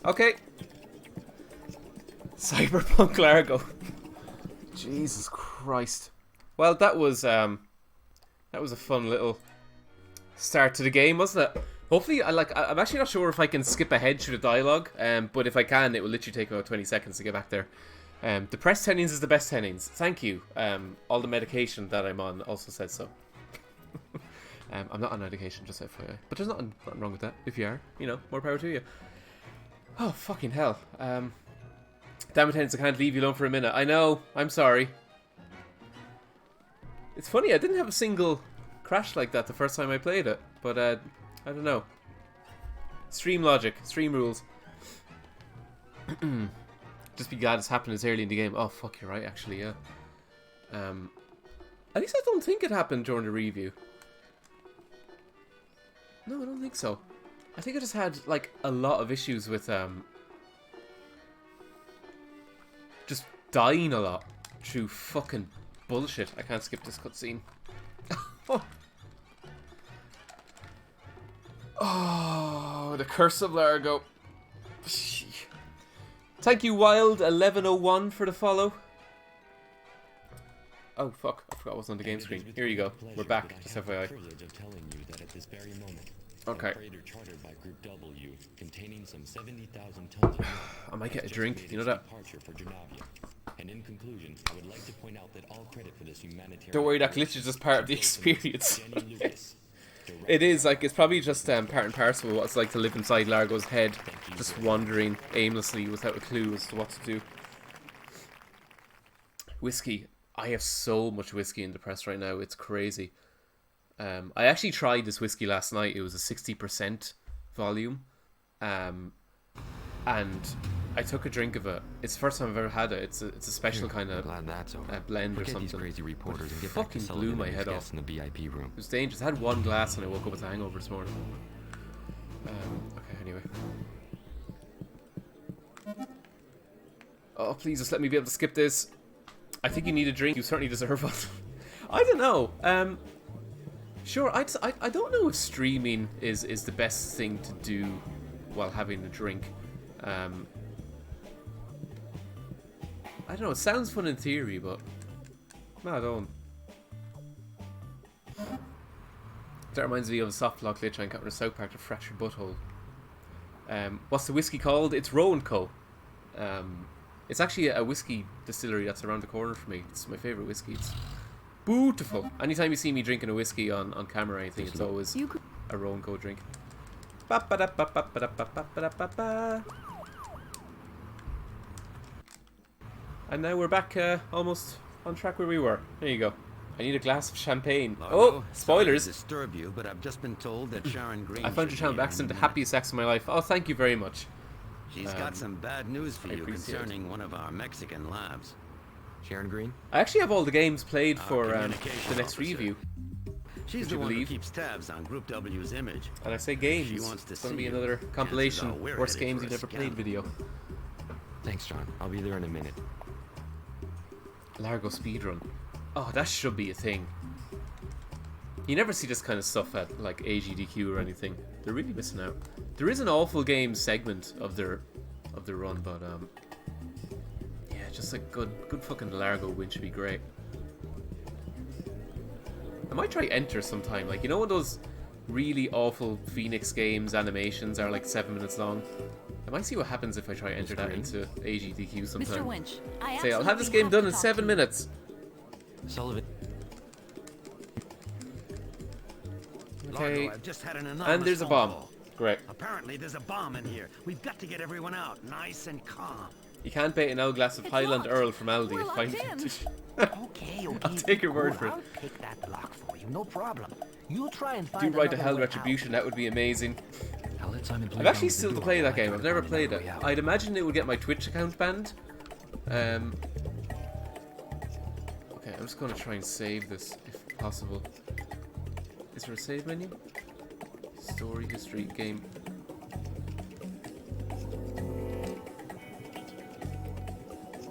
Okay. Cyberpunk Largo. Jesus Christ. Well, that was a fun little start to the game, wasn't it? Hopefully, I'm actually not sure if I can skip ahead through the dialogue, but if I can, it will literally take about 20 seconds to get back there. The press Tennings is the best Tennings. Thank you. All the medication that I'm on also says so. I'm not on medication, just FYI. But there's nothing wrong with that. If you are, you know, more power to you. Oh, fucking hell. Damn it, Tennings, I can't leave you alone for a minute. I know. I'm sorry. It's funny, I didn't have a single crash like that the first time I played it. But, I don't know. Stream logic. Stream rules. Just be glad it's happened as early in the game. Oh, fuck, you're right, actually, yeah. At least I don't think it happened during the review. No, I don't think so. I think I just had, like, a lot of issues with, just dying a lot through fucking bullshit. I can't skip this cutscene. Oh, the curse of Largo. Thank you, Wild1101, for the follow. Oh, fuck. I forgot what's on the game screen. Here you go. We're back. Just FYI. Okay. I might get a drink. You know that? And in conclusion, I would like to point out that all credit for this humanitarian. Don't worry, that glitch is just part of the experience. It is, like, it's probably just part and parcel of what it's like to live inside Largo's head, just wandering aimlessly without a clue as to what to do. Whiskey. I have so much whiskey in the press right now, it's crazy. I actually tried this whiskey last night. It was a 60% volume. And I took a drink of it. It's the first time I've ever had it. It's a special kind of blend or something. Crazy reporters and get fucking blew my head off. In the VIP room. It was dangerous. I had one glass and I woke up with a hangover this morning. Okay, anyway. Oh, please just let me be able to skip this. I think you need a drink. You certainly deserve one. I don't know. Sure, I don't know if streaming is the best thing to do while having a drink. I don't know, it sounds fun in theory, but no, I don't. That reminds me of a soft lock glitch I encountered in South Park, to fractured butthole. What's the whiskey called? It's Rowan Co. It's actually a whiskey distillery that's around the corner for me. It's my favourite whiskey. It's beautiful. Anytime you see me drinking a whiskey on camera or anything, it's always a Rowan Co drink. And now we're back almost on track where we were. There you go. I need a glass of champagne. Largo, oh, spoilers! Sorry to disturb you, but I've just been told that Sharon Green. I found your channel by accident, the happiest sex of my life. Oh, thank you very much. She's got some bad news for you concerning one of our Mexican labs. Sharon Green? I actually have all the games played for the next review. She's the one who keeps tabs on Group W's image. And I say games. It's going to be another compilation, worst games you've ever played video. Thanks, John. I'll be there in a minute. Largo speedrun. Oh, that should be a thing. You never see this kind of stuff at like AGDQ or anything. They're really missing out. There is an awful games segment of their run, but yeah, just a good fucking Largo Winch would be great. I might try Enter sometime. Like, you know when those really awful Phoenix games animations are like 7 minutes long? I might see what happens if I try enter that into AGDQ sometime. Mr. Winch, say I'll have this game done in 7 minutes. Sullivan. Okay. Largo, I've just had an and there's a bomb. Call. Great. Apparently there's a bomb in here. We've got to get everyone out, nice and calm. You can't bait an old glass of Highland Earl from Aldi if I Okay. I'll take your word for it. I'll pick that lock for you, no problem. You'll try and find. Do right to Hell Retribution, that would be amazing. I've actually still to play that game. I've never played it. I'd imagine it would get my Twitch account banned. Okay, I'm just going to try and save this if possible. Is there a save menu? Story, history, game.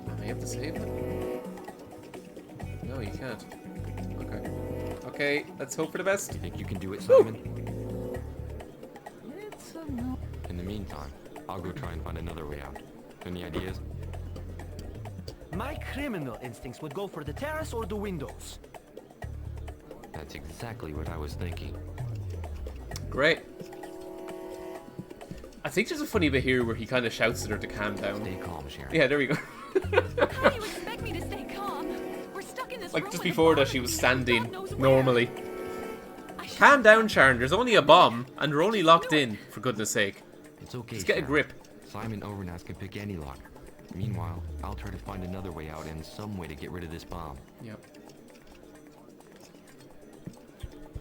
Am I able to save it? No, you can't. Okay. Okay, let's hope for the best. You think you can do it, Simon? In the meantime, I'll go try and find another way out. Any ideas? My criminal instincts would go for the terrace or the windows. That's exactly what I was thinking. Great. I think there's a funny bit here where he kind of shouts at her to calm down. Stay calm, Sharon. Yeah, there we go. How do you expect me to stay calm? We're stuck in this Like room just with a before that, bomb she was and standing God knows where. normally. I should- Calm down, Sharon. There's only a bomb, and we're only locked in. For goodness' sake, It's okay, just get a Sharon. grip. Simon Overnass can pick any lock. Meanwhile, I'll try to find another way out and some way to get rid of this bomb. Yep.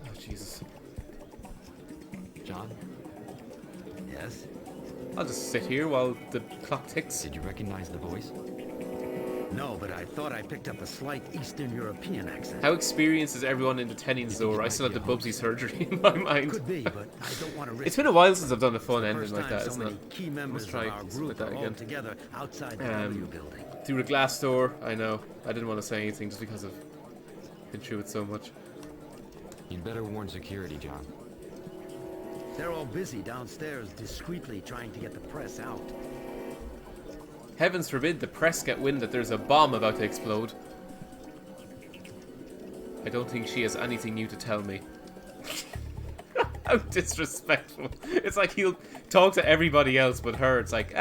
Oh Jesus. John, Yes? I'll just sit here while the clock ticks. did you recognize the voice? No, but I thought I picked up a slight Eastern European accent. How experienced is everyone in the Tennings door? I still have the Bubsy surgery in my mind. Could be, but I don't want to risk It's been a while since I've done a fun the ending first like time that, so isn't many it? key members try of our something group like that are all again. together outside the W building. Through a glass door, I know. I didn't want to say anything just because I've been through it so much. You'd better warn security, John. They're all busy downstairs, discreetly trying to get the press out. Heavens forbid the press get wind that there's a bomb about to explode. I don't think she has anything new to tell me. How disrespectful. It's like he'll talk to everybody else but her. It's like,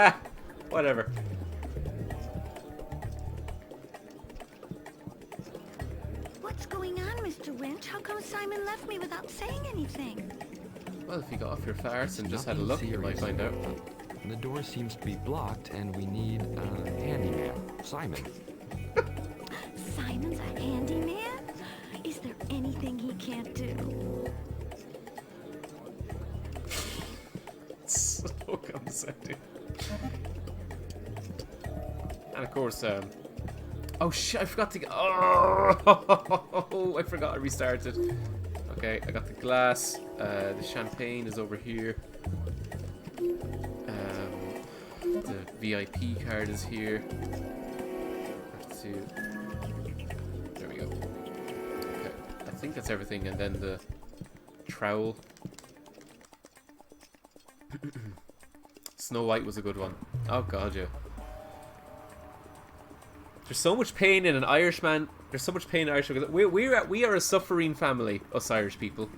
whatever. What's going on, Mr. Winch? How come Simon left me without saying anything? Well, if you got off your farce and just had a Nothing look, you might serious. find out. The door seems to be blocked, and we need a handyman. Simon. Simon's a handyman? Is there anything he can't do? So condescending. And of course, oh shit, I forgot to get. Oh, I forgot I restarted. Okay, I got the glass. The champagne is over here. The VIP card is here. Have to. There we go. Okay, I think that's everything, and then the trowel. Snow White was a good one. Oh god, yeah. There's so much pain in an Irishman. There's so much pain in Irish. We are a suffering family, us Irish people.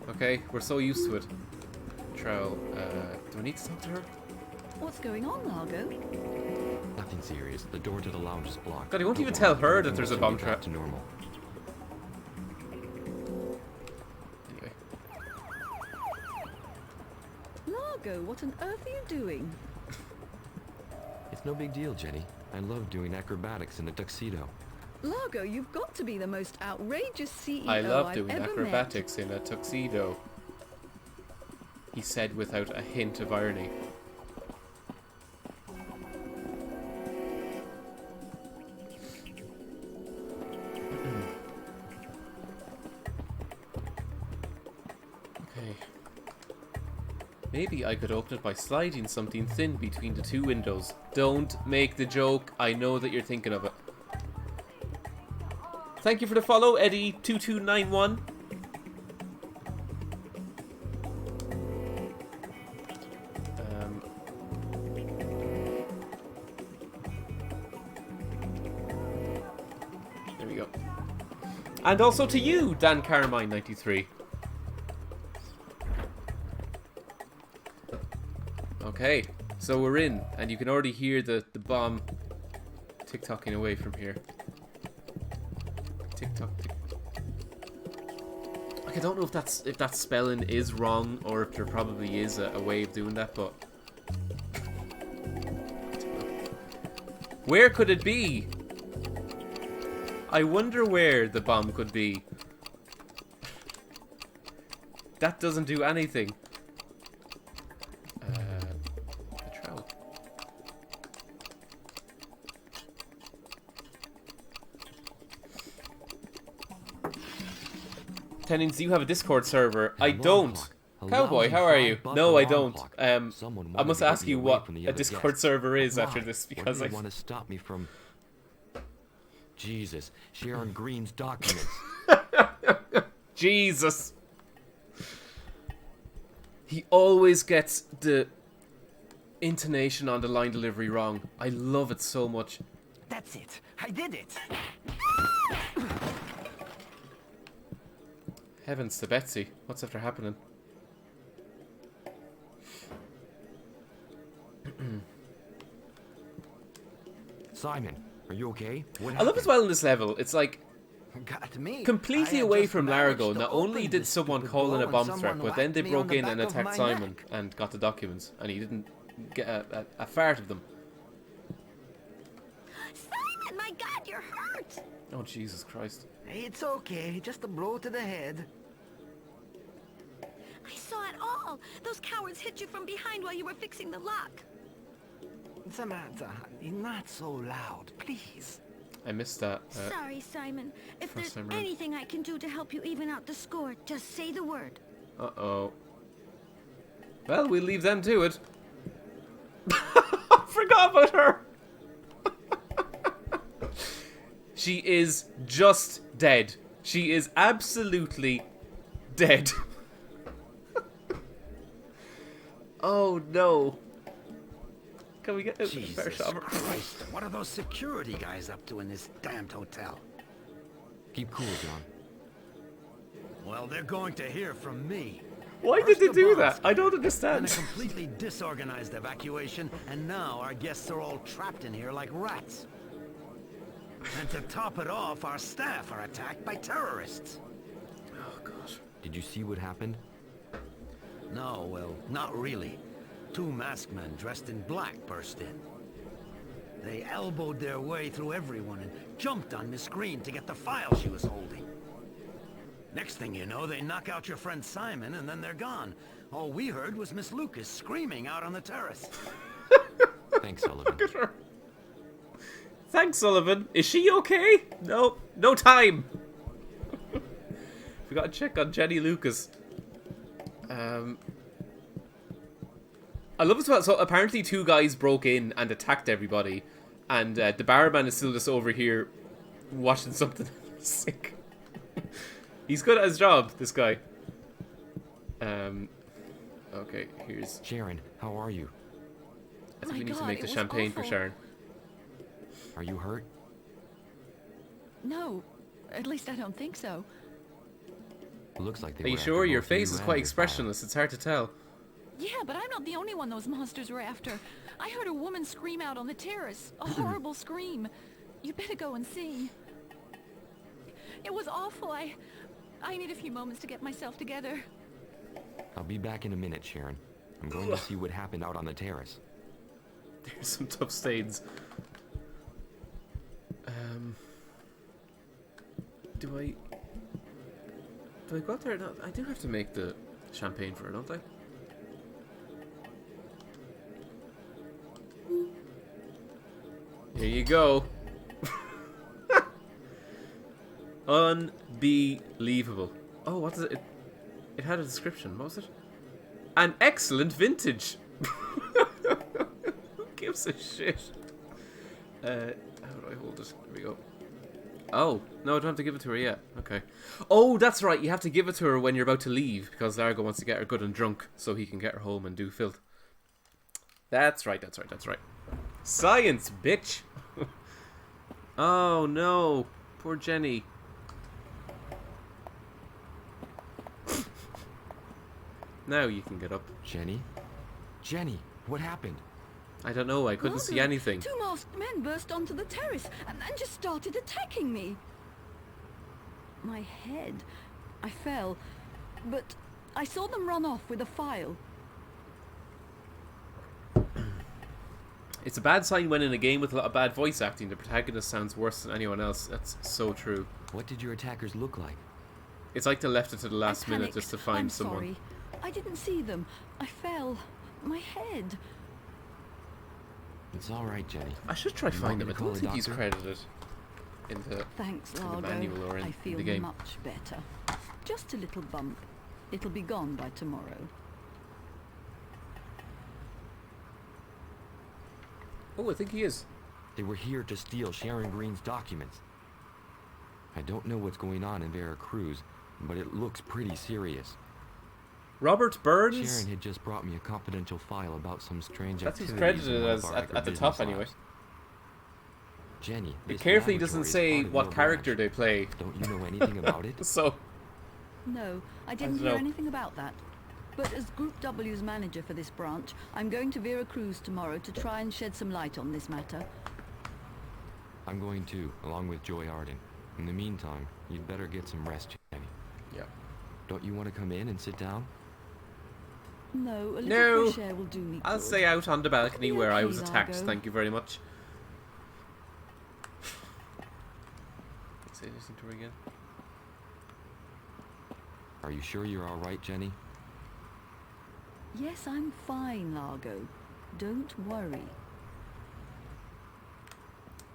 Okay, we're so used to it. Trowel. Do I need to talk to her? What's going on, Largo? Nothing serious. The door to the lounge is blocked. God, he won't Don't even worry, tell her that everything there's a will bomb soon be back trap. to normal. Anyway. Largo, what on earth are you doing? It's no big deal, Jenny. I love doing acrobatics in a tuxedo. Largo, you've got to be the most outrageous CEO I love I've doing ever acrobatics in a tuxedo. He said without a hint of irony. Okay. Maybe I could open it by sliding something thin between the two windows. Don't make the joke. I know that you're thinking of it. Thank you for the follow, Eddie2291. There we go. And also to you, Dan Carmine93. Okay, so we're in, and you can already hear the bomb tick-tocking away from here. Tick-tock, tick. Like, I don't know if that spelling is wrong, or if there probably is a way of doing that, but... Where could it be? I wonder where the bomb could be. That doesn't do anything. The trowel. Tennings, do you have a Discord server? I don't. Cowboy, how are you? No, I don't. I must ask you what a Discord server is after this, because I want to stop me from Jesus, Sharon Green's documents. Jesus. He always gets the intonation on the line delivery wrong. I love it so much. That's it. I did it. Heavens to Betsy. What's after happening? Simon, are you okay? What I love as happened? well in this level. It's like Got me. completely I had away just from managed Largo. to Not only open did this someone stupid call in a door bomb and threat, someone but then they whacked me on broke the in and back of attacked my Simon neck. and got the documents, and he didn't get a fart of them. Simon, my God, you're hurt! Oh, Jesus Christ. It's okay. Just a blow to the head. I saw it all. Those cowards hit you from behind while you were fixing the lock. Samantha, honey, not so loud, please. I missed that. Sorry, Simon. If first there's time around. anything I can do to help you even out the score, just say the word. Uh-oh. Well, we'll leave them to it. Forgot about her. She is just dead. She is absolutely dead. Oh no. Can we get a better Jesus shot of her? Christ, what are those security guys up to in this damned hotel? Keep cool, John. Well, they're going to hear from me. Why did First they the do bomb that? I don't squad, understand. then a completely disorganized evacuation, and now our guests are all trapped in here like rats. And to top it off, our staff are attacked by terrorists. Oh gosh. Did you see what happened? No, well, not really. Two masked men dressed in black burst in. They elbowed their way through everyone and jumped on Miss Green to get the file she was holding. Next thing you know, they knock out your friend Simon and then they're gone. All we heard was Miss Lucas screaming out on the terrace. Thanks, Sullivan. Look at her. Thanks, Sullivan. Is she okay? No. No time. We gotta check on Jenny Lucas. I love as well. So apparently two guys broke in and attacked everybody, and the barman is still just over here watching something sick. He's good at his job, this guy. Okay, here's. Sharon, how are you? I think My we need to God, make the it was champagne for awful. Sharon. Are you hurt? No, at least I don't think so. Looks like they Are you were sure? after Your both face you is and quite your file. expressionless. It's hard to tell. Yeah, but I'm not the only one those monsters were after. I heard a woman scream out on the terrace. A horrible scream. You'd better go and see. It was awful. I need a few moments to get myself together. I'll be back in a minute, Sharon. I'm going to see what happened out on the terrace. There's some tough stains. Do I go out there? No, I do have to make the champagne for her, don't I? Here you go. Unbelievable. Oh, what is it? It had a description. What was it? An excellent vintage. Who gives a shit? How do I hold it? There we go. Oh, no, I don't have to give it to her yet. Okay. Oh, that's right. You have to give it to her when you're about to leave, because Largo wants to get her good and drunk so he can get her home and do filth. That's right, that's right, that's right. Science, bitch! Oh, no. Poor Jenny. Now you can get up. Jenny? Jenny, what happened? I don't know, I couldn't see Largo, anything. Two masked men burst onto the terrace and just started attacking me. My head. I fell, but I saw them run off with a file. It's a bad sign when in a game with a lot of bad voice acting, the protagonist sounds worse than anyone else. That's so true. What did your attackers look like? It's like they left it to the last I minute panicked. just to find I'm someone. Sorry. I didn't see them. I fell. My head. It's all right, Jenny. I should try You find want him. me I to call don't a think he's doctor? credited in the Thanks, in the Largo. manual or in I feel the game. much better. Just a little bump. It'll be gone by tomorrow. Oh, I think he is. They were here to steal Sharon Green's documents. I don't know what's going on in Veracruz, but it looks pretty serious. Robert Burns. Sharon had just brought me a confidential file about some strange That's who's activities in credited one as of our at the agribusiness top anyway. labs. Jenny, It this carefully doesn't laboratory is say part of what your character branch. they play. Don't you know anything about it? So, No, I didn't don't hear know. anything about that. But as Group W's manager for this branch, I'm going to Veracruz tomorrow to try and shed some light on this matter. I'm going too, along with Joy Arden. In the meantime, you'd better get some rest, Jenny. yeah. Don't you want to come in and sit down? No, a little No. fresh air will do me I'll good. stay out on the balcony Be where I okay, was attacked. Largo. Thank you very much. Say anything to her again. Are you sure you're all right, Jenny? Yes, I'm fine, Largo. Don't worry.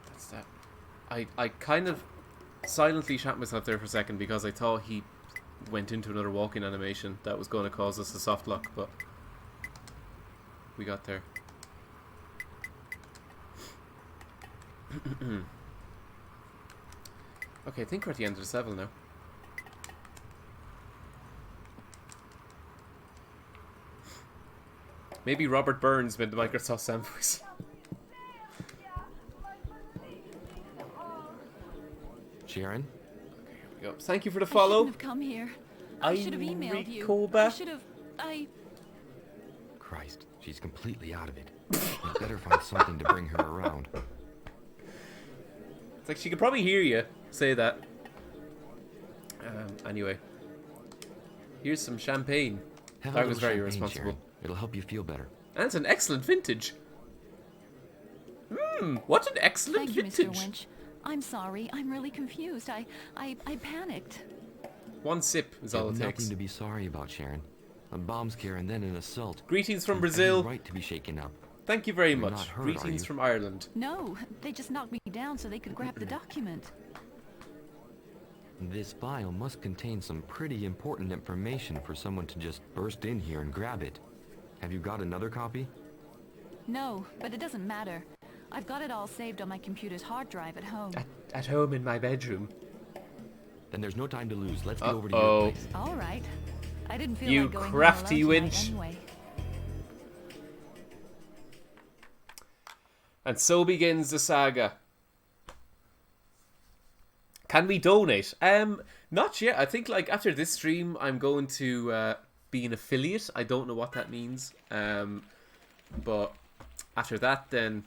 That's that. I kind of silently shot myself there for a second because I thought he went into another walking animation that was going to cause us a soft lock, but we got there. Okay, I think we're at the end of this level now. Maybe Robert Burns made the Microsoft sound voice. Sharon? Here we go. Thank you for the I follow. shouldn't have come here. I should have emailed you. Koba. I should have... Christ, she's completely out of it. You'd better find something to bring her around. It's like she could probably hear you say that. Anyway. Here's some champagne. Have That a was little very champagne, irresponsible. Sharon. It'll help you feel better. And it's an excellent vintage. What an excellent Thank you, vintage. Mr. Winch. I'm sorry. I'm really confused. I panicked. One sip is all it Nothing takes. to be sorry about, Sharon. A bomb scare and then an assault. Greetings from You've Brazil. every right to be shaken up. Thank you very You're much. not hurt, are Greetings you? from Ireland. No, they just knocked me down so they could grab the document. This file must contain some pretty important information for someone to just burst in here and grab it. Have you got another copy? No, but it doesn't matter. I've got it all saved on my computer's hard drive at home. At home in my bedroom. Then there's no time to lose. Let's get over to Uh-oh. your place. All right. I didn't feel You like going crafty home alone Winch. tonight anyway. And so begins the saga. Can we donate? Not yet. I think like after this stream, I'm going to be an affiliate. I don't know what that means. But after that, then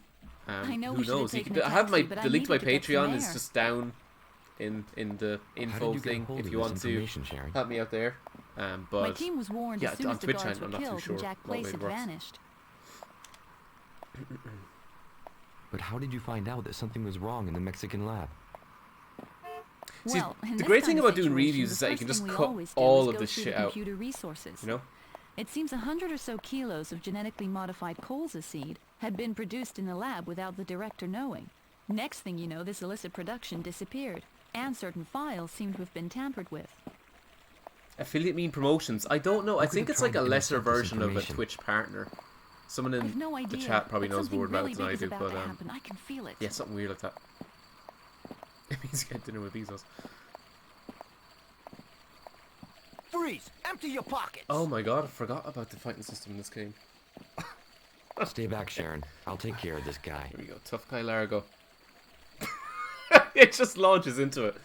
I know who we should have knows? taken I a have taxi, but I the link to my needed to get some Patreon is air. just down in the How info did you get thing hold if of you this want to information, Sharon? help me out there. But My team was warned yeah, as soon on as the Twitch, guards I'm were not too killed sure and Jack what way Place it had works. vanished. But how did you find out that something was wrong in the Mexican lab? See, Well, in the this great thing kind of about doing situation, reviews the is that you first can just thing we cut always do all is of go this through shit the out. computer resources. You know? It seems 100 or so kilos of genetically modified colza seed had been produced in the lab without the director knowing. Next thing you know, this illicit production disappeared, and certain files seem to have been tampered with. Affiliate mean promotions. I don't know. I Look at think the it's like a tribe lesser intercept this version of a information. Twitch partner. Someone I've in no the idea. chat probably but knows something more about really it than big I is do, about but to happen. I can feel it. yeah, something weird like that. It means get dinner with Bezos. Freeze! Empty your pockets! Oh my god, I forgot about the fighting system in this game. Stay back, Sharon. I'll take care of this guy. Here we go, tough guy Largo. It just launches into it.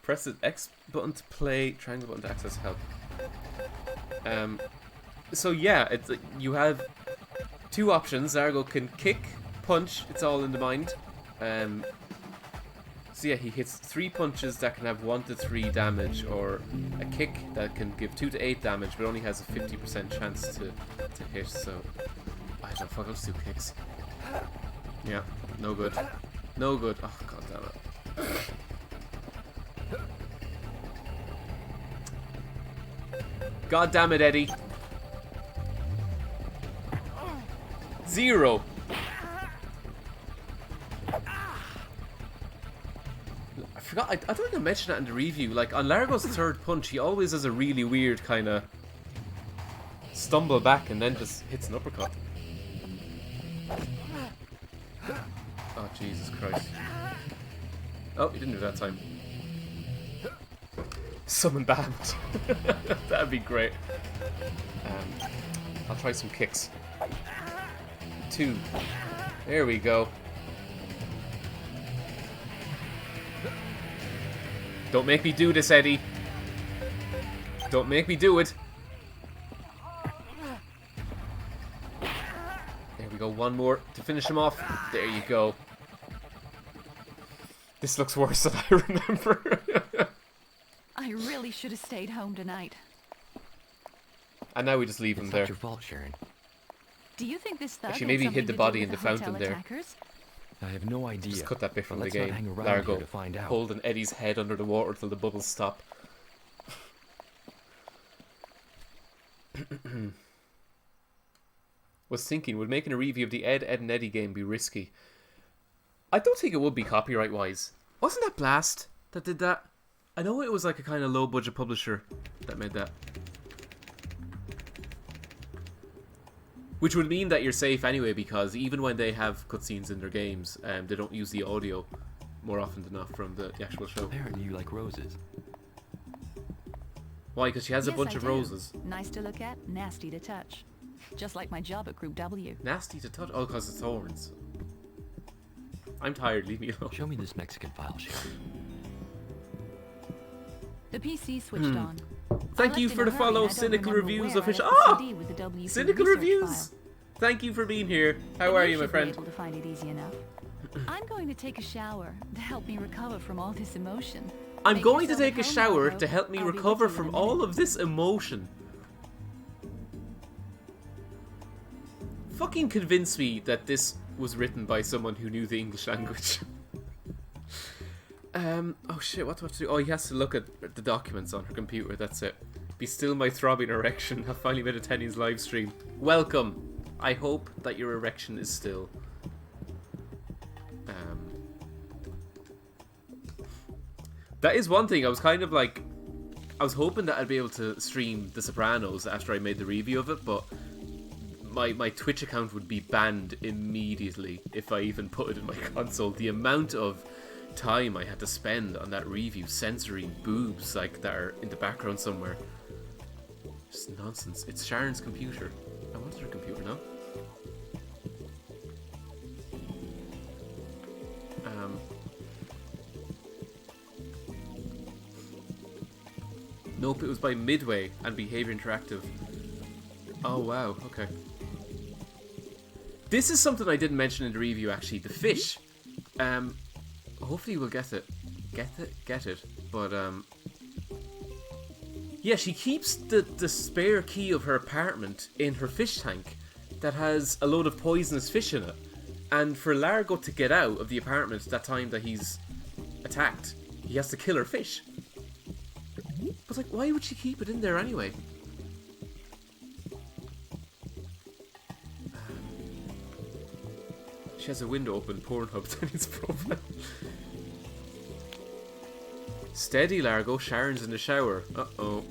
Press the X button to play, triangle button to access help. So yeah, it's you have two options. Largo can kick, punch. It's all in the mind. So yeah, he hits 3 punches that can have 1 to 3 damage, or a kick that can give 2 to 8 damage, but only has a 50% chance to hit. So I don't fuck. Let's do kicks. Yeah, no good. No good. Oh god damn it. God damn it, Eddie. 0. I forgot. I don't think I mentioned that in the review. Like on Largo's third punch, he always has a really weird kind of stumble back and then just hits an uppercut. Oh Jesus Christ! Oh, he didn't do that time. Summon Band. That'd be great. I'll try some kicks. 2. There we go. Don't make me do this, Eddie. Don't make me do it. There we go. One more to finish him off. There you go. This looks worse than I remember. I really should have stayed home tonight. And now we just leave him It's there. not your fault, Sharon. Do you think this thug Actually, had maybe he something hid the to do body with in the hotel fountain there. attackers? I have no idea. Just cut that bit from But the let's not game. hang around Largo here to find out. holding Eddie's head under the water till the bubbles stop. Was thinking, would making a review of the Ed, and Eddie game be risky? I don't think it would be copyright-wise. Wasn't that Blast that did that? I know it was like a kind of low-budget publisher that made that. Which would mean that you're safe anyway, because even when they have cutscenes in their games, they don't use the audio more often than not from the actual show. Apparently you like roses. Why? Because she has a Yes, bunch I of do. roses. Nice to look at, nasty to touch. Just like my job at Group W. Nasty to touch. Oh, because it's thorns. I'm tired. Leave me alone. Show me this Mexican file, Sharon. The PC switched on. Thank I you left for in a the hurry, follow. and I don't Cynical remember Reviews where I official. left the Ah! CD with the W Cynical research Reviews! file. Thank you for being here. How But are you you, my should be friend? able to find it easy enough. I'm going to take a shower to help me recover from all this emotion. I'm Make going to yourself take a at home, shower Largo. to help me I'll be with recover you in a from minute. all of this emotion. Fucking convince me that this was written by someone who knew the English language. Oh shit, what do I have to do? Oh, he has to look at the documents on her computer, that's it. Be still my throbbing erection. I've finally made a Tennings live stream. Welcome. I hope that your erection is still. That is one thing, I was kind of like... I was hoping that I'd be able to stream The Sopranos after I made the review of it, but my Twitch account would be banned immediately if I even put it in my console. The amount of time I had to spend on that review censoring boobs like that are in the background somewhere. Just nonsense. It's Sharon's computer. I wanted her computer now. Nope, it was by Midway and Behavior Interactive. Oh wow, okay. This is something I didn't mention in the review actually, the fish. Hopefully we'll get it. Get it. But yeah, she keeps the spare key of her apartment in her fish tank that has a load of poisonous fish in it. And for Largo to get out of the apartment that time that he's attacked, he has to kill her fish. But like, why would she keep it in there anyway? She has a window open, Pornhub, Tennings profile. Steady, Largo, Sharon's in the shower. Uh-oh.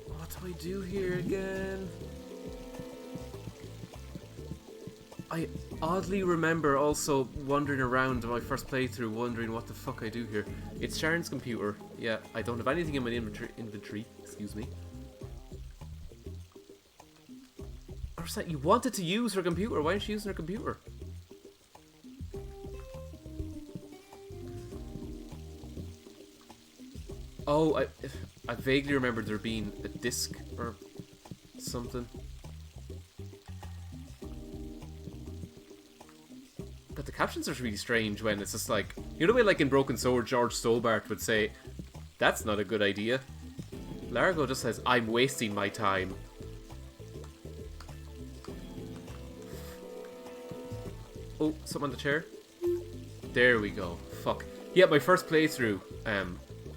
What do I do here again? I oddly remember also wandering around my first playthrough wondering what the fuck I do here. It's Sharon's computer. Yeah, I don't have anything in my inventory. Excuse me. Or is that you wanted to use her computer? Why isn't she using her computer? Oh, I vaguely remember there being a disc or something. But the captions are really strange when it's just like... You know the way like in Broken Sword, George Stobart would say, "That's not a good idea." Largo just says, "I'm wasting my time." Oh, something on the chair? There we go. Fuck. Yeah, my first playthrough,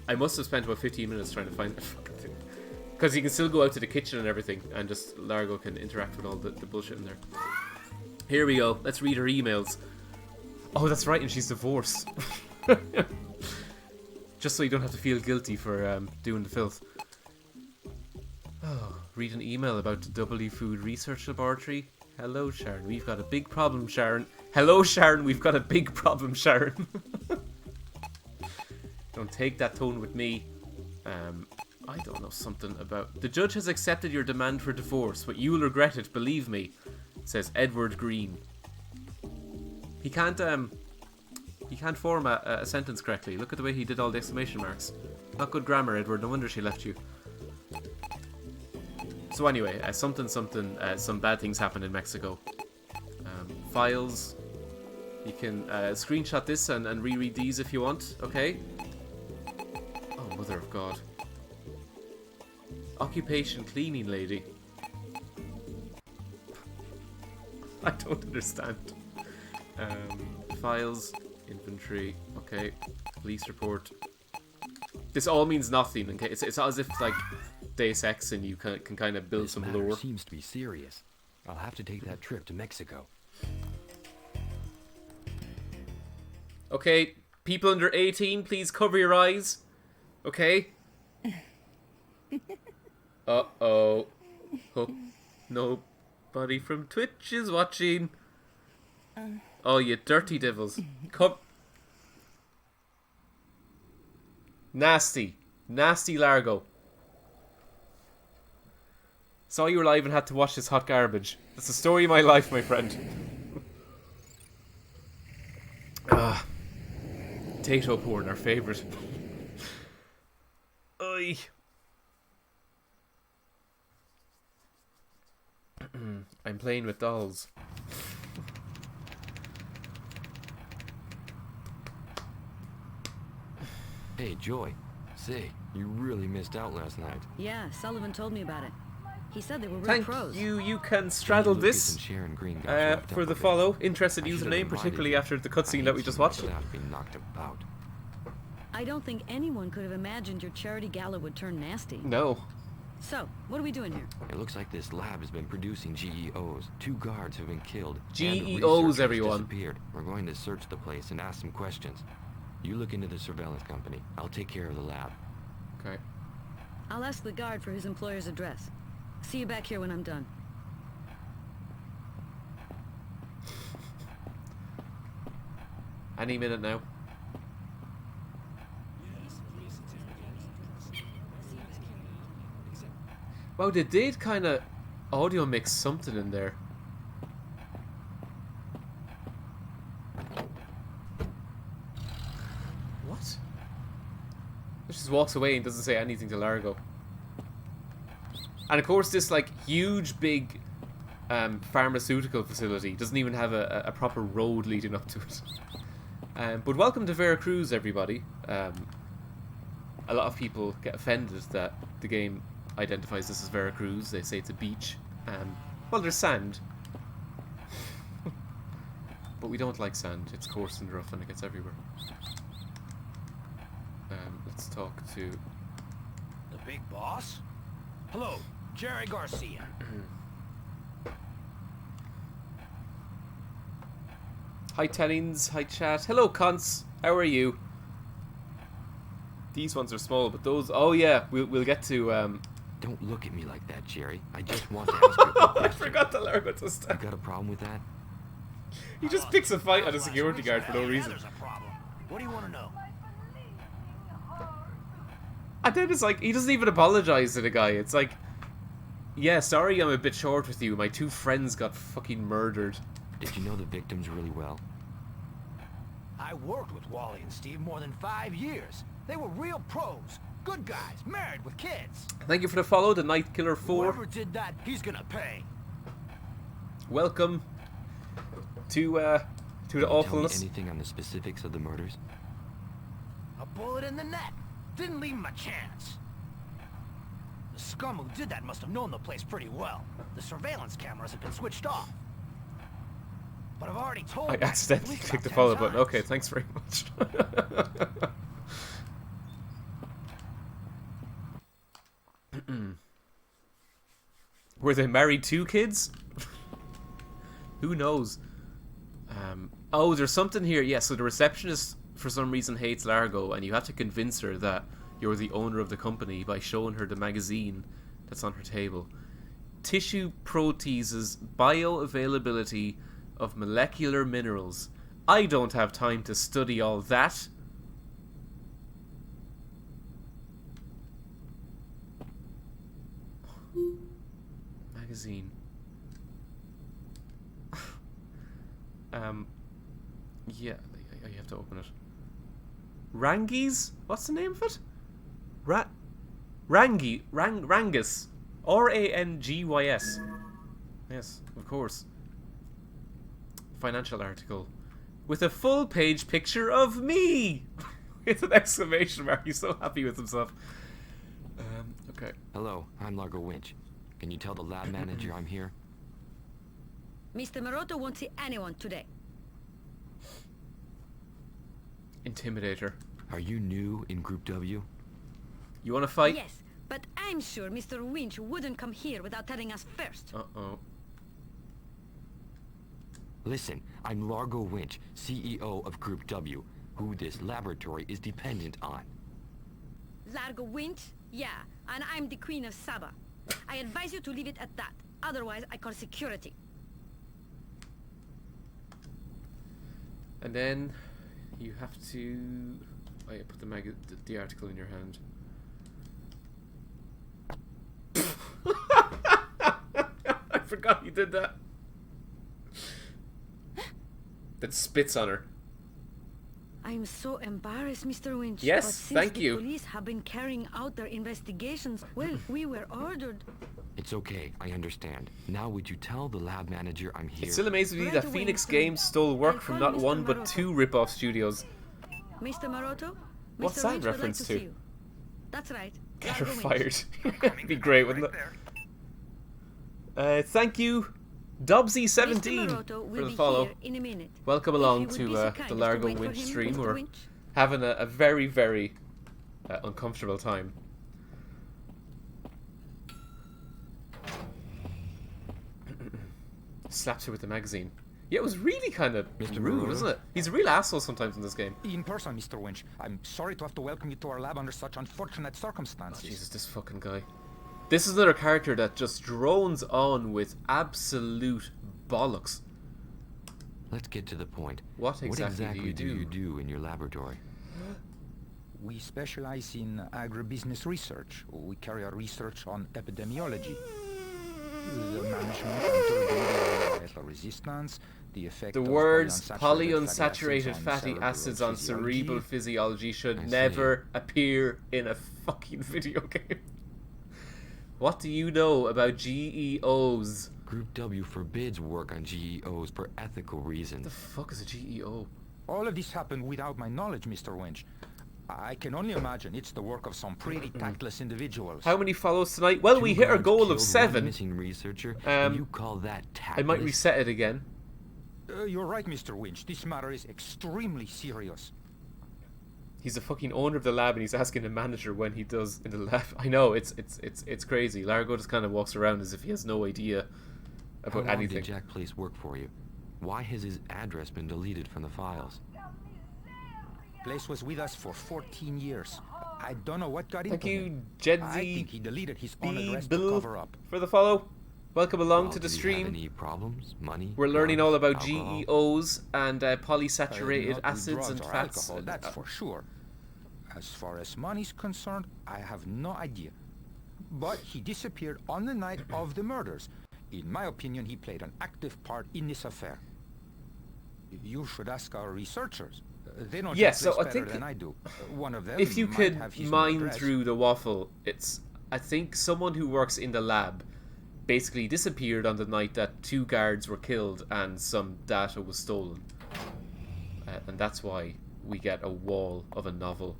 I must have spent about 15 minutes trying to find the fucking thing. Because you can still go out to the kitchen and everything, and just Largo can interact with all the bullshit in there. Here we go. Let's read her emails. Oh, that's right, and she's divorced. Just so you don't have to feel guilty for doing the filth. Oh, read an email about the W Food Research Laboratory. Hello, Sharon. We've got a big problem, Sharon. Hello, Sharon. We've got a big problem, Sharon. Don't take that tone with me. I don't know, something about... The judge has accepted your demand for divorce, but you will regret it, believe me, says Edward Green. He can't form a sentence correctly. Look at the way he did all the exclamation marks. Not good grammar, Edward. No wonder she left you. So anyway, some bad things happened in Mexico. Files. You can screenshot this and reread these if you want, okay? Oh, mother of God. Occupation cleaning lady. I don't understand. Files, inventory, okay. Police report. This all means nothing, okay? It's as if, like, Deus Ex and you can kind of build some lore. Seems to be serious. I'll have to take that trip to Mexico. Okay, people under 18, please cover your eyes. Okay? Uh-oh. Hope nobody from Twitch is watching. Oh, you dirty devils. Come. Nasty. Nasty Largo. Saw you were live and had to watch this hot garbage. That's the story of my life, my friend. Potato porn, our favourite. Oi. I'm playing with dolls. Hey, Joy. Say, you really missed out last night. Yeah, Sullivan told me about it. He said they were real Thank pros. you. You can straddle Lucas this and Sharon Green got swept for up the with it. follow. Interested I should've username, invited particularly you. after the cutscene I that we hate just seeing watched. my staff being knocked about. I don't think anyone could have imagined your charity gala would turn nasty. No. So, what are we doing here? It looks like this lab has been producing GEOs. 2 guards have been killed. and a GEOs, researcher everyone. has disappeared. We're going to search the place and ask some questions. You look into the surveillance company. I'll take care of the lab. Okay. I'll ask the guard for his employer's address. See you back here when I'm done. Any minute now. Wow, they did kind of audio mix something in there. What? He just walks away and doesn't say anything to Largo. And of course this like huge big pharmaceutical facility doesn't even have a proper road leading up to it. But welcome to Veracruz, everybody. A lot of people get offended that the game identifies this as Veracruz. They say it's a beach. Well, there's sand. But we don't like sand. It's coarse and rough and it gets everywhere. Let's talk to... The big boss? Hello, Jerry Garcia. Hi Tennings, hi chat. Hello cunts, how are you? These ones are small, but those... Oh yeah, we'll get to... Don't look at me like that, Jerry. I just want to ask you a I question. forgot that Largo just... You got a problem with that? He just picks a fight at a security guard for no reason. There's a problem. What do you want to know? And then it's like, he doesn't even apologize to the guy. It's like, yeah, sorry I'm a bit short with you. My 2 friends got fucking murdered. Did you know the victims really well? I worked with Wally and Steve more than 5 years. They were real pros. Good guys, married with kids. Thank you for the follow, the Night Killer 4. Whoever did that, he's gonna pay. Welcome to the Can you awfulness. tell me anything on the specifics of the murders? A bullet in the neck. Didn't leave him a chance. The scum who did that must have known the place pretty well. The surveillance cameras have been switched off. But I've already told I them, accidentally at least clicked the about follow 10 button. times. Okay, thanks very much. Were they married 2 kids? Who knows? Oh, there's something here. Yeah, so the receptionist for some reason hates Largo, and you have to convince her that you're the owner of the company by showing her the magazine that's on her table. Tissue proteases bioavailability of molecular minerals. I don't have time to study all that. magazine. Yeah, you have to open it. Rangies? What's the name of it? Rangus. Rangys. Yes, of course. Financial article. With a full page picture of me! With an exclamation mark. He's so happy with himself. Okay. Hello, I'm Largo Winch. Can you tell the lab manager I'm here? Mr. Maroto won't see anyone today. Intimidator. Are you new in Group W? You want to fight? Yes, but I'm sure Mr. Winch wouldn't come here without telling us first. Uh-oh. Listen, I'm Largo Winch, CEO of Group W, who this laboratory is dependent on. Largo Winch? Yeah, and I'm the Queen of Saba. I advise you to leave it at that. Otherwise, I call security. And then you have to... Oh yeah, put the article in your hand. I forgot you did that. That spits on her. I'm so embarrassed, Mr. Winch. Yes, but since thank the you. police have been carrying out their investigations, well, we were ordered. It's okay, I understand. Now would you tell the lab manager I'm here? It still amazes me Right that away, Phoenix sir. Games stole work I'll from call not Mr. one but Maroto. 2 rip-off studios. Mr. Maroto? What's Mr. that Winch reference would to? like to? See you. That's right. Get her Largo Winch. fired. It'd be great, wouldn't it? Thank you, Dobsy17, Mr. Maroto for will the be follow. here in a minute. Welcome If along you would to be so kind the as to Largo wait for Winch him, stream. Mr. We're Winch. having a very, very uncomfortable time. Slaps her with the magazine. Yeah, it was really kind of Mr. rude, Maroto? wasn't it? He's a real asshole sometimes in this game. In person, Mr. Winch. I'm sorry to have to welcome you to our lab under such unfortunate Oh, circumstances. Jesus, this fucking guy. This is another character that just drones on with absolute bollocks. Let's get to the point. What exactly do you do? you do in your laboratory? We specialize in agribusiness research. We carry out research on epidemiology, the management and durability of resistance, the effect The of words polyunsaturated polyunsaturated fatty acids on cerebral physiology. physiology should I see. never appear in a fucking video game. What do you know about GEOs? Group W forbids work on GEOs for ethical What the reasons. fuck is a GEO? All of this happened without my knowledge, Mr. Winch. I can only imagine it's the work of some pretty tactless individuals. How many follows tonight? Well, we hit our goal of 1 7. missing researcher. Um, and you call that I tactless? might reset it again. You're right, Mr. Winch. This matter is extremely serious. He's the fucking owner of the lab, and he's asking the manager when he does in the lab. I know, it's crazy. Largo just kind of walks around as if he has no idea How about long anything. did Jack Place work for you? Why has his address been deleted from the files? Place was with us for 14 years. I don't know what got Thank into him. you, Gen I Z think he deleted his own address to Bill, cover up. for the follow. Welcome along Well, to the do you have stream. any problems? Money? We're learning drugs, all about alcohol? GEOs and polysaturated Not with acids drugs and or fats. alcohol, that's for sure. As far as money's concerned, I have no idea. But he disappeared on the night of the murders. In my opinion, he played an active part in this affair. You should ask our researchers. They know Yes, Jack so I Place better think than I do. One of them If you might could have his mine address. through the waffle, it's, I think, someone who works in the lab basically disappeared on the night that 2 guards were killed and some data was stolen. And that's why we get a wall of a novel.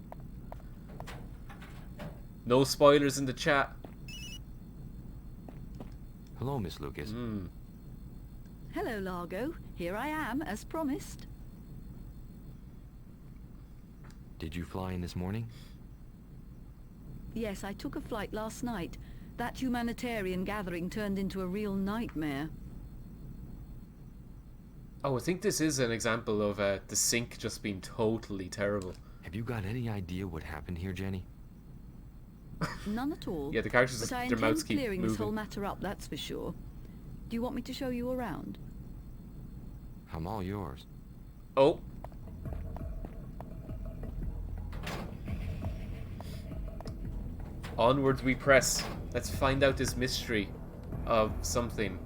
No spoilers in the chat. Hello, Miss Lucas. Hello, Largo. Here I am, as promised. Did you fly in this morning? Yes, I took a flight last night. That humanitarian gathering turned into a real nightmare. Oh, I think this is an example of the sync just being totally terrible. Have you got any idea what happened here, Jenny? None at all. Yeah, the characters, But I their mouths intend keep clearing this whole moving. matter up, that's for sure. Do you want me to show you around? I'm all yours. Oh. Onwards we press. Let's find out this mystery. of something.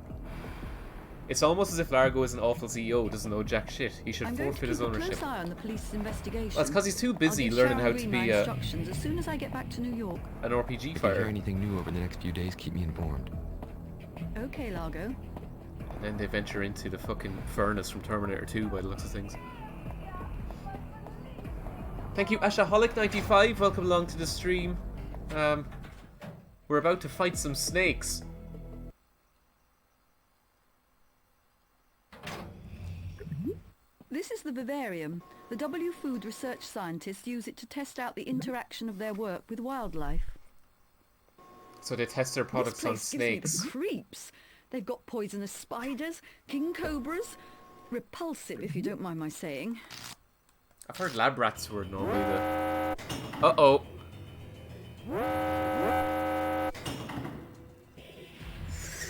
It's almost as if Largo is an awful CEO, doesn't know jack shit. He should I'm going forfeit to his keep a ownership. close eye on the police's investigation. Well, it's because he's too busy I'll give learning Sharon how to Green my be instructions as soon as I get back to New York. an RPG If you hear fighter. anything new over the next few days, keep me informed. Okay, Largo. And then they venture into the fucking furnace from Terminator 2 by the looks of things. Thank you, Ashaholic95. Welcome along to the stream. We're about to fight some snakes. This is the vivarium. The W Food research scientists use it to test out the interaction of their work with wildlife. So they test their products This on place gives me snakes. the creeps. They've got poisonous spiders, king cobras. Repulsive, if you don't mind my saying. I've heard lab rats were normally the... Uh-oh.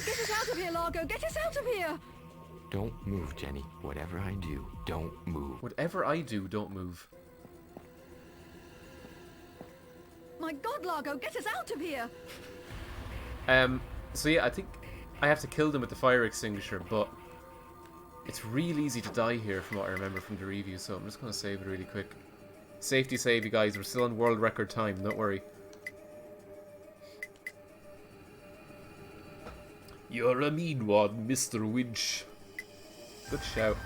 Get us out of here, Largo! Get us out of here! Don't move, Jenny. Whatever I do, don't move. Whatever I do, don't move. My God, Largo, get us out of here! So yeah, I think I have to kill them with the fire extinguisher, but it's real easy to die here from what I remember from the review, so I'm just going to save it really quick. Safety save, you guys. We're still on world record time, don't worry. You're a mean one, Mr. Winch. Good shout.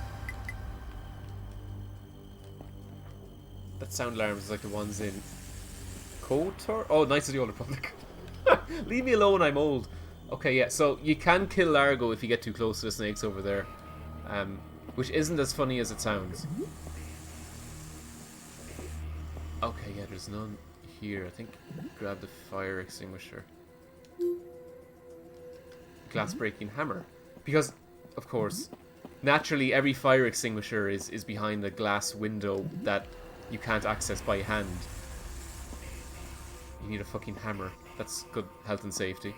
That sound alarm is like the ones in KOTOR? Oh, Knights of the Old Republic. Leave me alone, I'm old. Okay, yeah, so you can kill Largo if you get too close to the snakes over there. Which isn't as funny as it sounds. Okay, yeah, there's none here. I think grab the fire extinguisher. Glass breaking hammer. Because, of course, naturally every fire extinguisher is behind a glass window that you can't access by hand. You need a fucking hammer. That's good health and safety.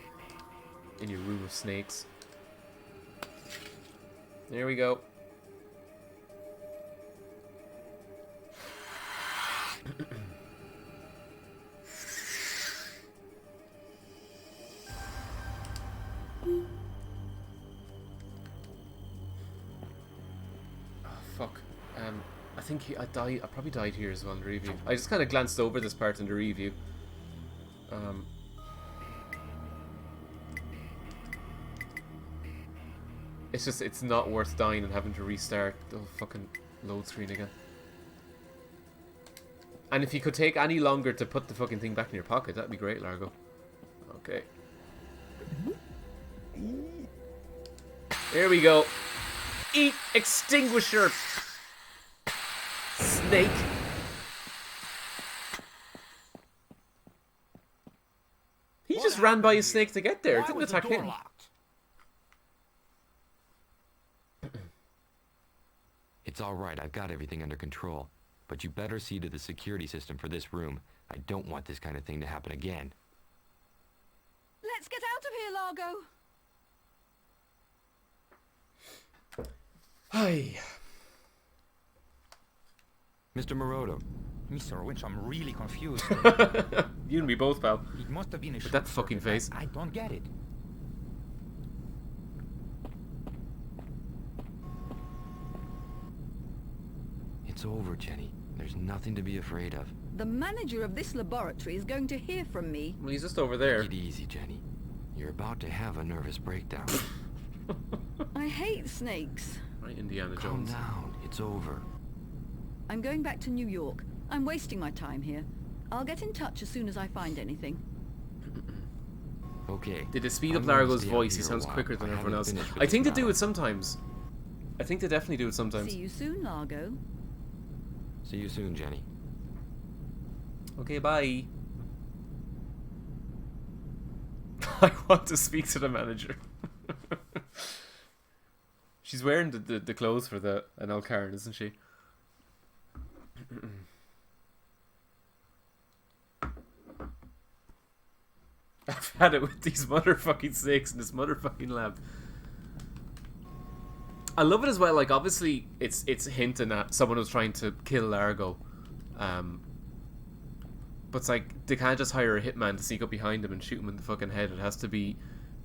In your room of snakes. There we go. Oh, fuck. I think I probably died here as well in the review. I just kind of glanced over this part in the review. It's just, it's not worth dying and having to restart the whole fucking load screen again. And if you could take any longer to put the fucking thing back in your pocket, that'd be great, Largo. Okay. There we go. Eat extinguisher! Snake! He just ran by a snake to get there. It didn't attack him. It's all right, I've got everything under control. But you better see to the security system for this room. I don't want this kind of thing to happen again. Let's get out of here, Largo! Hi. Mr. Morodo. Mr. Winch, I'm really confused. You and me both, pal. It must have been a With that short fucking circuit. face. I don't get it. It's over, Jenny. There's nothing to be afraid of. The manager of this laboratory is going to hear from me. Well, he's just over there. Take it easy, Jenny. You're about to have a nervous breakdown. I hate snakes. Right, Indiana Calm Jones. down. It's over. I'm going back to New York. I'm wasting my time here. I'll get in touch as soon as I find anything. Okay. Did they speed up I'm gonna Largo's stay out voice? He here a sounds while. quicker than I everyone haven't else. finished with I this think they do matter. it sometimes. I think they definitely do it sometimes. See you soon, Largo. See you soon, Jenny. Okay, bye. I want to speak to the manager. She's wearing the clothes for the Anel Karen, isn't she? I've had it with these motherfucking snakes in this motherfucking lab. I love it as well. Like, obviously, it's hinting at someone who's trying to kill Largo, but it's like they can't just hire a hitman to sneak up behind him and shoot him in the fucking head. It has to be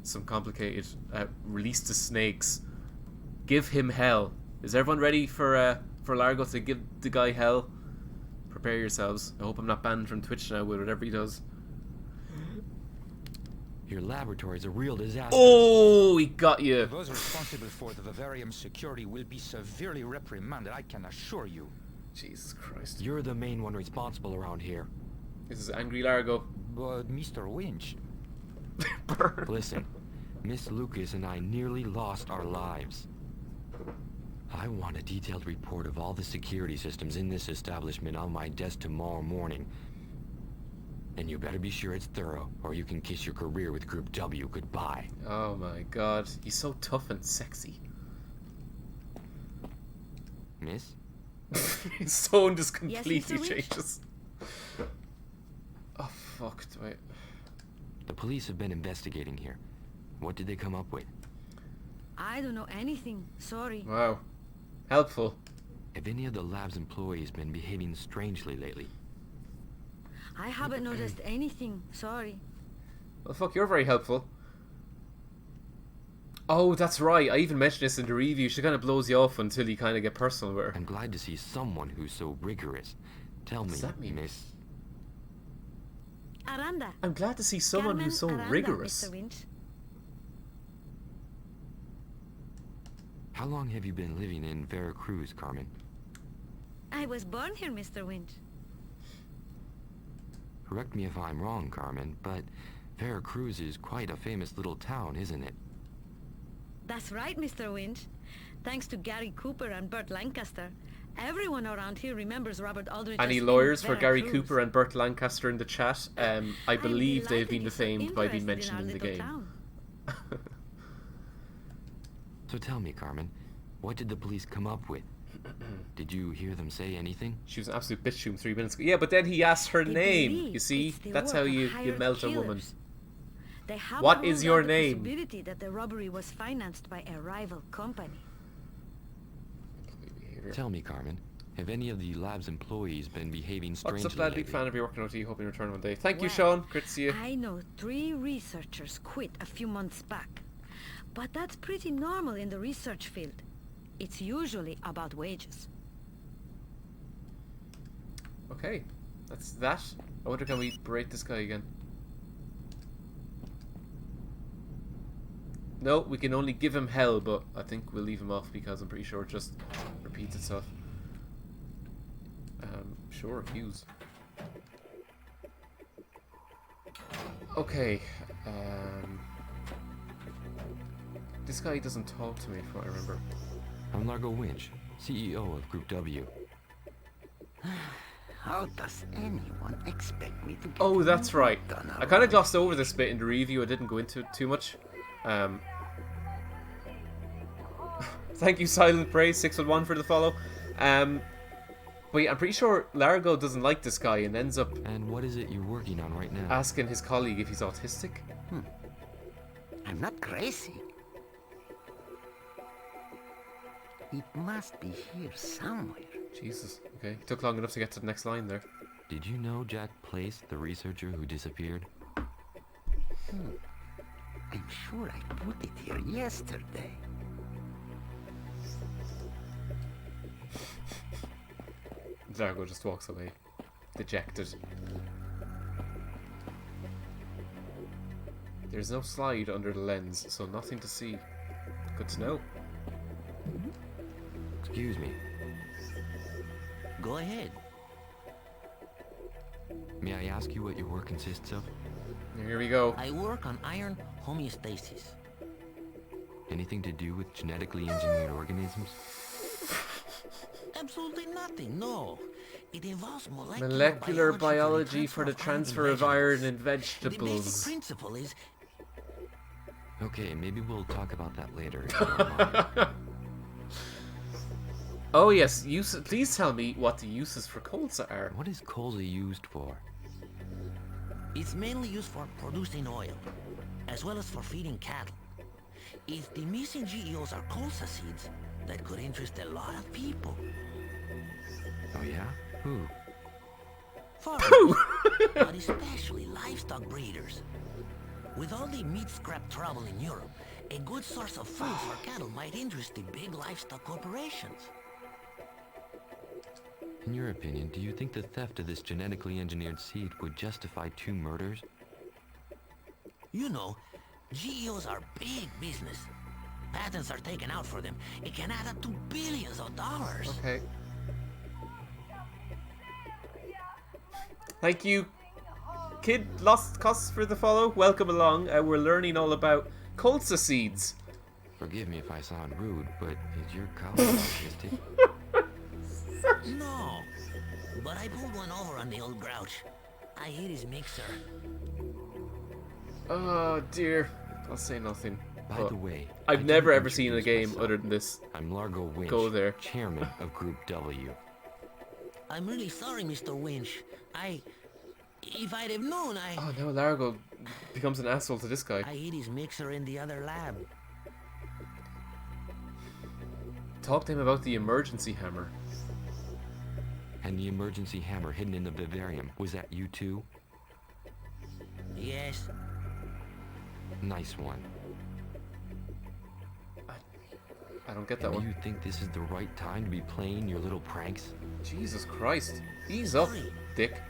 some complicated. Release the snakes. Give him hell. Is everyone ready for Largo to give the guy hell? Prepare yourselves. I hope I'm not banned from Twitch now with whatever he does. Your laboratory's a real disaster. Oh, he got you. Those responsible for the vivarium's security will be severely reprimanded, I can assure you. Jesus Christ. You're the main one responsible around here. This is Angry Largo. But Mr. Winch, Burn. Listen, Miss Lucas and I nearly lost our lives. I want a detailed report of all the security systems in this establishment on my desk tomorrow morning. And you better be sure it's thorough, or you can kiss your career with Group W goodbye. Oh my god. He's so tough and sexy. Miss? His tone just Yes, completely Mr. Winch? changes. Oh fuck, wait. The police have been investigating here. What did they come up with? I don't know anything. Sorry. Wow. Helpful. Have any of the lab's employees been behaving strangely lately? I haven't noticed anything. Sorry. Well, fuck, you're very helpful. Oh, that's right. I even mentioned this in the review. She kind of blows you off until you kind of get personal with her. I'm glad to see someone who's so rigorous. Tell me, does that mean? Miss... Aranda. I'm glad to see someone Carmen who's so Aranda, rigorous. Mr. Winch. How long have you been living in Veracruz, Carmen? I was born here, Mr. Winch. Correct me if I'm wrong, Carmen, but Veracruz is quite a famous little town, isn't it? That's right, Mr. Winch. Thanks to Gary Cooper and Burt Lancaster, everyone around here remembers Robert Aldrich. Any lawyers for Gary Cooper and Burt Lancaster in the chat? I believe they've been defamed by being mentioned in the game. So tell me, Carmen, what did the police come up with? Did you hear them say anything? She was an absolute bitch to him 3 minutes ago. Yeah, but then he asked her They name. believe You see? it's the That's work how of you hired melt a woman. killers. They have What ruled is your out the name? possibility that the robbery was financed by a rival company. Tell me, Carmen, have any of the lab's employees been behaving strangely What's up, lad? Big lately? fan of your work and OT. Hoping to return one day. Thank you, Well, Sean. Great to see you. I know 3 researchers quit a few months back. But that's pretty normal in the research field. It's usually about wages. Okay, that's that. I wonder, can we berate this guy again? No, we can only give him hell, but I think we'll leave him off because I'm pretty sure it just repeats itself. Sure, accuse. Okay, this guy doesn't talk to me, from what I remember. I'm Largo Winch, CEO of Group W. How does anyone expect me to get Oh, that's right. done I kind of glossed over this bit in the review. I didn't go into it too much. Thank you, Silent Praise 611 for the follow. But yeah, I'm pretty sure Largo doesn't like this guy and ends up And what is it you're working on right now? asking his colleague if he's autistic. I'm not crazy. It must be here somewhere. Jesus. Okay, took long enough to get to the next line there. Did you know Jack Place, the researcher who disappeared? I'm sure I put it here yesterday. Largo just walks away, dejected. There's no slide under the lens, so nothing to see. Good to know. Excuse me. Go ahead. May I ask you what your work consists of? Here we go. I work on iron homeostasis. Anything to do with genetically engineered organisms? Absolutely nothing, no. It involves Molecular biology for the transfer of iron in The basic vegetables. principle is Okay, maybe we'll talk about that later. If you don't mind. Oh yes, please tell me what the uses for colza are. What is colza used for? it's mainly used for producing oil, as well as for feeding cattle. If the missing GEOs are colza seeds, that could interest a lot of people. Oh yeah? Who? Farmers, but especially livestock breeders. With all the meat scrap trouble in Europe, a good source of food for cattle might interest the big livestock corporations. In your opinion, do you think the theft of this genetically engineered seed would justify 2 murders? You know, GEOs are big business. Patents are taken out for them. It can add up to billions of dollars. Okay. Thank you, Kid Lost Costs for the follow. Welcome along. We're learning all about colza seeds. Forgive me if I sound rude, but is your college autistic? No, but I pulled one over on the old grouch. I hit his mixer. Oh dear. I'll say nothing. By the way, I've never ever seen a game other than this. I'm Largo Winch, Go there. chairman of Group W. I'm really sorry, Mr. Winch. If I'd have known, Oh no, Largo becomes an asshole to this guy. I hid his mixer in the other lab. Talk to him about the emergency hammer. And the emergency hammer hidden in the vivarium, was that you too? Yes. Nice one. I don't get that Do one. you think this is the right time to be playing your little pranks? Jesus Christ. Ease up, dick.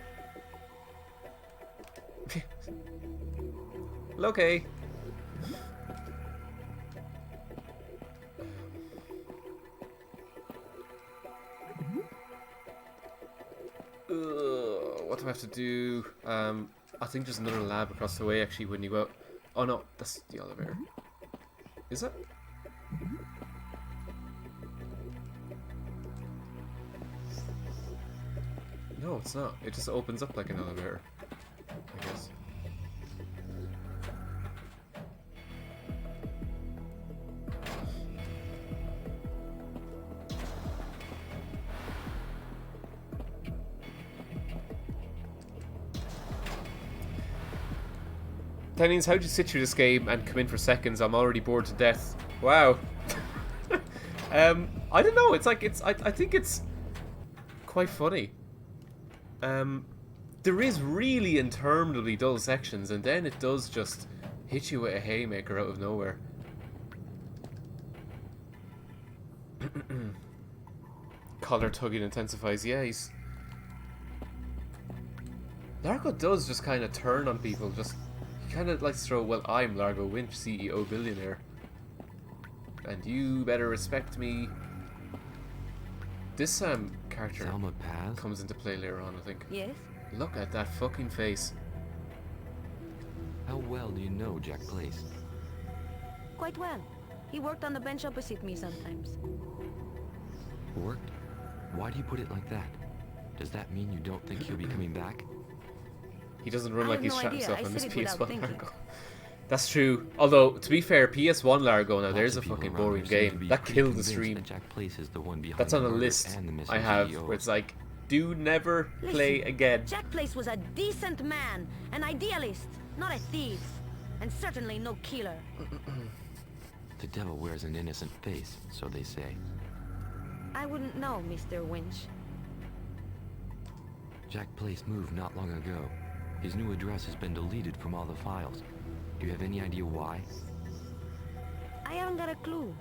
Okay. What do I have to do? I think there's another lab across the way actually when you go out. Oh no, that's the elevator. Is it? No, it's not. It just opens up like an elevator, I guess. Tennings, how'd you sit through this game and come in for seconds? I'm already bored to death. Wow. I don't know. It's like I think it's quite funny. There is really interminably dull sections, and then it does just hit you with a haymaker out of nowhere. Collar tugging intensifies. Yeah, Largo does just kind of turn on people. Just he kind of likes to throw. Well, I'm Largo Winch, CEO billionaire, and you better respect me. This character comes into play later on, I think. Yes? Look at that fucking face. How well do you know Jack Place? Quite well. He worked on the bench opposite me sometimes. Worked? Why do you put it like that? Does that mean you don't think he'll be coming back? He doesn't run like he's shot himself on this PS1 thinking. Largo. That's true. Although, to be fair, PS1 Largo, now there's a fucking boring game. That killed the stream. That Jack Place is the one behind That's on a list I have where it's like, do never play again. Jack Place was a decent man, an idealist, not a thief, and certainly no killer. The devil wears an innocent face, so they say. I wouldn't know, Mr. Winch. Jack Place moved not long ago. His new address has been deleted from all the files. Do you have any idea why? I haven't got a clue.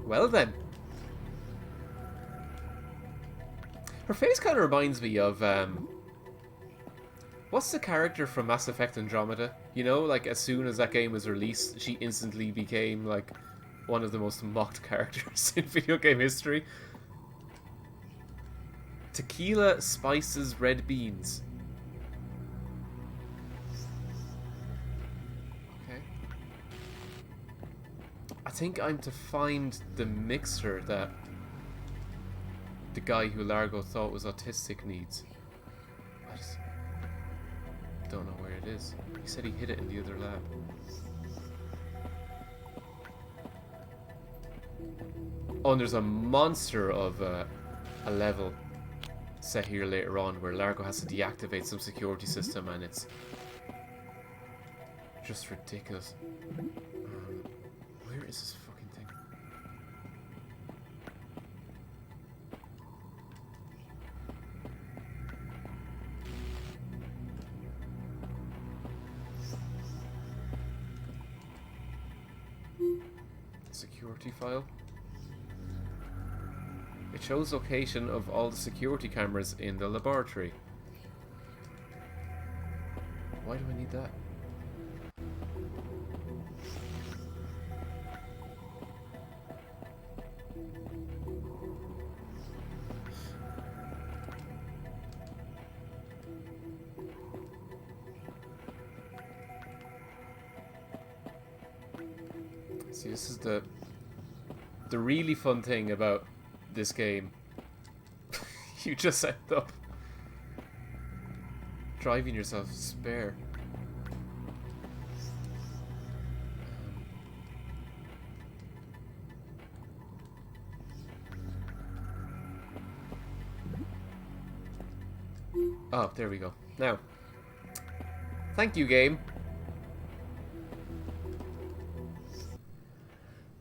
Well then. Her face kind of reminds me of, what's the character from Mass Effect Andromeda? You know, like, as soon as that game was released, she instantly became, like, one of the most mocked characters in video game history. Tequila, spices, red beans. Okay. I think I'm to find the mixer that the guy who Largo thought was autistic needs. I just don't know where it is. He said he hid it in the other lab. Oh, and there's a monster of a level set here later on where Largo has to deactivate some security system, and it's just ridiculous. Where is this fucking thing? Security file. It shows location of all the security cameras in the laboratory. Why do I need that? See, this is the really fun thing about this game. You just end up driving yourself spare. Oh, there we go. Now, thank you, game.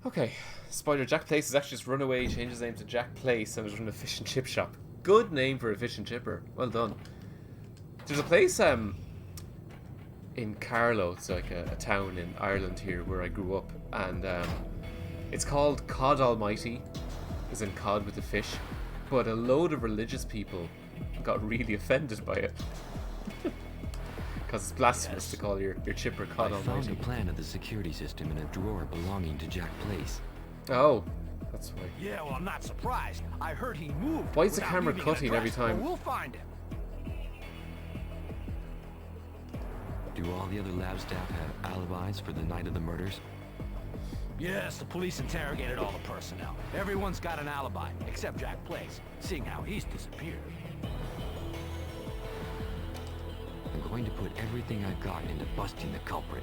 Okay, Spider Jack Place has actually just run away, changed his name to Jack Place, and has run a fish and chip shop. Good name for a fish and chipper. Well done. There's a place in Carlow, it's like a town in Ireland here where I grew up, and it's called Cod Almighty, as in cod with the fish, but a load of religious people got really offended by it. Because it's blasphemous to call your chipper Cod Almighty. I found a plan of the security system in a drawer belonging to Jack Place. Oh, that's why. Yeah, well, I'm not surprised. I heard he moved. Why is the without camera leaving an cutting every address. time? Well, we'll find him. Do all the other lab staff have alibis for the night of the murders? Yes, the police interrogated all the personnel. Everyone's got an alibi, except Jack Place, seeing how he's disappeared. I'm going to put everything I've got into busting the culprit.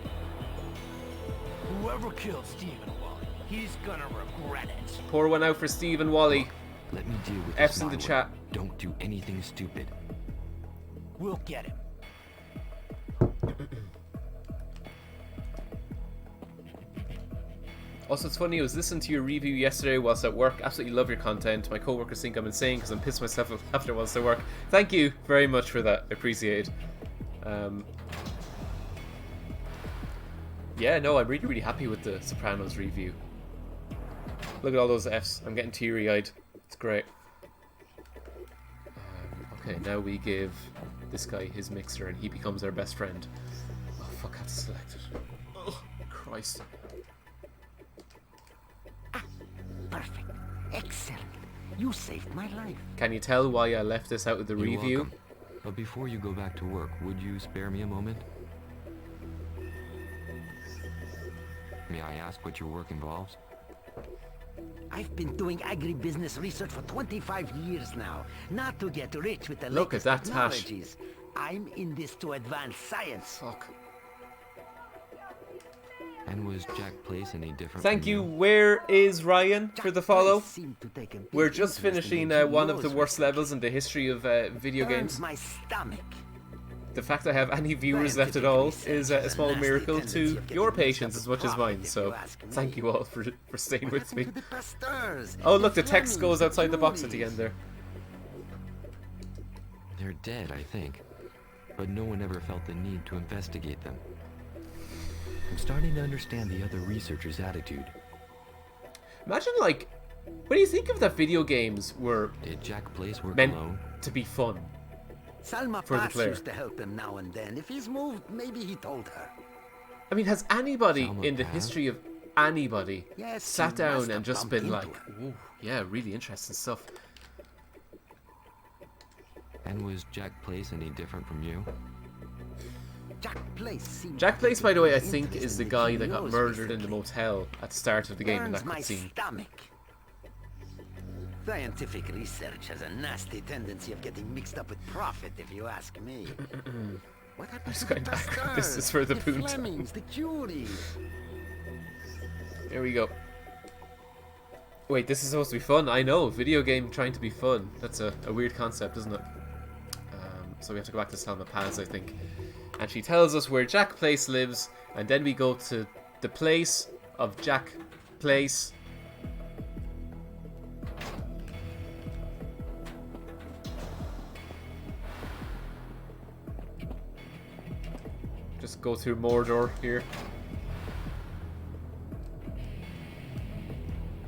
Whoever killed Stephen Wally, he's gonna regret it. Pour one out for Steve and Wally. Let me deal with F's this in the my way. chat. Don't do anything stupid. We'll get him. Also, it's funny, I was listening to your review yesterday whilst at work. Absolutely love your content. My co-workers think I'm insane because I'm pissing myself off after whilst at work. Thank you very much for that. I appreciate it. Yeah, no, I'm really happy with the Sopranos review. Look at all those Fs. I'm getting teary-eyed. It's great. Okay, now we give this guy his mixer and he becomes our best friend. Oh, fuck, that's selected. Oh, Christ. Perfect. Excellent. You saved my life. Can you tell why I left this out of the You're review? welcome. But before you go back to work, would you spare me a moment? May I ask what your work involves? I've been doing agribusiness research for 25 years now. Not to get rich with the Look at latest that, Tash. technologies. I'm in this to advance science. Fuck. And was Jack Place any different Thank from you. Where is Ryan for the follow? Seemed to take a big We're just interest in finishing the one of the GEOs worst recently. levels in the history of video Burns games. my stomach. The fact I have any viewers left at all is a small miracle to your patience as much as mine. So thank you all for staying with me. To the pasteurs, Oh look, the text Flemings, goes the outside the box at the Curies. end there. They're dead, I think. But no one ever felt the need to investigate them. I'm starting to understand the other researchers' attitude. Imagine, like, what do you think of that video games were Did Jack Place work meant alone? to be fun? Salma for the Pass player? used to help him now and then. If he's moved, maybe he told her. I mean, has anybody Salma in the Pass? history of anybody Yes, sat he down must and have just bumped been into like, her. ooh, yeah, really interesting stuff? And was Jack Place any different from you? Jack Place seemed Jack Place, by the way, I particularly think is interested the guy in that got GEOs murdered in the recently. motel at the start of the game in Burns that my cutscene. stomach. Scientific research has a nasty tendency of getting mixed up with profit, if you ask me. What happened just to the going back. pasteurs, This is for the the Boondock. Flemings, the Curies? Here we go. Wait, this is supposed to be fun. I know, video game trying to be fun. That's a weird concept, isn't it? So we have to go back to Salma Paz, I think. And she tells us where Jack Place lives, and then we go to the place of Jack Place. Just go through Mordor here.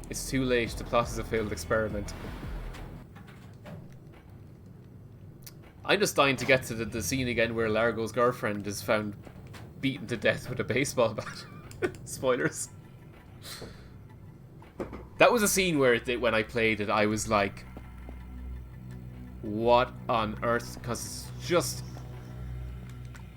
It's too late. The plot is a failed experiment. I'm just dying to get to the scene again where Largo's girlfriend is found beaten to death with a baseball bat. Spoilers. That was a scene where when I played it, I was like, what on earth? Because it's just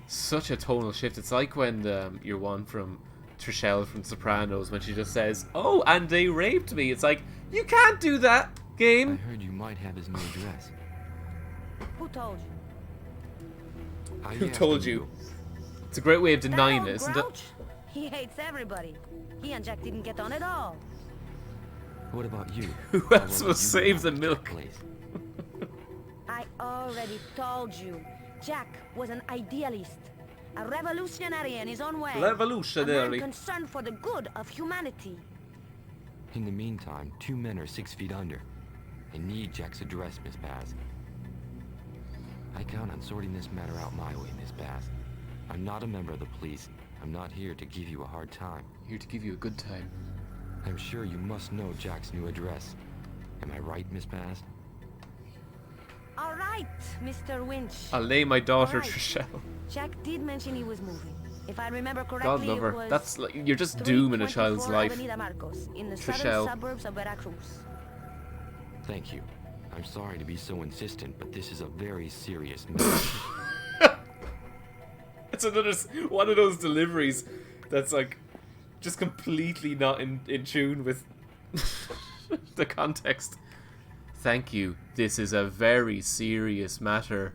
such a tonal shift. It's like when your one from Trishelle from Sopranos, when she just says, "Oh, and they raped me." It's like, you can't do that, game. I heard you might have his new address. Who told you? Who told you? It's a great way of denying it, isn't it? Grouch? He hates everybody. He and Jack didn't get on at all. What about you? Who else will save the milk? I already told you. Jack was an idealist. A revolutionary in his own way. Revolutionary. A man concerned for the good of humanity. In the meantime, 2 men are 6 feet under. I need Jack's address, Miss Paz. I count on sorting this matter out my way, Miss Paz. I'm not a member of the police. I'm not here to give you a hard time. Here to give you a good time. I'm sure you must know Jack's new address. Am I right, Miss Paz? All right, Mr. Winch. I'll name my daughter All right. Trishelle. Jack did mention he was moving. If I remember correctly, God love her. it was That's like, you're just dooming a child's 324 life. Avenida Marcos, in the Trishelle. southern suburbs of Veracruz. Thank you. I'm sorry to be so insistent, but this is a very serious matter. It's another one of those deliveries that's like just completely not in tune with the context. Thank you. This is a very serious matter.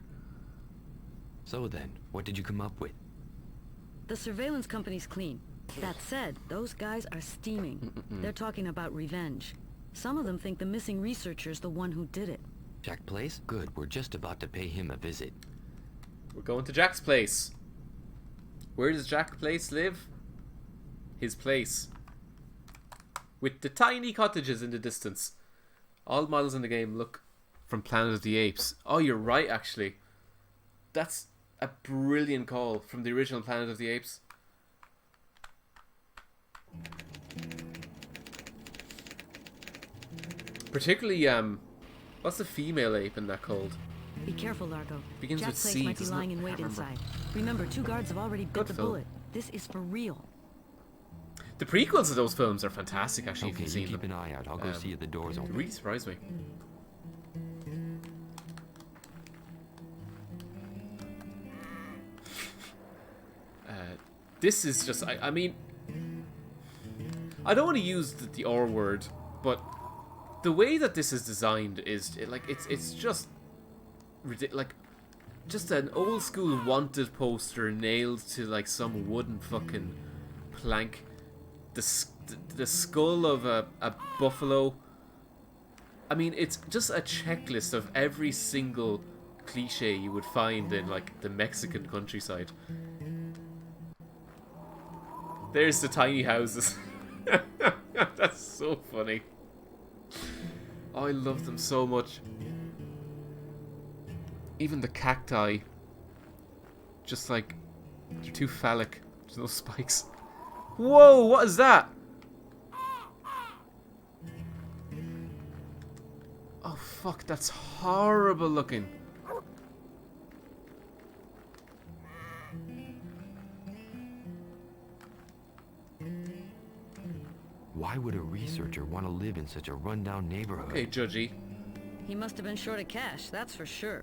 So then, what did you come up with? The surveillance company's clean. That said, those guys are steaming. They're talking about revenge. Some of them think the missing researcher's the one who did it. Jack Place? Good, we're just about to pay him a visit. We're going to Jack's place. Where does Jack Place live? His place. With the tiny cottages in the distance. All models in the game look from Planet of the Apes. Oh, you're right, actually. That's a brilliant call from the original Planet of the Apes. Particularly, what's the female ape in that called? Be careful, Largo. Begins Jack with Place C, might be doesn't it? lying in I wait can't remember. inside. Remember, 2 guards have already bit Good the film. bullet. This is for real. The prequels of those films are fantastic, actually, if Okay, you've you seen keep them. an eye out. I'll go see if the door's open. Really surprised me. This is just, I mean, I don't want to use the R word, but the way that this is designed is it's just like just an old school wanted poster nailed to like some wooden fucking plank. The skull of a buffalo. I mean, it's just a checklist of every single cliche you would find in like the Mexican countryside. There's the tiny houses. That's so funny. Oh, I love them so much. Even the cacti. Just like, they're too phallic. There's no spikes. Whoa, what is that? Oh fuck, that's horrible looking. Why would a researcher want to live in such a rundown neighborhood? Okay, Judgy. He must have been short of cash, that's for sure.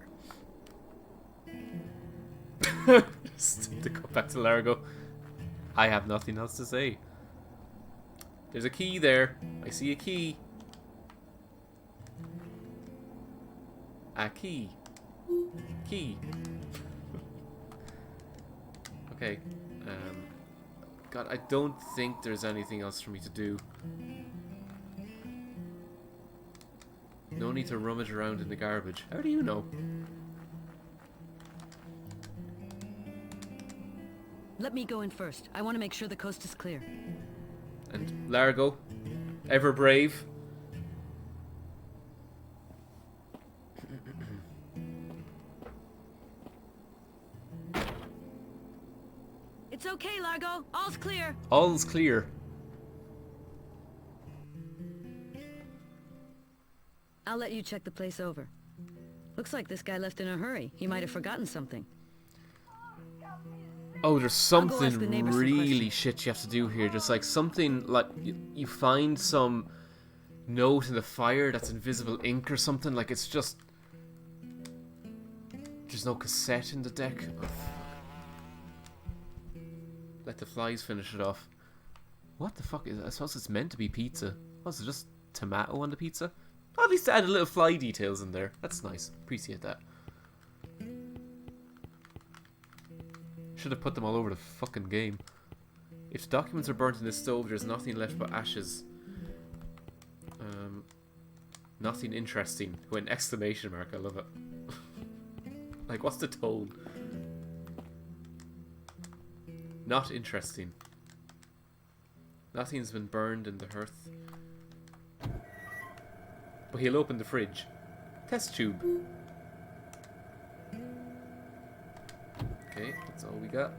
Just to go back to Largo. I have nothing else to say. There's a key there. I see a key. A key. Key. Okay. God, I don't think there's anything else for me to do. No need to rummage around in the garbage. How do you know? Let me go in first. I want to make sure the coast is clear. And Largo, ever brave. It's okay, Largo. All's clear. All's clear. I'll let you check the place over. Looks like this guy left in a hurry. He might have forgotten something. Oh, there's I'll go ask the something neighbors some really questions. shit you have to do here. Just like something like you find some note in the fire that's invisible ink or something. Like it's just there's no cassette in the deck. Oh, fuck. Let the flies finish it off. What the fuck is it? I suppose it's meant to be pizza. Was it just tomato on the pizza? Oh, at least add a little fly details in there. That's nice. Appreciate that. Should have put them all over the fucking game. If the documents are burnt in the stove, there's nothing left but ashes. Nothing interesting. With an exclamation mark, I love it. Like, what's the tone? Not interesting. Nothing's been burned in the hearth. But he'll open the fridge. Test tube. Okay, that's all we got.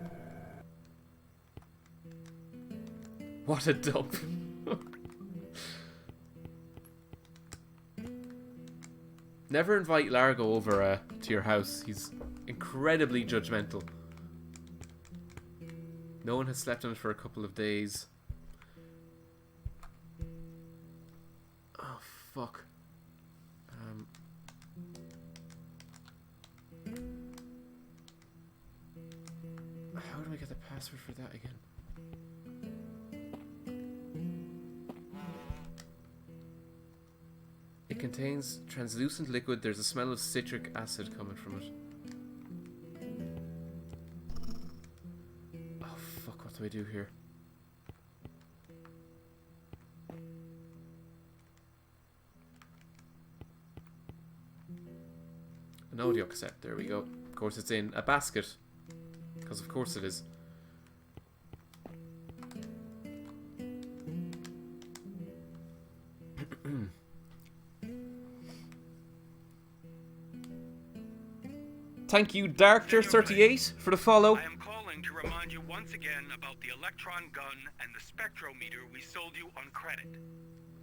What a dump. Never invite Largo over to your house. He's incredibly judgmental. No one has slept on it for a couple of days. Oh, fuck. How do I get the password for that again? It contains translucent liquid. There's a smell of citric acid coming from it. Oh fuck, what do I do here? An audio cassette, there we go. Of course it's in a basket. Because of course it is. Thank you, Darkter38, for the follow. I am calling to remind you once again about the electron gun and the spectrometer we sold you on credit.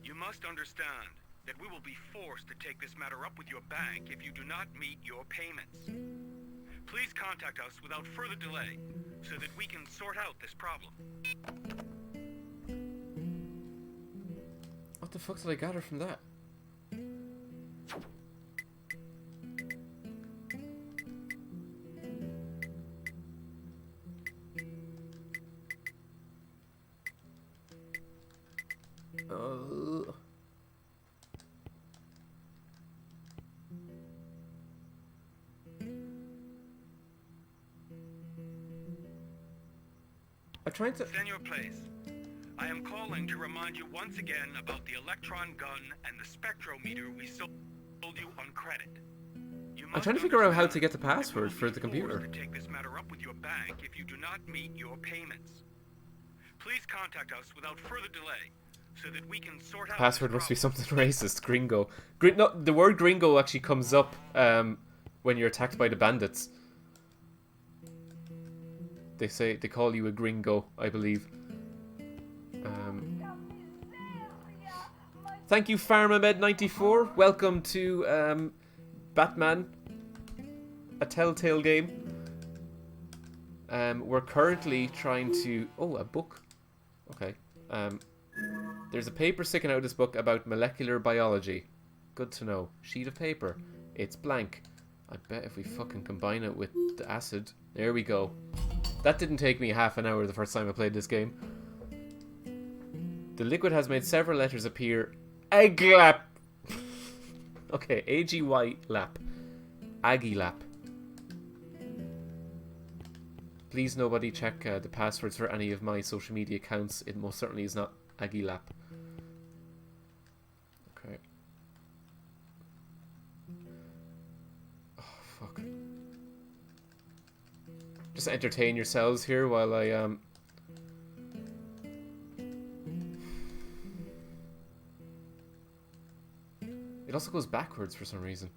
You must understand that we will be forced to take this matter up with your bank if you do not meet your payments. Please contact us without further delay so that we can sort out this problem. What the fuck did I gather from that? I'm trying to... Senor Place, I am calling to remind you once again about the electron gun and the spectrometer we sold you on credit. I'm trying to figure out how to get the password for the computer. To take this matter up with your bank if you do not meet your payments. Please contact us without further delay so that we can sort out. Password must be something racist. Gringo. No, the word gringo actually comes up when you're attacked by the bandits. They call you a gringo, I believe. Thank you, PharmaMed94. Welcome to Batman, a Telltale game. We're currently trying to... Oh, a book. Okay. There's a paper sticking out of this book about molecular biology. Good to know. Sheet of paper. It's blank. I bet if we fucking combine it with the acid... There we go. That didn't take me half an hour the first time I played this game. The liquid has made several letters appear. Aglap. Okay, AGY lap. Aggie lap. Please nobody check the passwords for any of my social media accounts. It most certainly is not Aggie lap. Okay. Oh, fuck. Just entertain yourselves here while I It also goes backwards for some reason.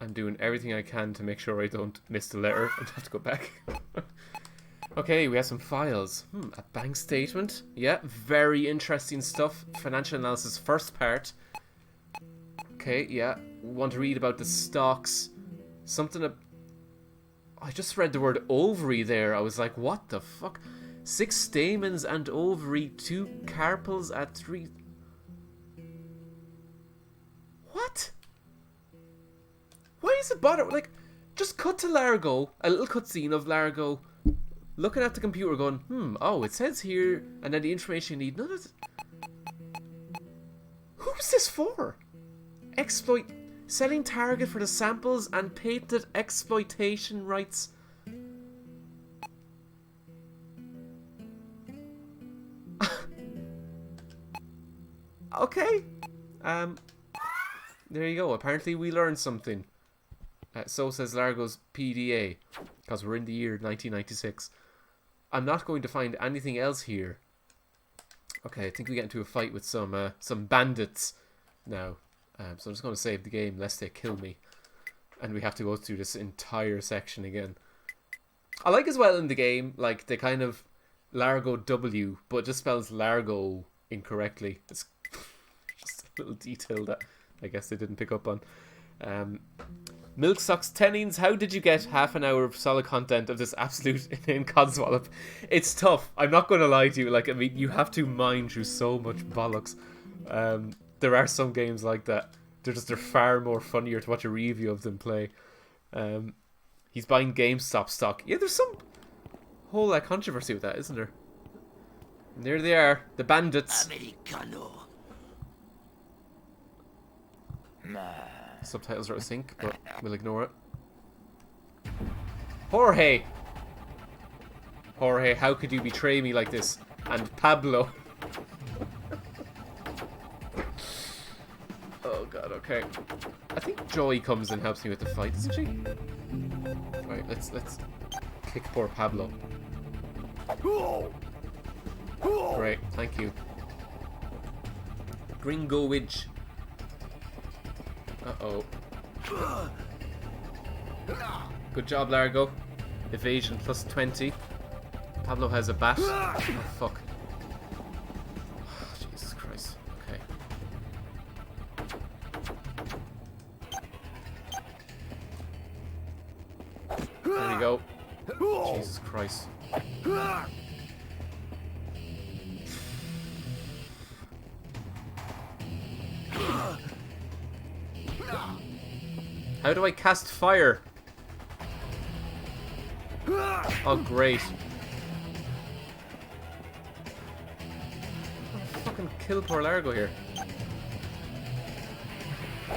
I'm doing everything I can to make sure I don't miss the letter and have to go back. Okay, we have some files. A bank statement. Yeah, very interesting stuff. Financial analysis, first part. Okay, yeah. Want to read about the stocks. Something... I just read the word ovary there. I was like, what the fuck? 6 stamens and ovary, 2 carpels at 3... What? Why is it bother? Like, just cut to Largo. A little cutscene of Largo looking at the computer going, oh, it says here, and then the information you need. None of it. Who's this for? Selling target for the samples and patented exploitation rights. Okay. There you go. Apparently we learned something. So says Largo's PDA. Because we're in the year 1996. I'm not going to find anything else here. Okay, I think we get into a fight with some bandits now. So I'm just going to save the game lest they kill me. And we have to go through this entire section again. I like as well in the game, like, the kind of Largo W, but it just spells Largo incorrectly. It's just a little detail that I guess they didn't pick up on. Milk Sucks Tennings, how did you get half an hour of solid content of this absolute inane codswallop? It's tough. I'm not going to lie to you. Like, I mean, you have to mine through so much bollocks. There are some games like that. They're far more funnier to watch a review of than play. He's buying GameStop stock. Yeah, there's some whole controversy with that, isn't there? And there they are, the bandits. Americano. Subtitles are out of sync, but we'll ignore it. Jorge! Jorge, how could you betray me like this? And Pablo. Oh god, okay. I think Joy comes and helps me with the fight, doesn't she? Right, let's kick poor Pablo. Great, thank you. Gringo Winch. Uh-oh. Good job, Largo. Evasion plus 20. Pablo has a bat. Oh, fuck. Oh, Jesus Christ. Okay. There we go. Jesus Christ. How do I cast fire? Oh, great. I'll fucking kill poor Largo here.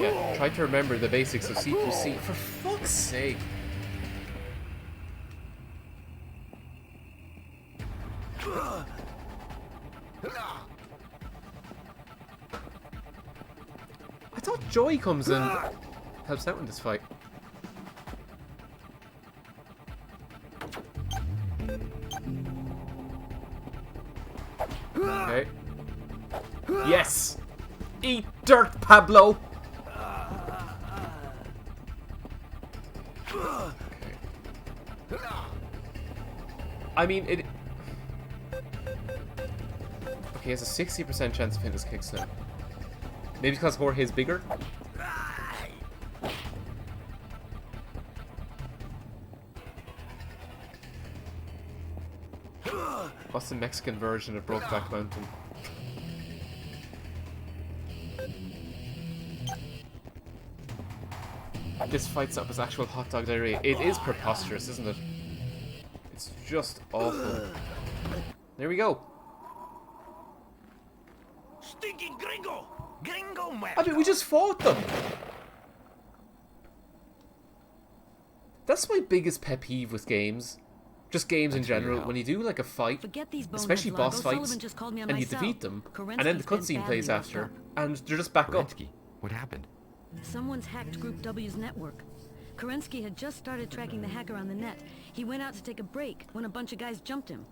Yeah, try to remember the basics of C2C. For fuck's sake. I thought Joy comes in. Helps out in this fight. Okay. Yes! Eat dirt, Pablo! Okay. I mean, it... Okay, he has a 60% chance of hitting his kicks now. Maybe because Jorge is bigger? What's the Mexican version of Brokeback Mountain? This fights up as actual hot dog diarrhea. It is preposterous, isn't it? It's just awful. There we go. Stinking gringo! Gringo I mean, we just fought them! That's my biggest pet peeve with games. Just games in general. When you do like a fight, especially boss fights, and you defeat them, and then the cutscene plays after, and they're just back up. What happened? Someone's hacked Group W's network. Kerensky had just started tracking the hacker on the net. He went out to take a break when a bunch of guys jumped him.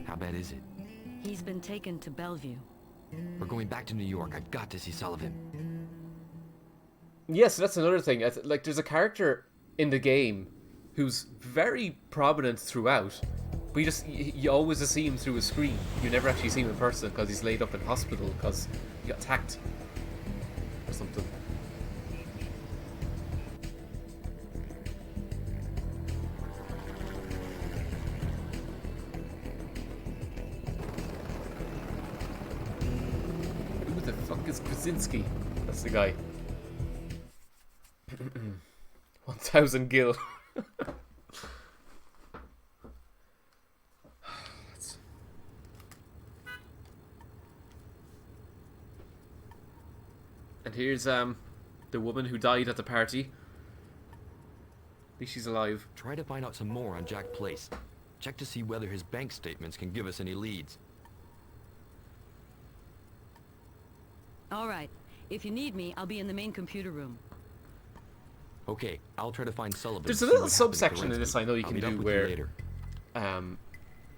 How bad is it? He's been taken to Bellevue. We're going back to New York. I've got to see Sullivan. Yes, that's another thing. Like, there's a character in the game who's very prominent throughout, but you always just see him through a screen. You never actually see him in person because he's laid up in hospital because he got attacked or something. Who the fuck is Krasinski? That's the guy. 1000 gil. And here's the woman who died at the party. At least she's alive. Try to find out some more on Jack Place. Check to see whether his bank statements can give us any leads. All right. If you need me, I'll be in the main computer room. Okay, I'll try to find Sullivan. There's a little subsection in this I know you can do where, I don't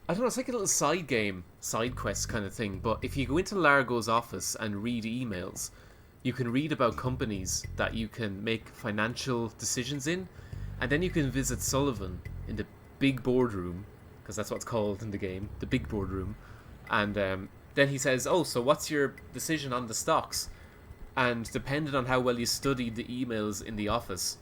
know, it's like a little side game, side quest kind of thing, but if you go into Largo's office and read emails, you can read about companies that you can make financial decisions in, and then you can visit Sullivan in the big boardroom, because that's what it's called in the game, the big boardroom, and then he says, oh, so what's your decision on the stocks? And depending on how well you studied the emails in the office,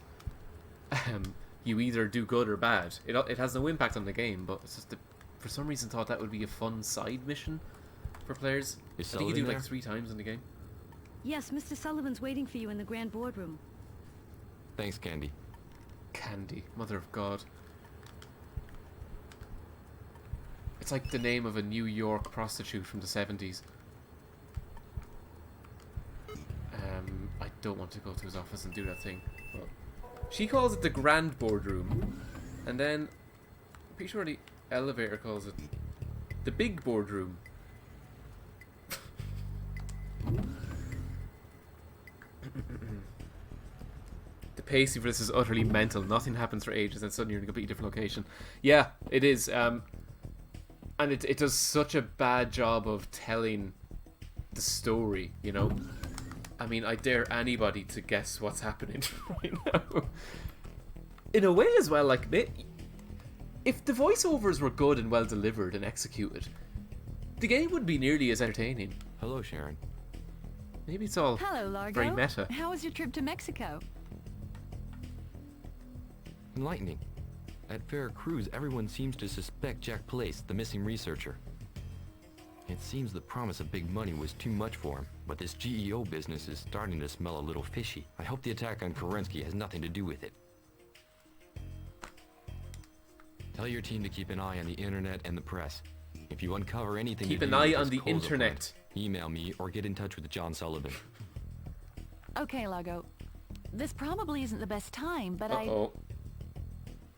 you either do good or bad. It has no impact on the game, but it's just for some reason thought that would be a fun side mission for players. I think you do like 3 times in the game. Yes, Mr. Sullivan's waiting for you in the grand boardroom. Thanks, Candy. Candy, mother of God. It's like the name of a New York prostitute from the 70s. I don't want to go to his office and do that thing. But she calls it the grand boardroom, and then I'm pretty sure the elevator calls it the big boardroom. The pacing for this is utterly mental. Nothing happens for ages, and suddenly you're in a completely different location. Yeah, it is. And it does such a bad job of telling the story, you know? I mean, I dare anybody to guess what's happening right now. In a way as well, like, if the voiceovers were good and well delivered and executed, the game would be nearly as entertaining. Hello, Sharon. Maybe it's all Hello, Largo. very meta. How was your trip to Mexico? Enlightening. At Veracruz, everyone seems to suspect Jack Place, the missing researcher. It seems the promise of big money was too much for him, but this GEO business is starting to smell a little fishy. I hope the attack on Kerensky has nothing to do with it. Tell your team to keep an eye on the internet and the press. If you uncover anything Keep to an do eye with on this the Koza internet. plant, email me or get in touch with John Sullivan. Okay, Largo. This probably isn't the best time, but Uh-oh.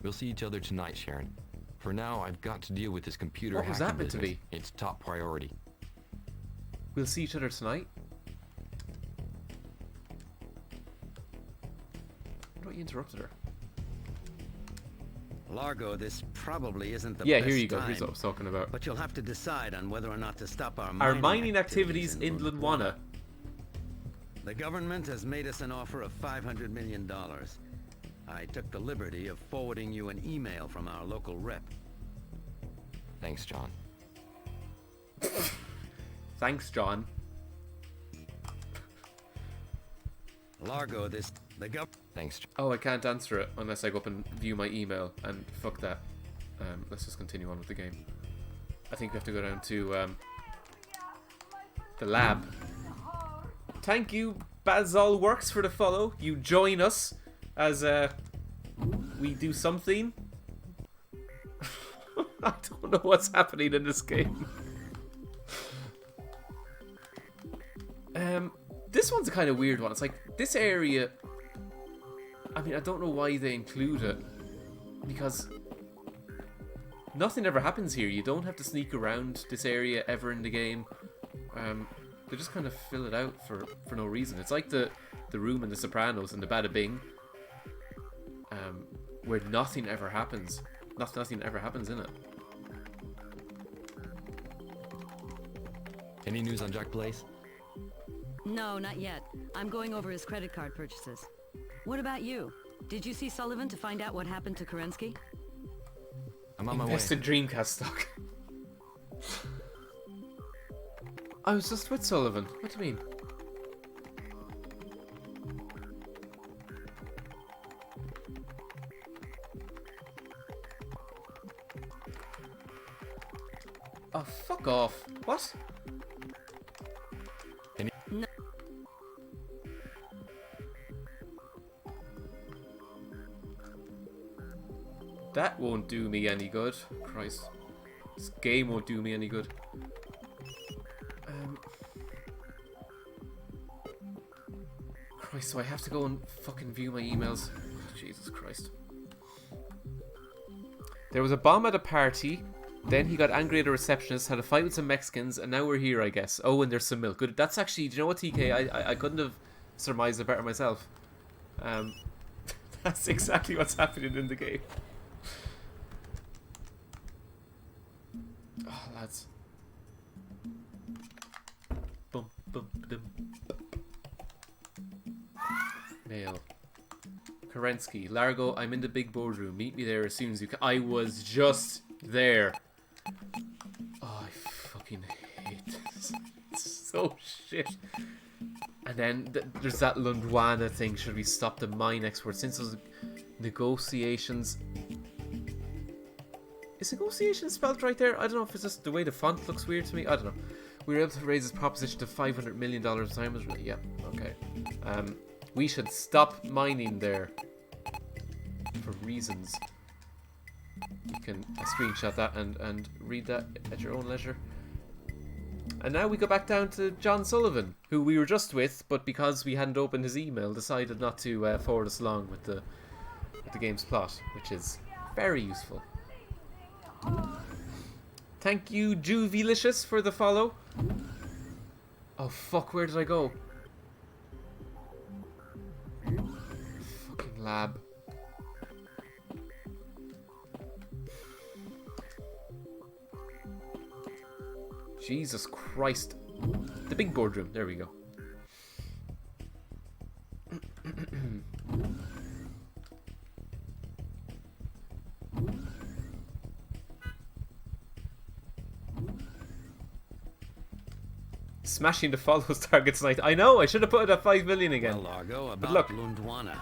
We'll see each other tonight, Sharon. For now, I've got to deal with this computer What was hacking that meant to business. be? It's top priority. We'll see each other tonight. What about you interrupted her? Largo, this probably isn't the Yeah, best here you go. time, Here's what I was talking about. but you'll have to decide on whether or not to stop our Mining activities in Lundwana. The government has made us an offer of $500 million. I took the liberty of forwarding you an email from our local rep. Thanks, John. Thanks, John. Largo, Thanks, John. Oh, I can't answer it unless I go up and view my email, and fuck that. Let's just continue on with the game. I think we have to go down to the lab. Thank you, Bazol Works, for the follow. You join us as we do something. I don't know what's happening in this game. This one's a kind of weird one. It's like this area. I mean, I don't know why they include it, because nothing ever happens here. You don't have to sneak around this area ever in the game. They just kind of fill it out for no reason. It's like the room in The Sopranos and the Bada Bing, where nothing ever happens. Nothing ever happens in it. Any news on Jack Place? No, not yet. I'm going over his credit card purchases. What about you? Did you see Sullivan to find out what happened to Kerensky? I'm on my way. Invest in Dreamcast stock. I was just with Sullivan. What do you mean? Oh, fuck off. What? No. That won't do me any good. Christ. This game won't do me any good. Christ, so I have to go and fucking view my emails. Jesus Christ. There was a bomb at a party. Then he got angry at a receptionist, had a fight with some Mexicans, and now we're here, I guess. Oh, and there's some milk. Good. That's actually, do you know what, TK? I couldn't have surmised it better myself. That's exactly what's happening in the game. Oh, lads. Bum, bum, dum. Mail. Kerensky. Largo, I'm in the big boardroom. Meet me there as soon as you can. I was just there. Oh, I fucking hate this. It's so shit. And then there's that Lundwana thing. Should we stop the mine export? Since those negotiations... Is negotiations spelled right there? I don't know if it's just the way the font looks weird to me. I don't know. We were able to raise this proposition to $500 million at the time. Yeah, okay. We should stop mining there. For reasons. You can screenshot that and read that at your own leisure. And now we go back down to John Sullivan, who we were just with, but because we hadn't opened his email, decided not to forward us along with the game's plot, which is very useful. Thank you, Juvilicious, for the follow. Oh fuck, where did I go? Fucking lab. Jesus Christ. The big boardroom. There we go. Smashing the follows target tonight. I know, I should have put it at 5 million again. Well, Largo, about but look, Lundwana.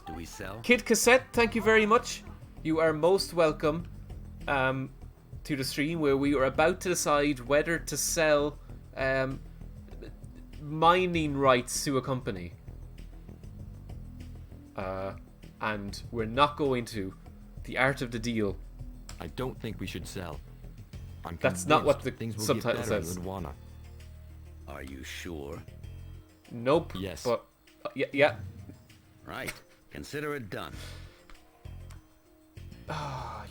Do we sell? Kid Cassette, thank you very much. You are most welcome to the stream where we were about to decide whether to sell mining rights to a company. And we're not going to. The art of the deal. I don't think we should sell. That's not what the things will subtitle get better says. in Lundwana. Are you sure? Nope. Yes. But yeah. Right. Consider it done.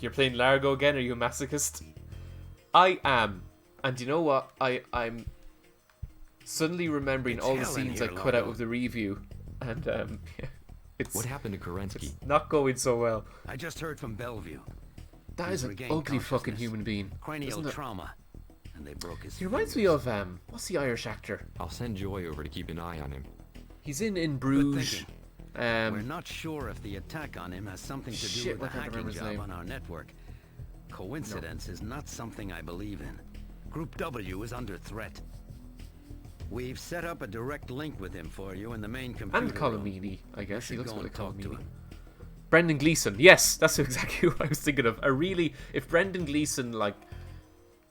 You're playing Largo again? Are you a masochist? I am. And you know what? I'm suddenly remembering all the scenes I cut out of the review. And it's... What happened to Kerensky? Not going so well. I just heard from Bellevue. That is an ugly fucking human being. Cranial trauma. And they broke his He reminds me of, what's the Irish actor? I'll send Joy over to keep an eye on him. He's in Bruges. We're not sure if the attack on him has something to do with the hacking job on our network. Coincidence is not something I believe in. Group W is under threat. We've set up a direct link with him for you in the main computer And Colomini, I guess. He looks go like and talk to Colomini. him. Brendan Gleeson. Yes, that's exactly what I was thinking of. If Brendan Gleeson, like,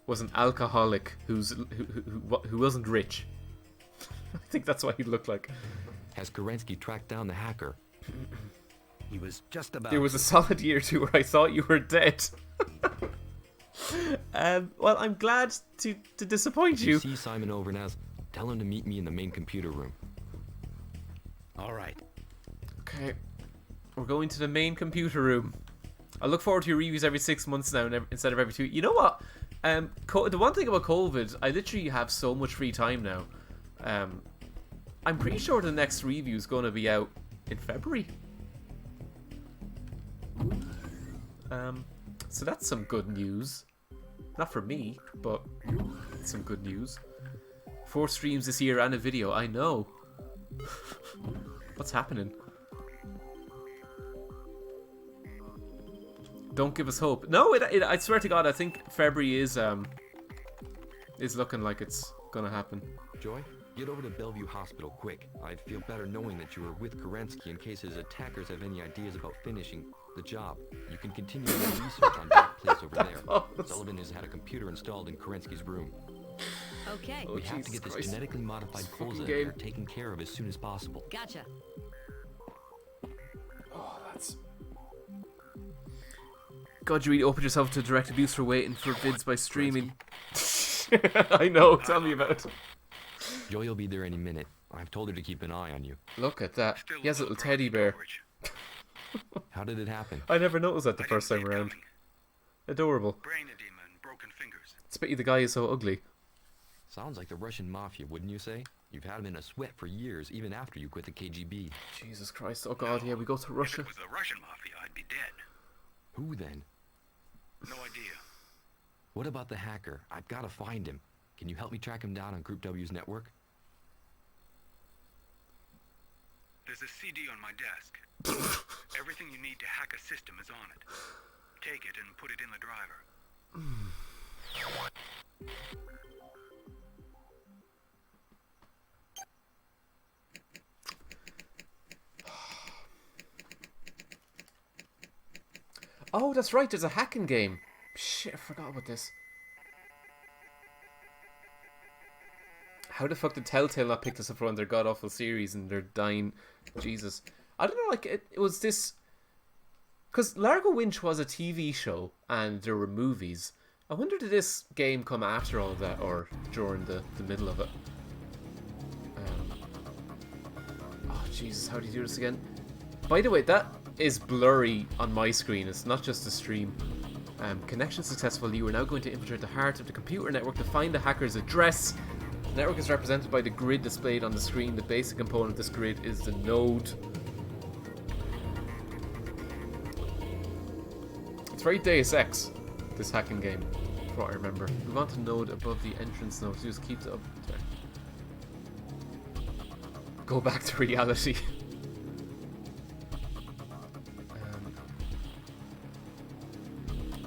was an alcoholic who wasn't rich. I think that's what he looked like. Has Kerensky tracked down the hacker? He was just about... There was a solid year or two where I thought you were dead. Well, I'm glad to disappoint you. If you see Simon Overnaz, tell him to meet me in the main computer room. All right. Okay. We're going to the main computer room. I look forward to your reviews every 6 months now instead of every 2. You know what? The one thing about COVID, I literally have so much free time now. I'm pretty sure the next review is going to be out in February. So that's some good news. Not for me, but some good news. 4 streams this year and a video. I know. What's happening? Don't give us hope. No, I swear to God, I think February is looking like it's gonna happen. Joy, get over to Bellevue Hospital quick. I'd feel better knowing that you were with Kerensky in case his attackers have any ideas about finishing the job. You can continue your research on that place over there. Sullivan has had a computer installed in Kerensky's room. Okay. We have to get this genetically modified colza game taken care of as soon as possible. Gotcha. Oh, that's... God, you really opened yourself to direct abuse for waiting for vids by streaming. I know, tell me about it. Joy will be there any minute. I've told her to keep an eye on you. Look at that. He has a little teddy bear. How did it happen? I never noticed that the first time around. Adorable. Brain edema and broken fingers. It's a pity the guy is so ugly. Sounds like the Russian mafia, wouldn't you say? You've had him in a sweat for years, even after you quit the KGB. Jesus Christ. Oh God, yeah, we go to Russia. If it was the Russian mafia, I'd be dead. Who then? No idea. What about the hacker? I've got to find him. Can you help me track him down on Group W's network? There's a CD on my desk. Everything you need to hack a system is on it. Take it and put it in the driver. Oh, that's right, there's a hacking game. Shit, I forgot about this. How the fuck did Telltale not pick this up on their god-awful series and they're dying? Jesus. I don't know, like, it was this... Because Largo Winch was a TV show and there were movies. I wonder did this game come after all of that or during the middle of it? Oh, Jesus, how do you do this again? By the way, that is blurry on my screen. It's not just a stream. Connection successful. You are now going to infiltrate the heart of the computer network to find the hacker's address. The network is represented by the grid displayed on the screen. The basic component of this grid is the node. It's very Deus Ex, this hacking game, from what I remember. Move on to node above the entrance node. So just keep it up there. Go back to reality.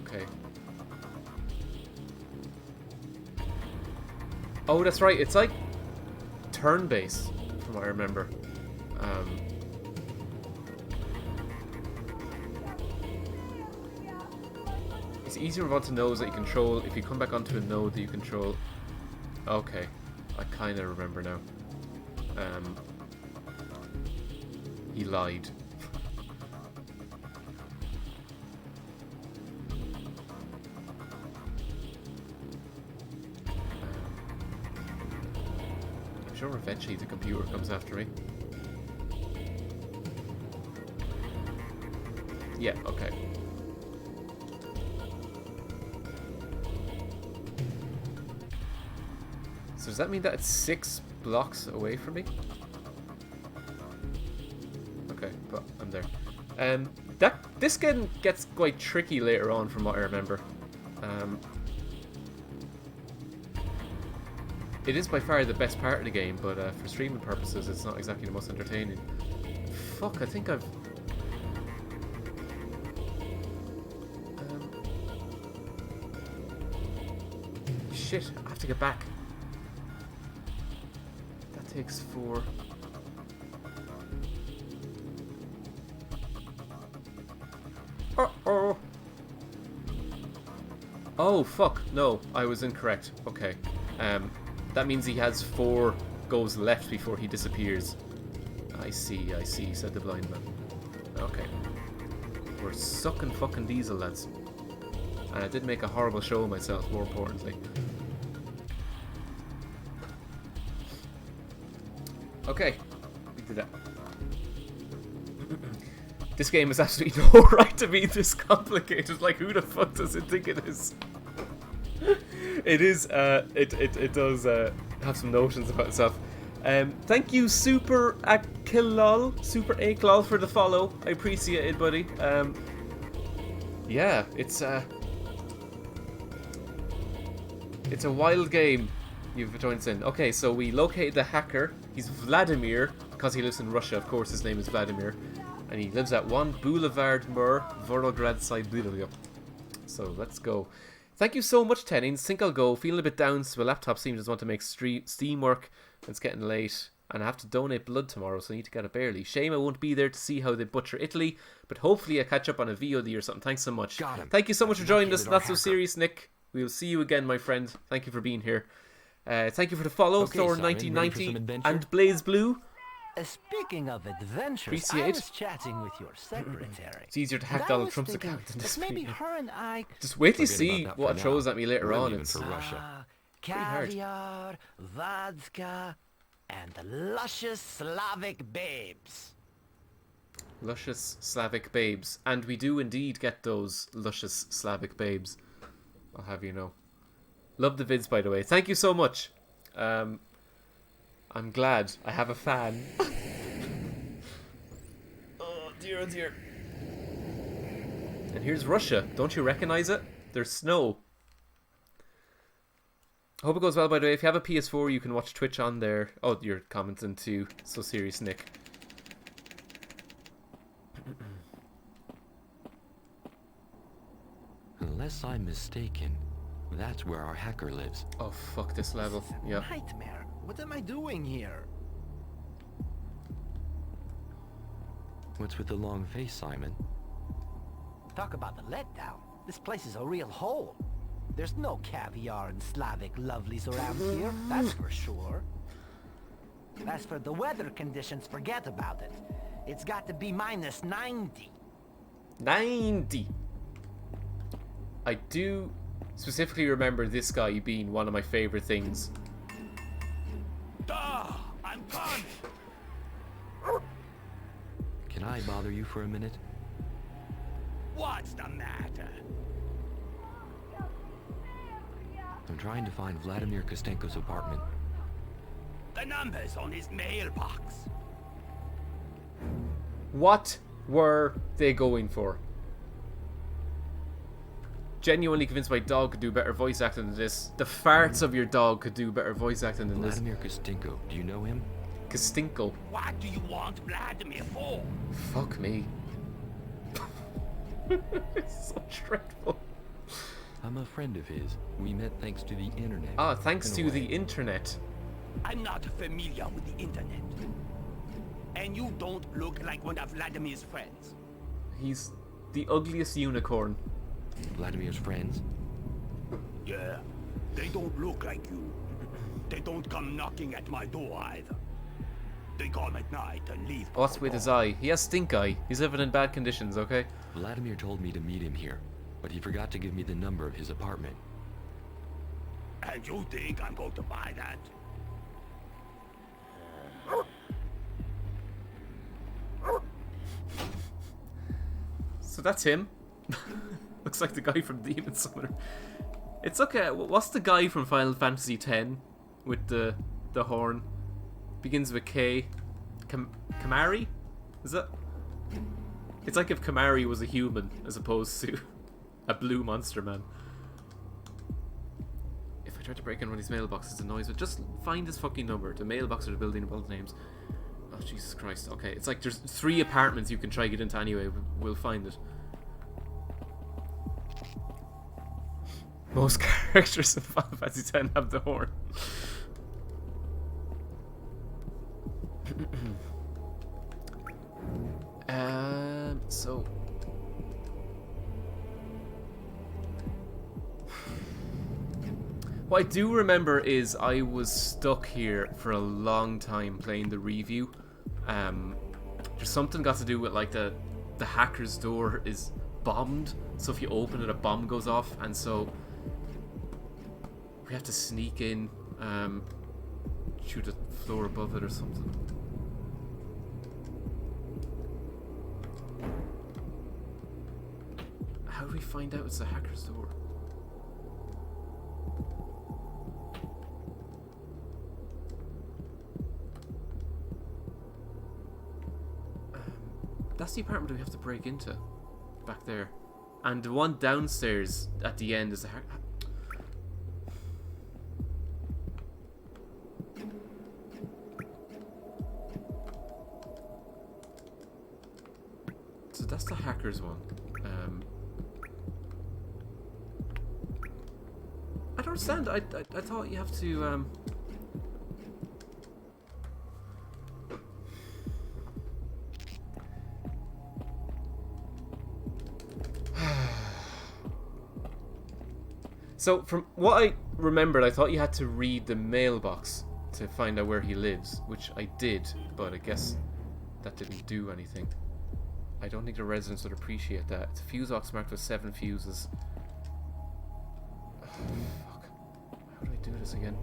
Okay. Oh, that's right. It's like turn-based, from what I remember. It's easier to move on to nodes that you control. If you come back onto a node that you control... Okay. I kind of remember now. He lied. I'm sure eventually the computer comes after me. Yeah, okay. So does that mean that it's 6 blocks away from me? Okay, but I'm there. This game gets quite tricky later on from what I remember. It is by far the best part of the game, but for streaming purposes it's not exactly the most entertaining. Fuck, I think I've... Shit, I have to get back. That takes 4... Uh-oh. Oh, fuck. No, I was incorrect. Okay. That means he has 4 goes left before he disappears. I see, said the blind man. Okay. We're sucking fucking diesel, lads. And I did make a horrible show of myself, more importantly. Okay. We did that. This game has absolutely no right to be this complicated. Like, who the fuck does it think it is? It is, it does have some notions about itself. Thank you, Super Aklol, for the follow. I appreciate it, buddy. Yeah, it's a wild game you've joined us in. Okay, so we located the hacker. He's Vladimir, because he lives in Russia. Of course, his name is Vladimir. And he lives at 1 Boulevard Mur, Vorograd side Bluelia. So let's go. Thank you so much, Tennings. Think I'll go. Feeling a bit down, so my laptop seems to want to make Steam work. It's getting late. And I have to donate blood tomorrow, so I need to get up early. Shame I won't be there to see how they butcher Italy, but hopefully I catch up on a VOD or something. Thanks so much. Thank you so much for joining us. Not so serious, Nick. We will see you again, my friend. Thank you for being here. Thank you for the follow, Thor1990 and Blaze Blue. Speaking of adventures, Appreciate. I was chatting with your secretary. It's easier to hack Donald Trump's account than this. Maybe her and I... Just wait till you see what it throws at me later on. It's for Russia. Caviar, vodka, and luscious Slavic babes. Luscious Slavic babes. And we do indeed get those luscious Slavic babes. I'll have you know. Love the vids, by the way. Thank you so much. I'm glad I have a fan. Oh dear, oh dear. And here's Russia. Don't you recognize it? There's snow. I hope it goes well, by the way. If you have a PS4, you can watch Twitch on there. Oh, you're commenting too. So serious, Nick. Unless I'm mistaken, that's where our hacker lives. Oh, fuck this level. Yeah. Nightmare. What am I doing here? What's with the long face, Simon? Talk about the letdown. This place is a real hole. There's no caviar and Slavic lovelies around here, that's for sure. As for the weather conditions, forget about it. It's got to be minus 90. 90! I do specifically remember this guy being one of my favorite things. Duh! I'm coming! Can I bother you for a minute? What's the matter? I'm trying to find Vladimir Kostenko's apartment. The number's on his mailbox. What were they going for? Genuinely convinced my dog could do better voice acting than this. The farts of your dog could do better voice acting than this. Vladimir Kostenko, do you know him? Kostenko. What do you want Vladimir for? Fuck me. It's so dreadful. I'm a friend of his. We met thanks to the internet. Ah, thanks to the internet. I'm not familiar with the internet. And you don't look like one of Vladimir's friends. He's the ugliest unicorn. Vladimir's friends? Yeah, they don't look like you. They don't come knocking at my door either. They come at night and leave. What's with his eye? He has stink eye. He's living in bad conditions, okay? Vladimir told me to meet him here, but he forgot to give me the number of his apartment. And you think I'm going to buy that? So that's him. Looks like the guy from Demon Summoner. It's okay. What's the guy from Final Fantasy X with the horn? Begins with K. Kamari? Is it? It's like if Kamari was a human as opposed to a blue monster man. If I try to break in one of these mailboxes, it annoys me. Just find his fucking number. The mailbox or the building above the names. Oh, Jesus Christ. Okay, it's like there's 3 apartments you can try to get into anyway. We'll find it. Most characters in Final Fantasy X have the horn. So what I do remember is I was stuck here for a long time playing the review. There's something got to do with like the hacker's door is bombed, so if you open it, a bomb goes off, and so we have to sneak in through the floor above it or something. How do we find out it's the hacker's door? That's the apartment we have to break into. Back there. And the one downstairs at the end is the hacker. the hackers one? I don't understand. I thought you have to So from what I remembered, I thought you had to read the mailbox to find out where he lives, which I did, but I guess that didn't do anything. I don't think the residents would appreciate that. It's a fuse box marked with 7 fuses. Oh, fuck. How do I do this again?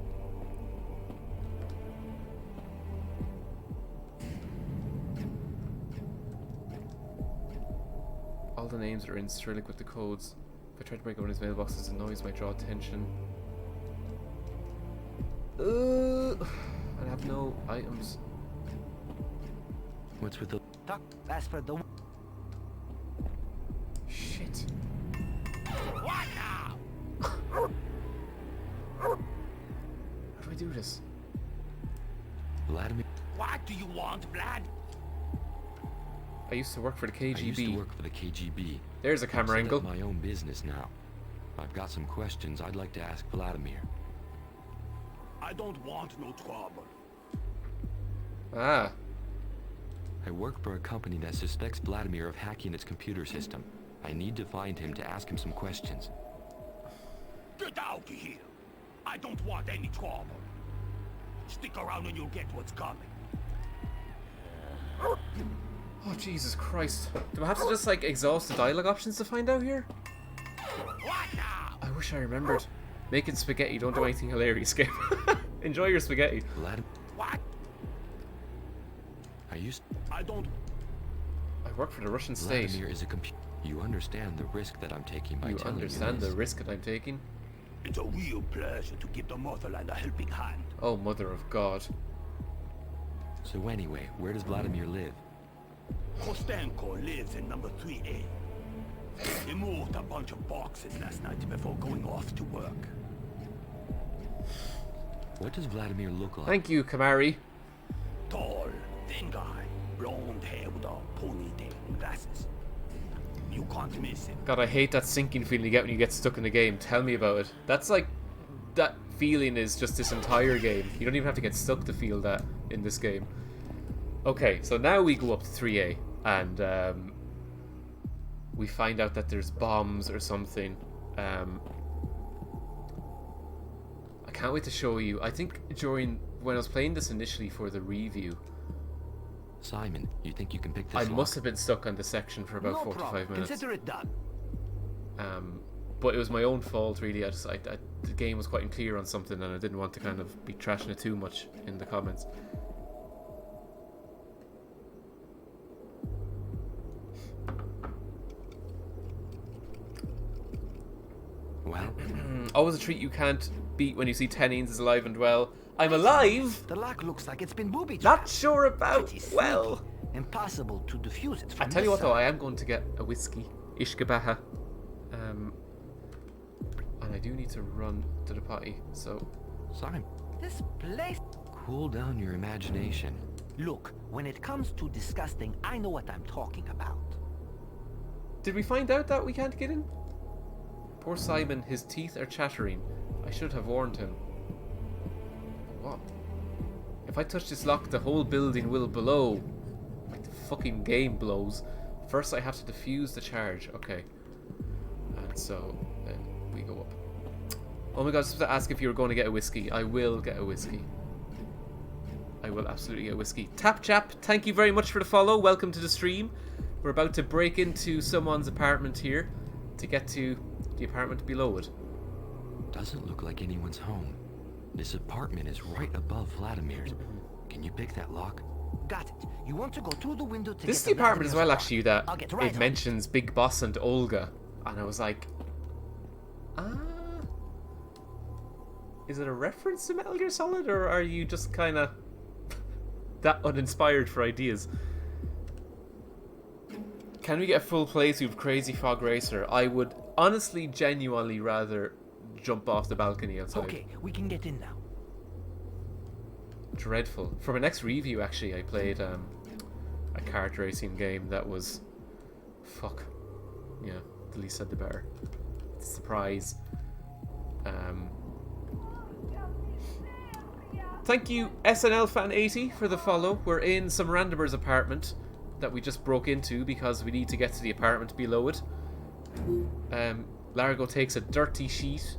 All the names are in Cyrillic with the codes. If I try to break open his mailboxes, the noise might draw attention. I have no items. What's with the... That's for the... Shit. What now? How do I do this? Vladimir... What do you want, Vlad? I used to work for the KGB. I used to work for the KGB. There's a camera I'm angle. set up my own business now. I've got some questions I'd like to ask Vladimir. I don't want no trouble. Ah. I work for a company that suspects Vladimir of hacking its computer system. I need to find him to ask him some questions. Get out of here. I don't want any trouble. Stick around and you'll get what's coming. Oh, Jesus Christ. Do I have to just, like, exhaust the dialogue options to find out here? What now? I wish I remembered. Making spaghetti, don't do anything hilarious, game. Enjoy your spaghetti. What? I don't... I work for the Russian state. Vladimir is a computer. You understand the risk that I'm taking by You telling understand you the risk that I'm taking? It's a real pleasure to give the motherland a helping hand. Oh, mother of God. So anyway, where does Vladimir live? Kostenko lives in number 3A. He moved a bunch of boxes last night before going off to work. What does Vladimir look like? Thank you, Kamari. Tall, thin guy, blonde hair with a ponytail and glasses. You can't miss him. God, I hate that sinking feeling you get when you get stuck in a game. Tell me about it. That's like... That feeling is just this entire game. You don't even have to get stuck to feel that in this game. Okay, so now we go up to 3A. And, we find out that there's bombs or something. I can't wait to show you. I think when I was playing this initially for the review, Simon, you think you can pick this I lock? must have been stuck on the section for about 45 minutes. Consider it done. But it was my own fault, really. The game was quite unclear on something, and I didn't want to kind of be trashing it too much in the comments. Well, always a treat you can't beat when you see Tennings is alive and well. I'm alive! The lock looks like it's been booby-trapped. Not sure about Pretty well. sneaky. Impossible to defuse it from I tell you this what though, side. I am going to get a whiskey. Ishkabaha. And I do need to run to the potty, so... Simon, This place... cool down your imagination. Look, when it comes to disgusting, I know what I'm talking about. Did we find out that we can't get in? Poor Simon, his teeth are chattering. I should have warned him. What? If I touch this lock, the whole building will blow. Like the fucking game blows. First I have to defuse the charge. Okay. And so, then we go up. Oh my god, I was supposed to ask if you were going to get a whiskey. I will get a whiskey. I will absolutely get a whiskey. Tap Chap, thank you very much for the follow. Welcome to the stream. We're about to break into someone's apartment here to get to the apartment below it. Doesn't look like anyone's home. This apartment is right above Vladimir's. Can you pick that lock? Got it. You want to go through the window to This is get the apartment as well, Vladimir's actually, car. that I'll get right it on mentions Big Boss and Olga. And I was like, is it a reference to Metal Gear Solid, or are you just kind of that uninspired for ideas? Can we get a full playthrough of Crazy Fog Racer? I would honestly, genuinely rather jump off the balcony outside. Okay, we can get in now. Dreadful. For my next review, actually, I played a kart racing game that was Fuck. Yeah, the least said the better. Surprise. Thank you, SNL Fan 80, for the follow. We're in some randomer's apartment that we just broke into because we need to get to the apartment below it. Largo takes a dirty sheet.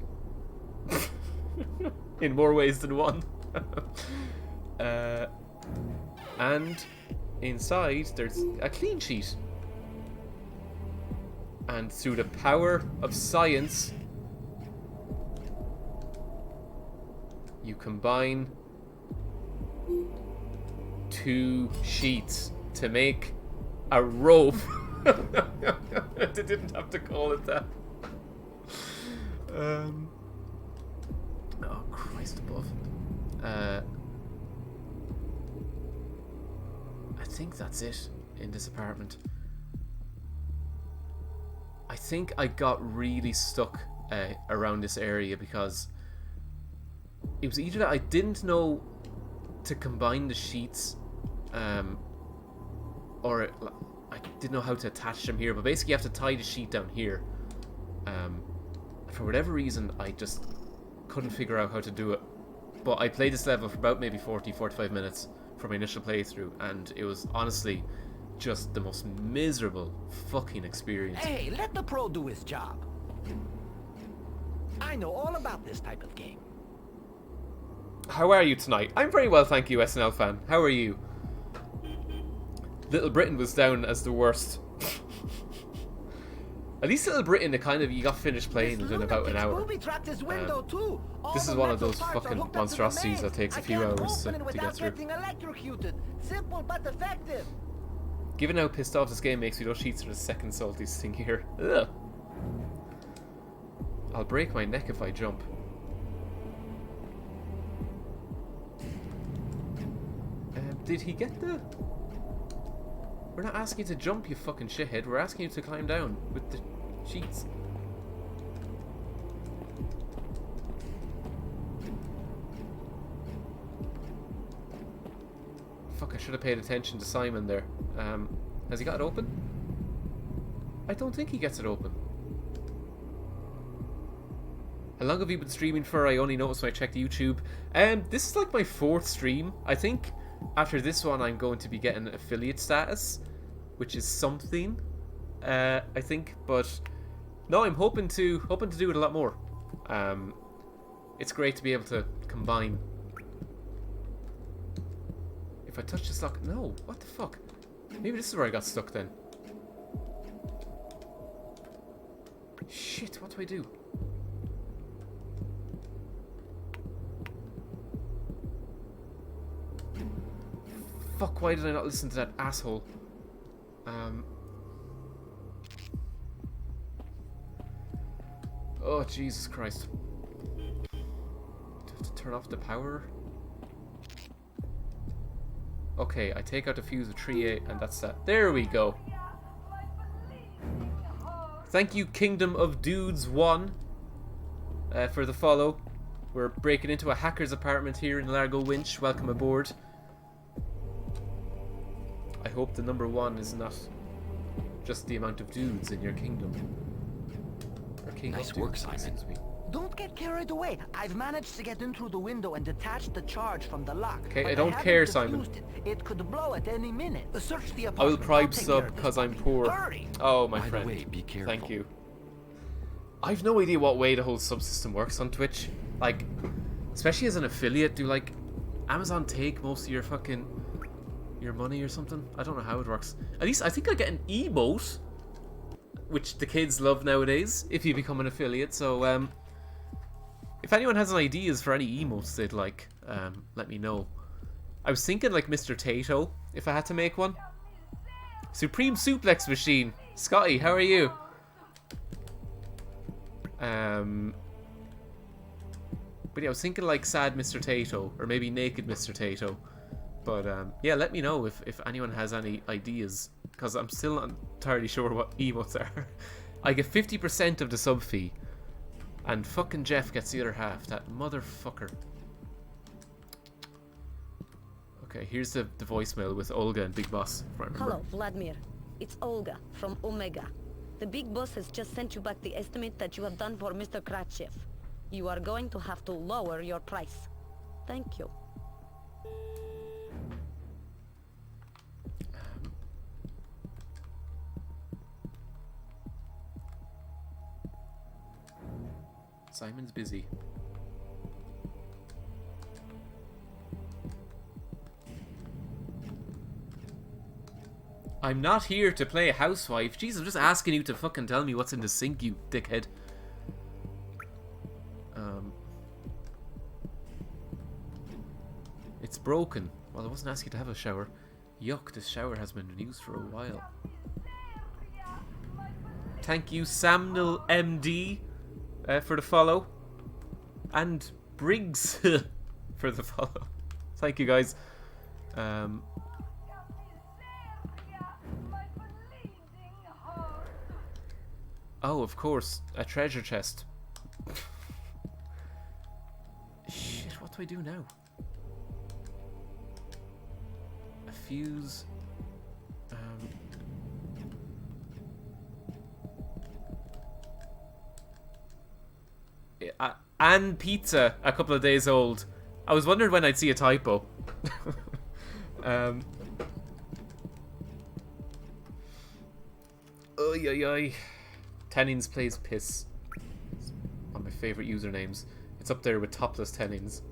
In more ways than one. And inside there's a clean sheet. And through the power of science, you combine 2 sheets to make a rope. They didn't have to call it that. Oh, Christ above. I think that's it in this apartment. I think I got really stuck around this area because it was either that I didn't know to combine the sheets, or I didn't know how to attach them here. But basically, you have to tie the sheet down here. For whatever reason, I just couldn't figure out how to do it. But I played this level for about maybe 40-45 minutes for my initial playthrough, and it was honestly just the most miserable fucking experience. Hey, let the pro do his job. I know all about this type of game. How are you tonight? I'm very well, thank you, SNL fan. How are you? Little Britain was down as the worst. At least Little Britain, you got finished playing it in about an hour. This is one of those fucking monstrosities that takes a few hours to get through. Simple but effective. Given how pissed off this game makes me, those sheets are the second saltiest thing here. Ugh. I'll break my neck if I jump. Did he get the... We're not asking you to jump, you fucking shithead. We're asking you to climb down with the sheets. Fuck, I should have paid attention to Simon there. Has he got it open? I don't think he gets it open. How long have you been streaming for? I only noticed when I checked YouTube. This is like my 4th stream. I think after this one I'm going to be getting affiliate status, which is something, I think. But no, I'm hoping to do it a lot more. It's great to be able to combine. If I touch this lock, no, what the fuck? Maybe this is where I got stuck then. Shit, what do I do? Fuck, why did I not listen to that asshole? Oh, Jesus Christ. Do I have to turn off the power? Okay, I take out the fuse of 3A and that's that. There we go. Thank you, Kingdom of Dudes 1, for the follow. We're breaking into a hacker's apartment here in Largo, Winch. Welcome aboard. I hope the number 1 is not just the amount of dudes in your kingdom. Or king nice of work, dudes, Simon. excuse me. Don't get carried away. I've managed to get in through the window and detach the charge from the lock. Okay, but I don't haven't care, defused Simon. It could blow at any minute. Search the I will apartment. bribe I'll take care sub of this because I'm puppy. poor. Hurry. Oh, my By the friend. way, be careful. Thank you. I've no idea what way the whole subsystem works on Twitch. Like, especially as an affiliate, do like Amazon take most of your fucking money or something? I don't know how it works. At least I think I get an emote, which the kids love nowadays if you become an affiliate. So if anyone has any ideas for any emotes they'd like, let me know. I was thinking like Mr. Tato if I had to make one. Supreme Suplex Machine. Scotty, how are you? But yeah, I was thinking like Sad Mr. Tato or maybe Naked Mr. Tato. But yeah, let me know if anyone has any ideas, because I'm still not entirely sure what emotes are. I get 50% of the sub fee, and fucking Jeff gets the other half. That motherfucker. Okay, here's the voicemail with Olga and Big Boss. Hello, Vladimir. it's Olga from Omega. The big boss has just sent you back the estimate that you have done for Mr. Kratchev. You are going to have to lower your price. Thank you. Simon's busy. I'm not here to play a housewife. Jeez, I'm just asking you to fucking tell me what's in the sink, you dickhead. It's broken. Well, I wasn't asking you to have a shower. Yuck, this shower has been used for a while. Thank you, Samnil MD, for the follow. And Briggs for the follow. Thank you, guys. Oh, of course, a treasure chest. Shit, what do I do now? A fuse. And pizza, a couple of days old. I was wondering when I'd see a typo. Oy, oy, oy. Tennings plays piss. It's one of my favourite usernames. It's up there with topless Tennings.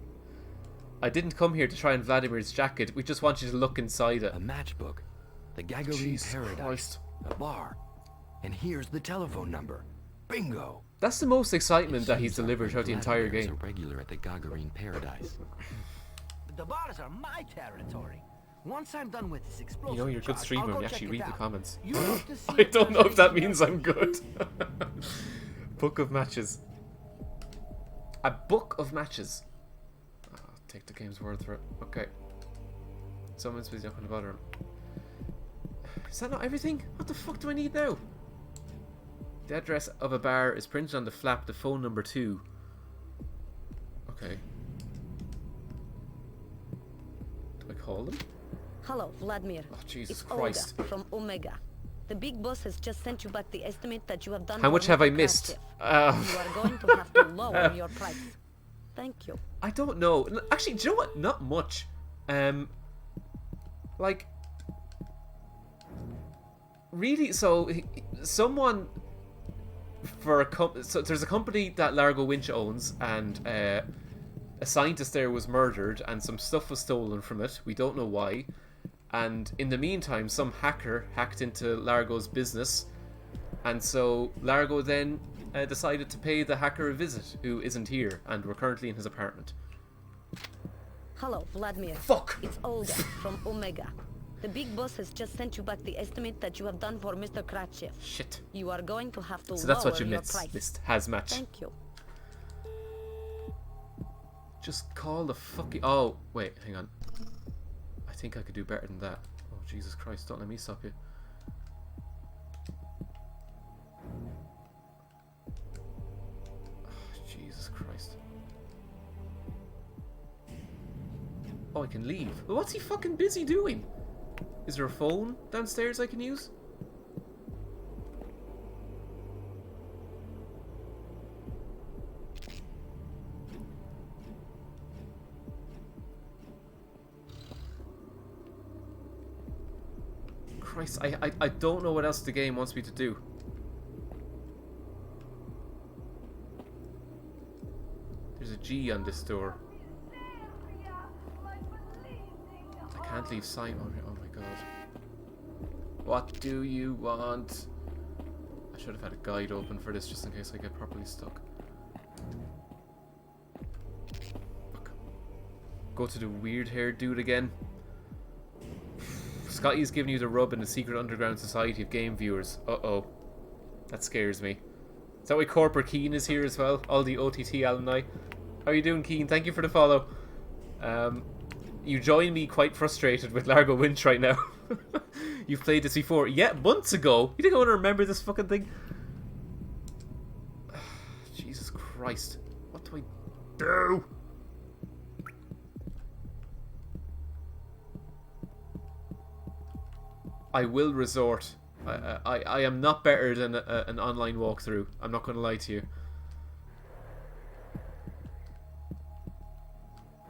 I didn't come here to try on Vladimir's jacket. We just want you to look inside it. A matchbook. The Gagarin Paradise. Christ. A bar. And here's the telephone number. Bingo! That's the most excitement that he's delivered throughout the entire Vladimir is game. a regular at the Gagarin Paradise. The bars are my territory. Once I'm done with this explosive You know you're a good charge, streamer I'll when go you check actually it read the out. comments. You have to see I don't know if that it means I'm good. Book of matches. A book of matches. Oh, I'll take the game's word for it. Okay. Someone's busy, not going to bother him. Is that not everything? What the fuck do I need now? The address of a bar is printed on the flap, the phone number 2. Okay. Do I call them? Hello, Vladimir. Oh, Jesus it's Christ. Olga from Omega. The big boss has just sent you back the estimate that you have done. How for much have Mr. I missed? Kratchev. You are going to have to lower your price. Thank you. I don't know. Actually, do you know what? Not much. Like, really. So, someone for a so there's a company that Largo Winch owns, and a scientist there was murdered, and some stuff was stolen from it. We don't know why. And in the meantime, some hacker hacked into Largo's business, and so Largo then decided to pay the hacker a visit, who isn't here, and we're currently in his apartment. Hello, Vladimir. Fuck! It's Olga from Omega. The big boss has just sent you back the estimate that you have done for Mr. Kratchev. Shit. You are going to have to So that's lower what you your missed. price. This has match. Thank you. Just call the fucking... Oh, wait, hang on. I think I could do better than that. Oh, Jesus Christ, don't let me stop you. Oh, Jesus Christ. Oh, I can leave. Well, what's he fucking busy doing? Is there a phone downstairs I can use? Christ, I don't know what else the game wants me to do. There's a G on this door. I can't leave Simon. Oh my god. What do you want? I should have had a guide open for this just in case I get properly stuck. Fuck. Go to the weird haired dude again. Scotty's giving you the rub in the secret underground society of game viewers. Uh-oh. That scares me. Is that why Corporate Keen is here as well? All the OTT alumni. How are you doing, Keen? Thank you for the follow. You join me quite frustrated with Largo Winch right now. You've played this before. Yeah, months ago. You think I want to remember this fucking thing? Jesus Christ. What do I do? I will resort I am not better than an online walkthrough. I'm not going to lie to you.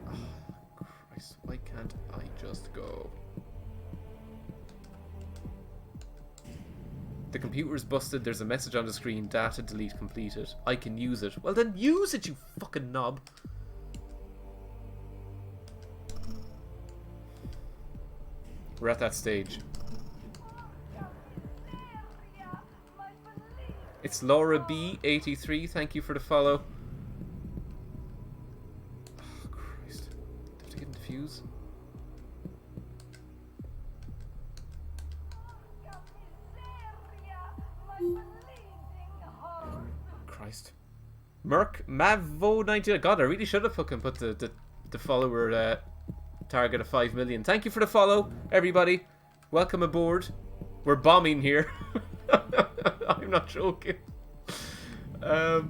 Oh, Christ, why can't I just go? The computer's busted. There's a message on the screen. Data delete completed. I can use it. Well, then use it, you fucking knob. We're at that stage. It's Laura B83. Thank you for the follow. Oh, Christ. Do I have to get in the fuse? Christ. Merc Mavo99. God, I really should have fucking put the follower target of 5 million. Thank you for the follow, everybody. Welcome aboard. We're bombing here. I'm not joking. But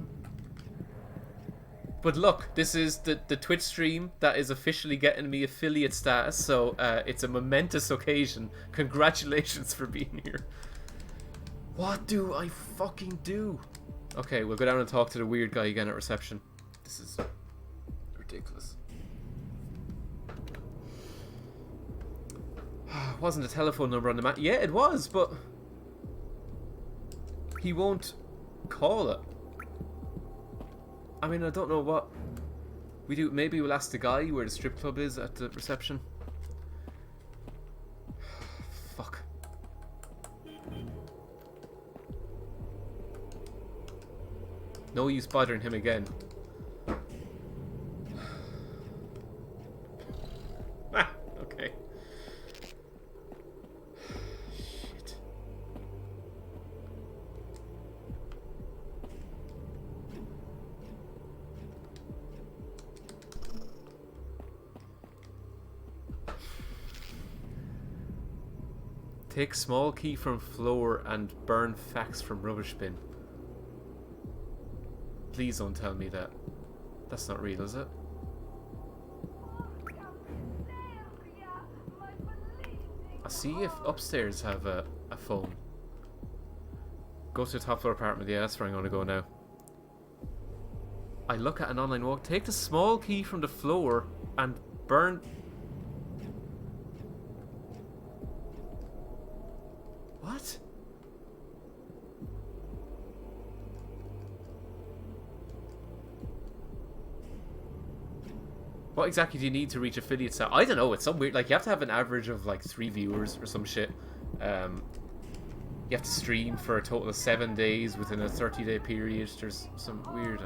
look, this is the Twitch stream that is officially getting me affiliate status, so it's a momentous occasion. Congratulations for being here. What do I fucking do? Okay, we'll go down and talk to the weird guy again at reception. This is ridiculous. Wasn't a telephone number on the map? Yeah, it was, but he won't call it. I mean, I don't know what we do. Maybe we'll ask the guy where the strip club is at the reception. Fuck. No use bothering him again. Ah, okay. Shit. Take small key from floor and burn fax from rubbish bin. Please don't tell me that. That's not real, is it? I'll see if upstairs have a phone. Go to the top floor apartment. Yeah, that's where I'm going to go now. I look at an online walk. Take the small key from the floor and burn... What? What exactly do you need to reach affiliate status? I don't know, it's some weird, like, you have to have an average of, like, 3 viewers or some shit. You have to stream for a total of 7 days within a 30-day period. There's some weird,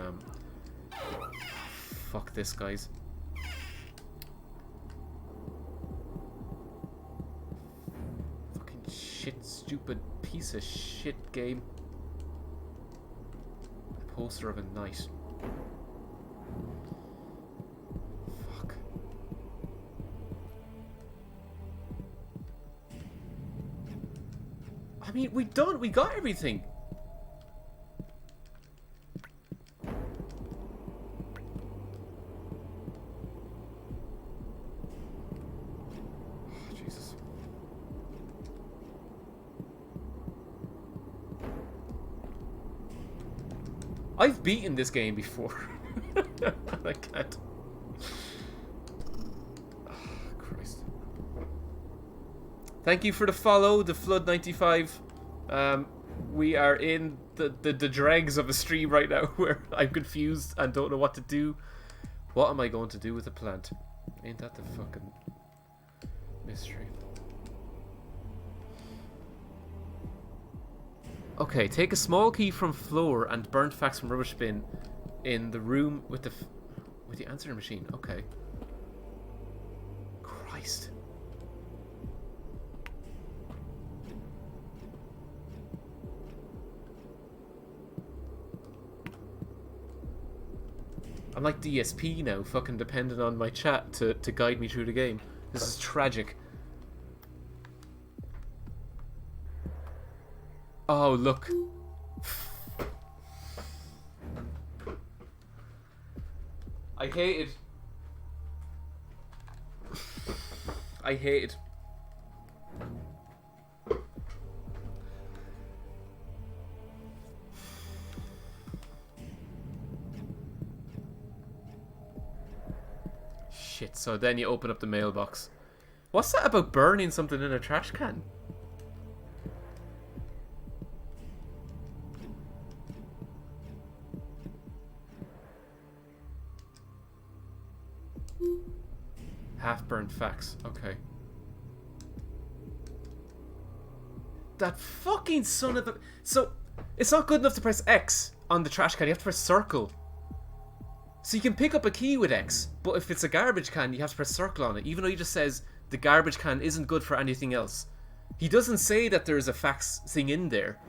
fuck this, guys. Fucking shit, stupid piece of shit game. A poster of a knight. I mean, we got everything. Oh, Jesus. I've beaten this game before. I can't. Oh, Christ. Thank you for the follow, the Flood95. We are in the dregs of a stream right now where I'm confused and don't know what to do. What am I going to do with the plant? Ain't that the fucking mystery? Okay, take a small key from floor and burnt fax from rubbish bin in the room with the answering machine. Okay. Christ. I'm like DSP now, fucking dependent on my chat to guide me through the game. This is tragic. Oh, look. I hate it. I hate it. shit. So then you open up the mailbox. What's that about burning something in a trash can? Half-burnt facts. Okay. That fucking son of a... So, it's not good enough to press X on the trash can. You have to press circle. So you can pick up a key with X, but if it's a garbage can, you have to press circle on it, even though he just says the garbage can isn't good for anything else. He doesn't say that there's a fax thing in there.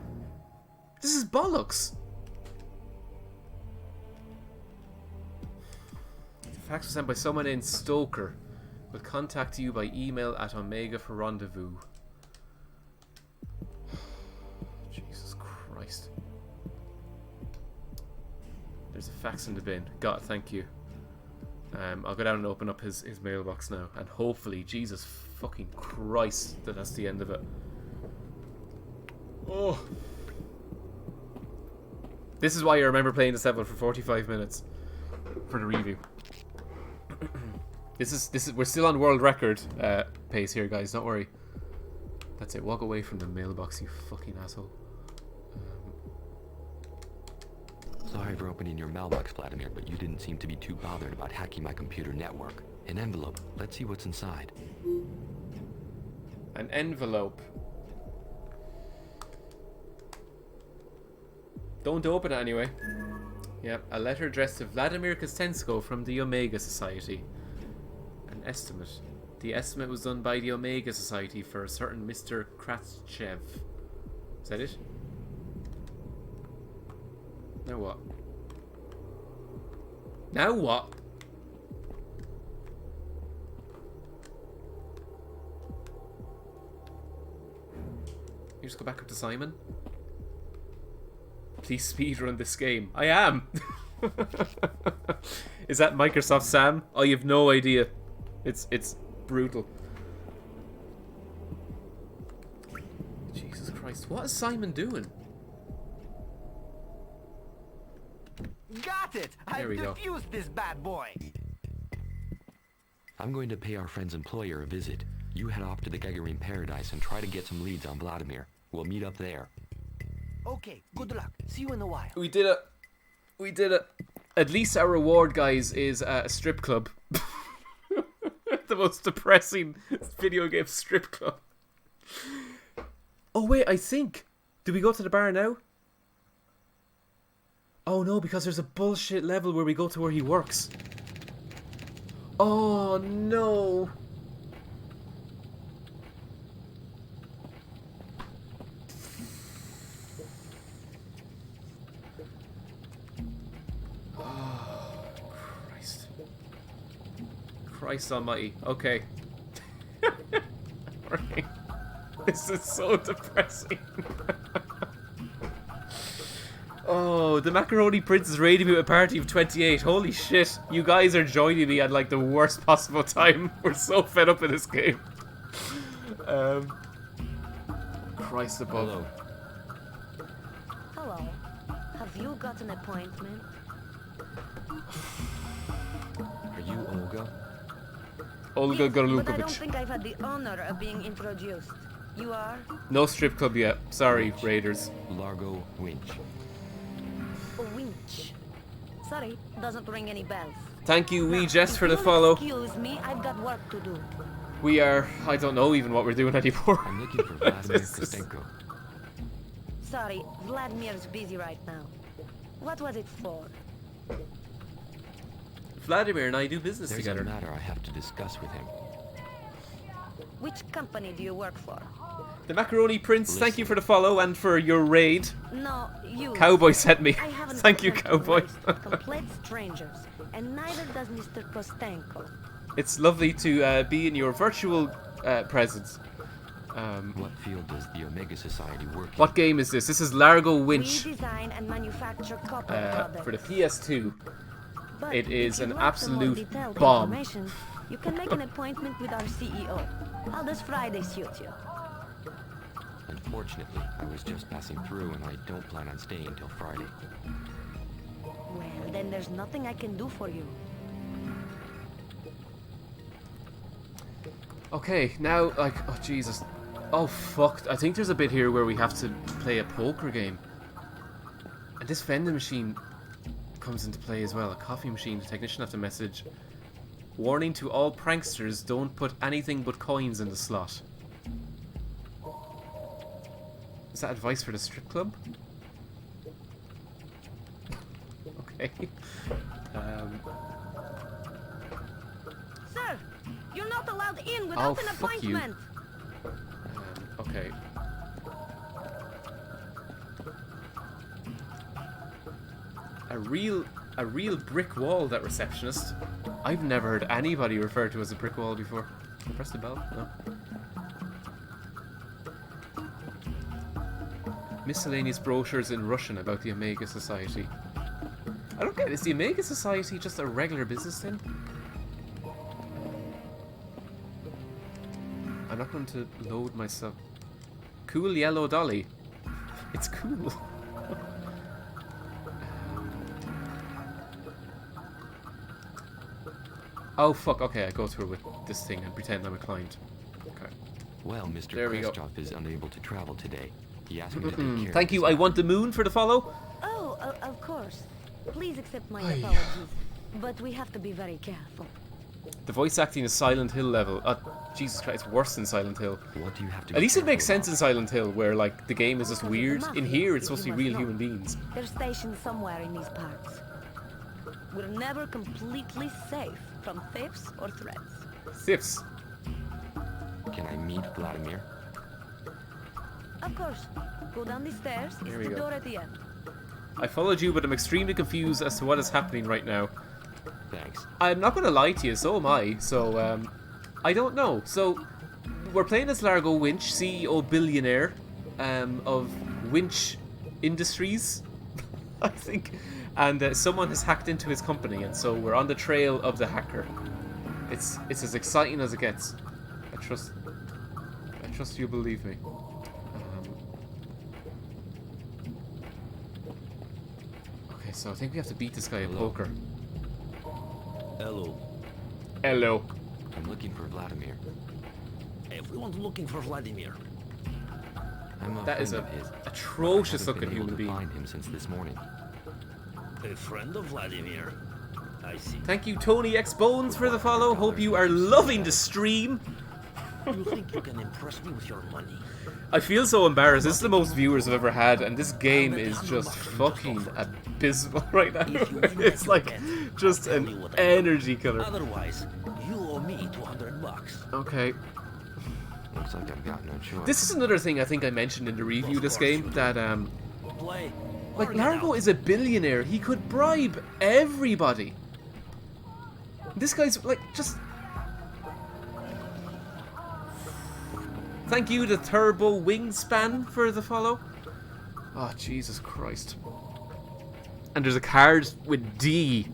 This is bollocks. The fax was sent by someone named Stoker. Will contact you by email at Omega for rendezvous. Jesus Christ. There's a fax in the bin. God, thank you. I'll go down and open up his mailbox now. And hopefully, Jesus fucking Christ, that's the end of it. Oh. This is why I remember playing this level for 45 minutes. For the review. This is we're still on world record pace here, guys. Don't worry. That's it. Walk away from the mailbox, you fucking asshole. Sorry for opening your mailbox, Vladimir, but you didn't seem to be too bothered about hacking my computer network. An envelope. Let's see what's inside. An envelope. Don't open it anyway. Yep, a letter addressed to Vladimir Kostensko from the Omega Society. An estimate. The estimate was done by the Omega Society for a certain Mr. Kratchev. Is that it? Now what? Now what? You just go back up to Simon? Please speedrun this game. I am! Is that Microsoft Sam? I have no idea. It's brutal. Jesus Christ, what is Simon doing? Got it! There we go. I've defused this bad boy! I'm going to pay our friend's employer a visit. You head off to the Gagarin Paradise and try to get some leads on Vladimir. We'll meet up there. Okay, good luck. See you in a while. We did it. We did it. At least our reward, guys, is a strip club. The most depressing video game strip club. Oh, wait, I think. Do we go to the bar now? Oh, no, because there's a bullshit level where we go to where he works. Oh, no. Christ almighty. Okay. Right. This is so depressing. Oh, the Macaroni Prince is raiding me with a party of 28. Holy shit. You guys are joining me at like the worst possible time. We're so fed up in this game. Christ above. Hello. Hello. Have you got an appointment? Are you Olga? Olga Yes, but I don't Gorlukovich. think I've had the honor of being introduced. You are? No strip club yet. Sorry, Raiders. Largo, Winch. Winch. Sorry, doesn't ring any bells. Thank you, Now, Wee Jess, if for the you'll follow. Excuse me, I've got work to do. We are... I don't know even what we're doing anymore. I'm looking for Vladimir This is- Kostenko. Sorry, Vladimir's busy right now. What was it for? Vladimir and I do business There's together. a matter I have to discuss with him. Which company do you work for? The Macaroni Prince, thank you for the follow and for your raid. No, you. Cowboy sent me. I haven't Thank you, got time to Cowboy. waste complete strangers, and neither does Mr. Kostenko. It's lovely to be in your virtual presence. What field does the Omega Society work in? What game is this? This is Largo Winch We design and manufacture copper products. for the PS2. But It is if an you'd like some more absolute detailed bomb. information, you can make an appointment with our CEO. How does Friday suit you? Unfortunately, I was just passing through and I don't plan on staying until Friday. Well, then there's nothing I can do for you. Okay, now, like, oh Jesus. Oh fuck, I think there's a bit here where we have to play a poker game. And this vending machine comes into play as well. A coffee machine. The technician left a message. Warning to all pranksters, don't put anything but coins in the slot. Is that advice for the strip club? Okay. Sir, you're not allowed in without an appointment. Okay. A real brick wall, that receptionist. I've never heard anybody referred to as a brick wall before. Can I press the bell? No. Miscellaneous brochures in Russian about the Omega Society. I don't get it. Is the Omega Society just a regular business thing? I'm not going to load myself. Cool yellow dolly. It's cool. Oh fuck, okay, I go through with this thing and pretend I'm a client. Okay. Well, Mr. There we go. Krestov is unable to travel today. He asked me to take care Thank of you, his I want the moon for the follow. Oh, of course. Please accept my apologies. But we have to be very careful. The voice acting is Silent Hill level. Jesus Christ, it's worse than Silent Hill. What do you have to At least it makes careful sense in Silent Hill, where like the game is just weird. In here, it's supposed to be real human beings. They're stationed somewhere in these parts. We're never completely safe from thieves or threats. Thieves. about? Can I meet Vladimir? Of course. Go down the stairs. Here It's we the go. door at the end. I followed you, but I'm extremely confused as to what is happening right now. Thanks. I'm not going to lie to you, so am I. So, I don't know. So, we're playing as Largo Winch, CEO billionaire of Winch Industries, I think. And someone has hacked into his company, and so we're on the trail of the hacker. It's as exciting as it gets. I trust you believe me. Okay, so I think we have to beat this guy at poker. Hello. Hello. I'm looking for Vladimir. Everyone's looking for Vladimir. I'm a That is friend a of his. atrocious I haven't looking been able human to being. find him since this morning. A friend of Vladimir. I see. Thank you, Tony X Bones, for the follow. Hope you are loving the stream. You think you can impress me with your money? I feel so embarrassed. This is the most viewers I've ever had, and this game is just fucking abysmal right now. It's like just an energy killer. Otherwise, you owe me $200. Okay. Looks like I've got no choice. This is another thing I think I mentioned in the review of this game, that Play. like Largo is a billionaire. He could bribe everybody. This guy's like just. Thank you to Turbo Wingspan for the follow. Oh, Jesus Christ. And there's a card with D.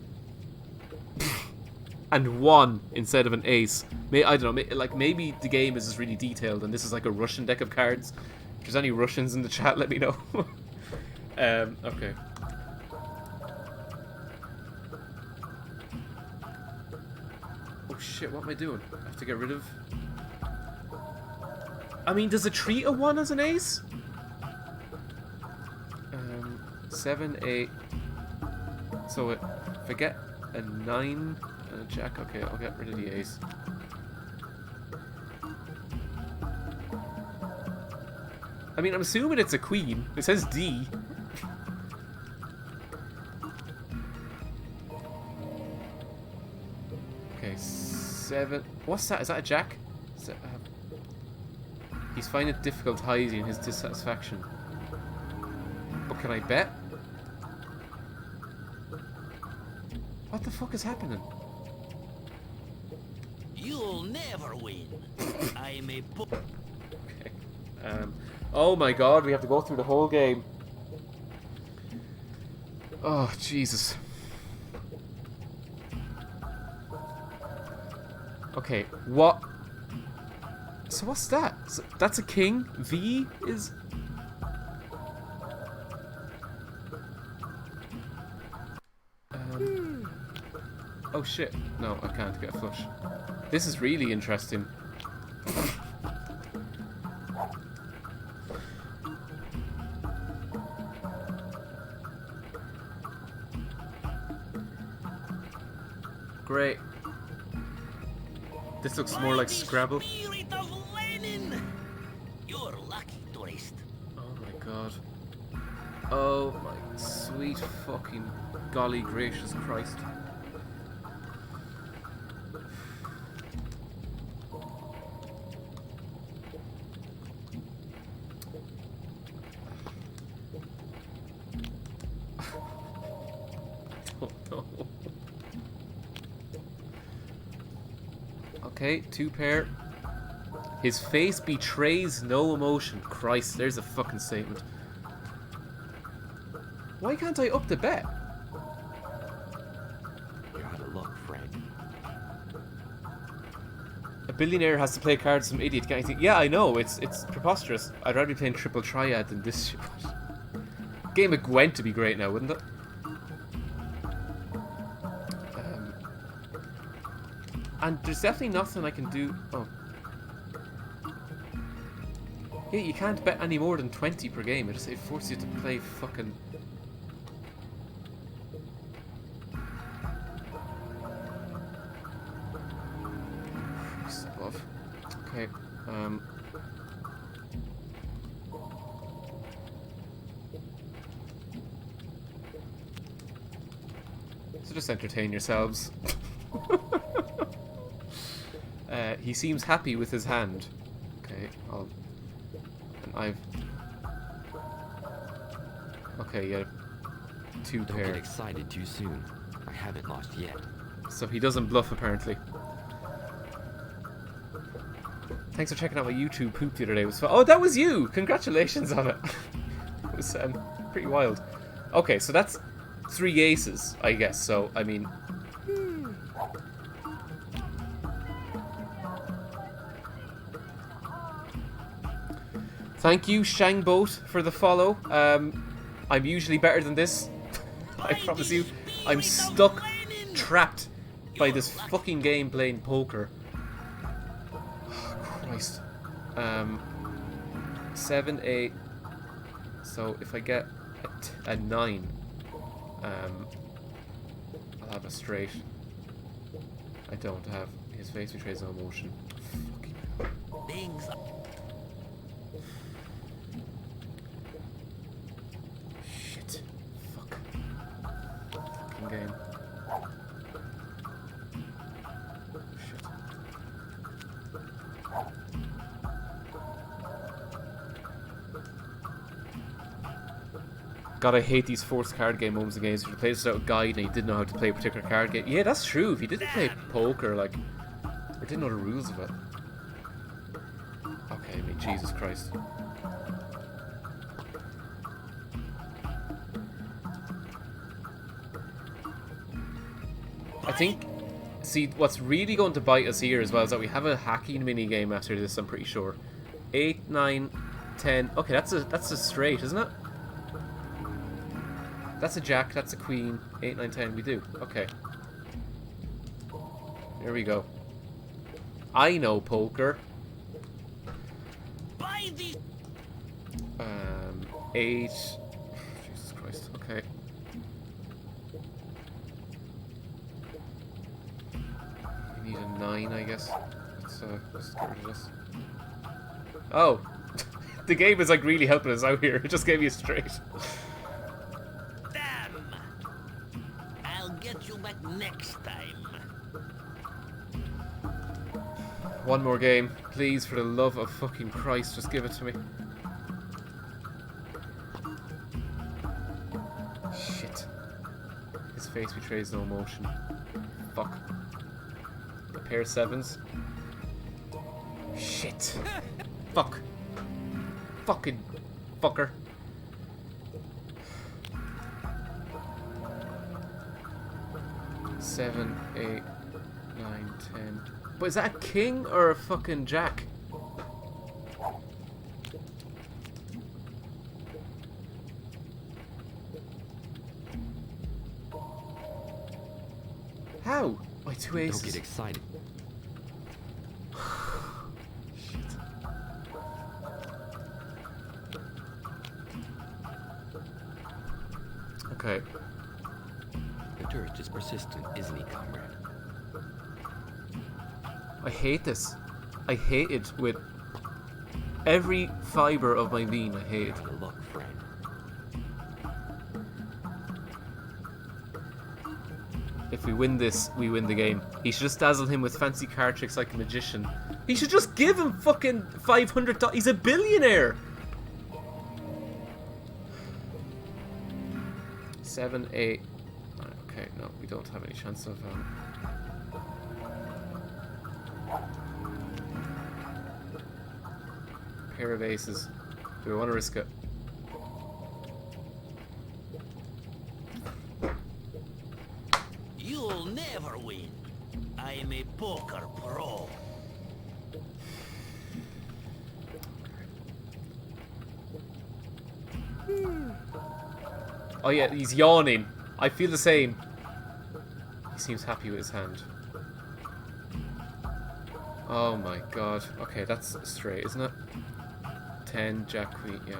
And 1 instead of an ace. I don't know, like maybe the game is just really detailed and this is like a Russian deck of cards. If there's any Russians in the chat, let me know. Okay. Oh shit, what am I doing? I have to get rid of... I mean, does it treat a 1 as an ace? 7, 8. So if I get a 9 and a jack, okay, I'll get rid of the ace. I mean, I'm assuming it's a queen. It says D. Okay, 7. What's that? Is that a jack? Is that, he's finding it difficult hiding his dissatisfaction. But can I bet? What the fuck is happening? You'll never win. I'm a Okay. Oh my god, we have to go through the whole game. Oh, Jesus. Okay, what? So what's that? So that's a king. V is... Oh shit. No, I can't get a flush. This is really interesting. Great. This looks more like Scrabble. Spirit of Lenin! You're lucky, tourist. Oh my god. Oh my sweet fucking golly gracious Christ. Oh no. Okay, 2 pair. His face betrays no emotion. Christ, there's a fucking statement. Why can't I up the bet? You're out of luck, Frank. A billionaire has to play cards, some idiot can't think. Yeah, I know, it's preposterous. I'd rather be playing triple triad than this shit. Game of Gwent to be great now, wouldn't it? And there's definitely nothing I can do. Oh. Yeah, you can't bet any more than 20 per game. It forces you to play fucking... Above. Okay. So just entertain yourselves. He seems happy with his hand. Okay, and I've... Okay, yeah. 2 Don't pair. get excited too soon. I haven't lost yet. So he doesn't bluff, apparently. Thanks for checking out my YouTube poop the other day. It was fun. Oh, that was you! Congratulations on it. It was pretty wild. Okay, so that's 3 aces, I guess. So, I mean... Thank you, Shangboat, for the follow. I'm usually better than this. I promise you. I'm stuck, trapped by this fucking game playing poker. Oh, Christ. 7, 8. So if I get a 9, I'll have a straight. I don't have. His face betrays no emotion. Things Shit. Fuck. Fucking game. Shit. God, I hate these forced card game moments in games. If you play this without a guide and you didn't know how to play a particular card game. Yeah, that's true. If you didn't play poker, like, or didn't know the rules of it. Okay, I mean, Jesus Christ. I think, see, what's really going to bite us here as well is that we have a hacking mini game after this, I'm pretty sure. 8, 9, 10. Okay, that's a straight, isn't it? That's a jack, that's a queen. 8, 9, 10, we do. Okay. There we go. I know poker. 8. Jesus Christ, okay. We need a 9, I guess. Let's get rid of this. Oh! The game is like really helping us out here. It just gave me a straight. damn. I'll get you back next time. One more game. Please, for the love of fucking Christ, just give it to me. Shit. His face betrays no emotion. Fuck. A pair of 7s. Shit. Fuck. Fucking fucker. Seven, 8, 9, 10. But is that a king or a fucking jack? How? My 2 aces. Don't get excited. Okay. The tourist is persistent, isn't he, comrade? I hate this. I hate it with every fiber of my being. I hate it. Try to look, friend. If we win this, we win the game. He should just dazzle him with fancy card tricks like a magician. He should just give him fucking $500. He's a billionaire. 7, 8. Okay, no, we don't have any chance of. Pair of aces. Do we want to risk it? You'll never win. I am a poker pro. Oh yeah, he's yawning. I feel the same. He seems happy with his hand. Oh my god. Okay, that's straight, isn't it? 10, Jack, Queen, yeah.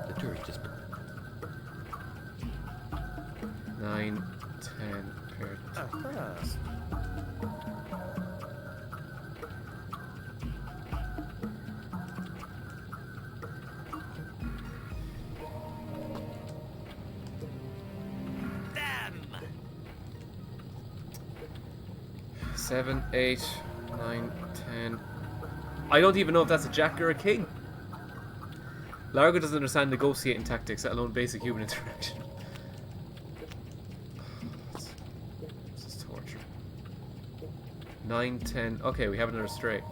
The tourist is... 9, 10, pair of tens. Damn! 7, 8, 9, 10. I don't even know if that's a jack or a king. Largo doesn't understand negotiating tactics, let alone basic human interaction. This is torture. 9, 10. Okay, we have another straight.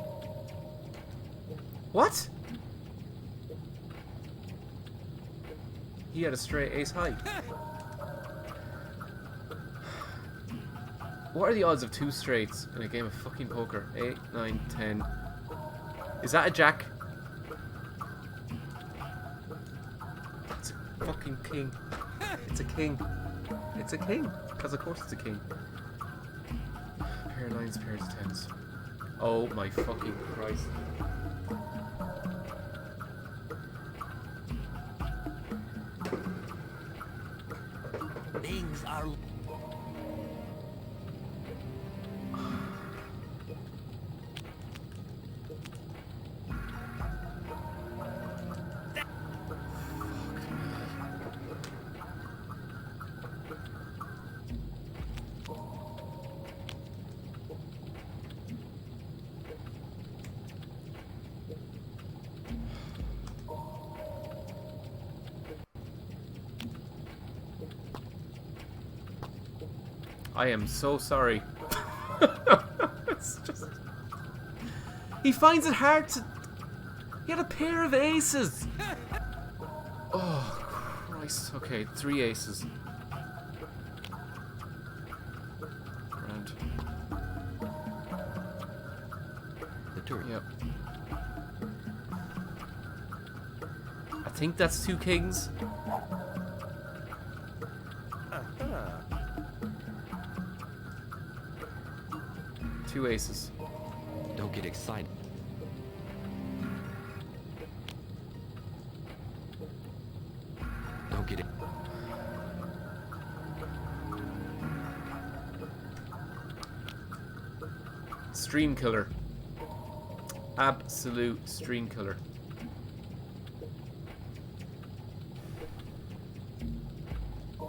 What? He had a straight ace high. What are the odds of 2 straights in a game of fucking poker? 8, 9, 10. Is that a jack? It's a fucking king. It's a king. It's a king. Because of course it's a king. Pair of 9s, pair of 10s. Oh my fucking Christ. Things are... I am so sorry. It's just... He finds it hard to... He had a pair of aces! Oh, Christ. Okay, 3 aces. Grand. The tourist. Yep. I think that's 2 kings. Two aces. Don't get excited. Don't get it. Stream killer. Absolute stream killer. Oh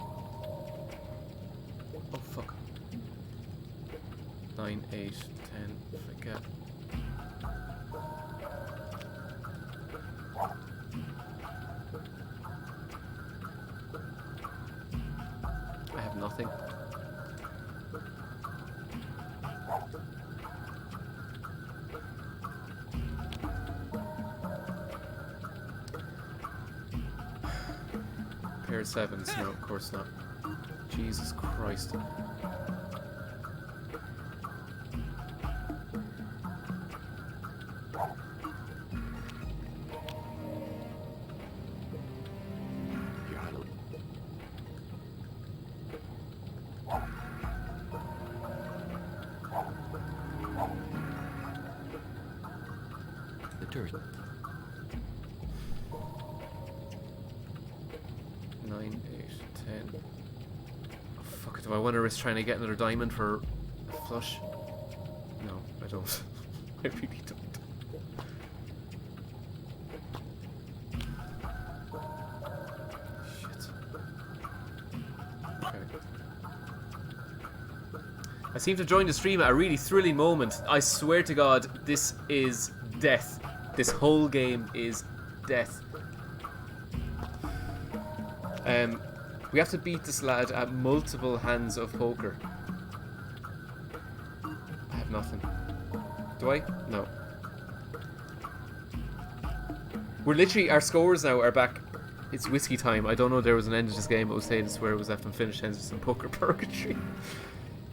fuck. 9, 8, 10, forget. I have nothing. Pair of 7s, no, of course not. Jesus Christ. You're out of... The tourist. 9, 8, 10. Oh, fuck it. Do I want to risk trying to get another diamond for a flush? No, I don't. I really don't. Shit. Okay. I seem to join the stream at a really thrilling moment. I swear to God, this is death. This whole game is death. We have to beat this lad at multiple hands of poker. I have nothing. Do I? No. We're literally, our scores now are back. It's whiskey time. I don't know if there was an end to this game. It was saying this where it was left unfinished. Hence some poker purgatory.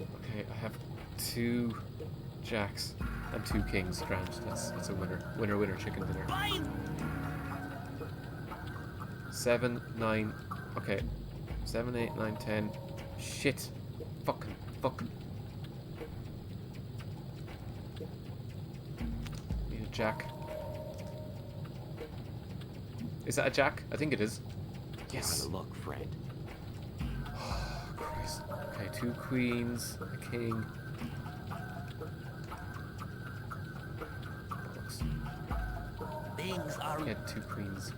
Okay, I have 2 jacks and 2 kings. Grand. That's a winner. Winner, winner, chicken dinner. 7, 9. Okay. 7, 8, 9, 10. Shit. Fucking. Need a jack. Is that a jack? I think it is. Yes. Out of luck, friend. Oh, Christ. Okay, 2 queens, a king. Bollocks. Things are... Get 2 queens.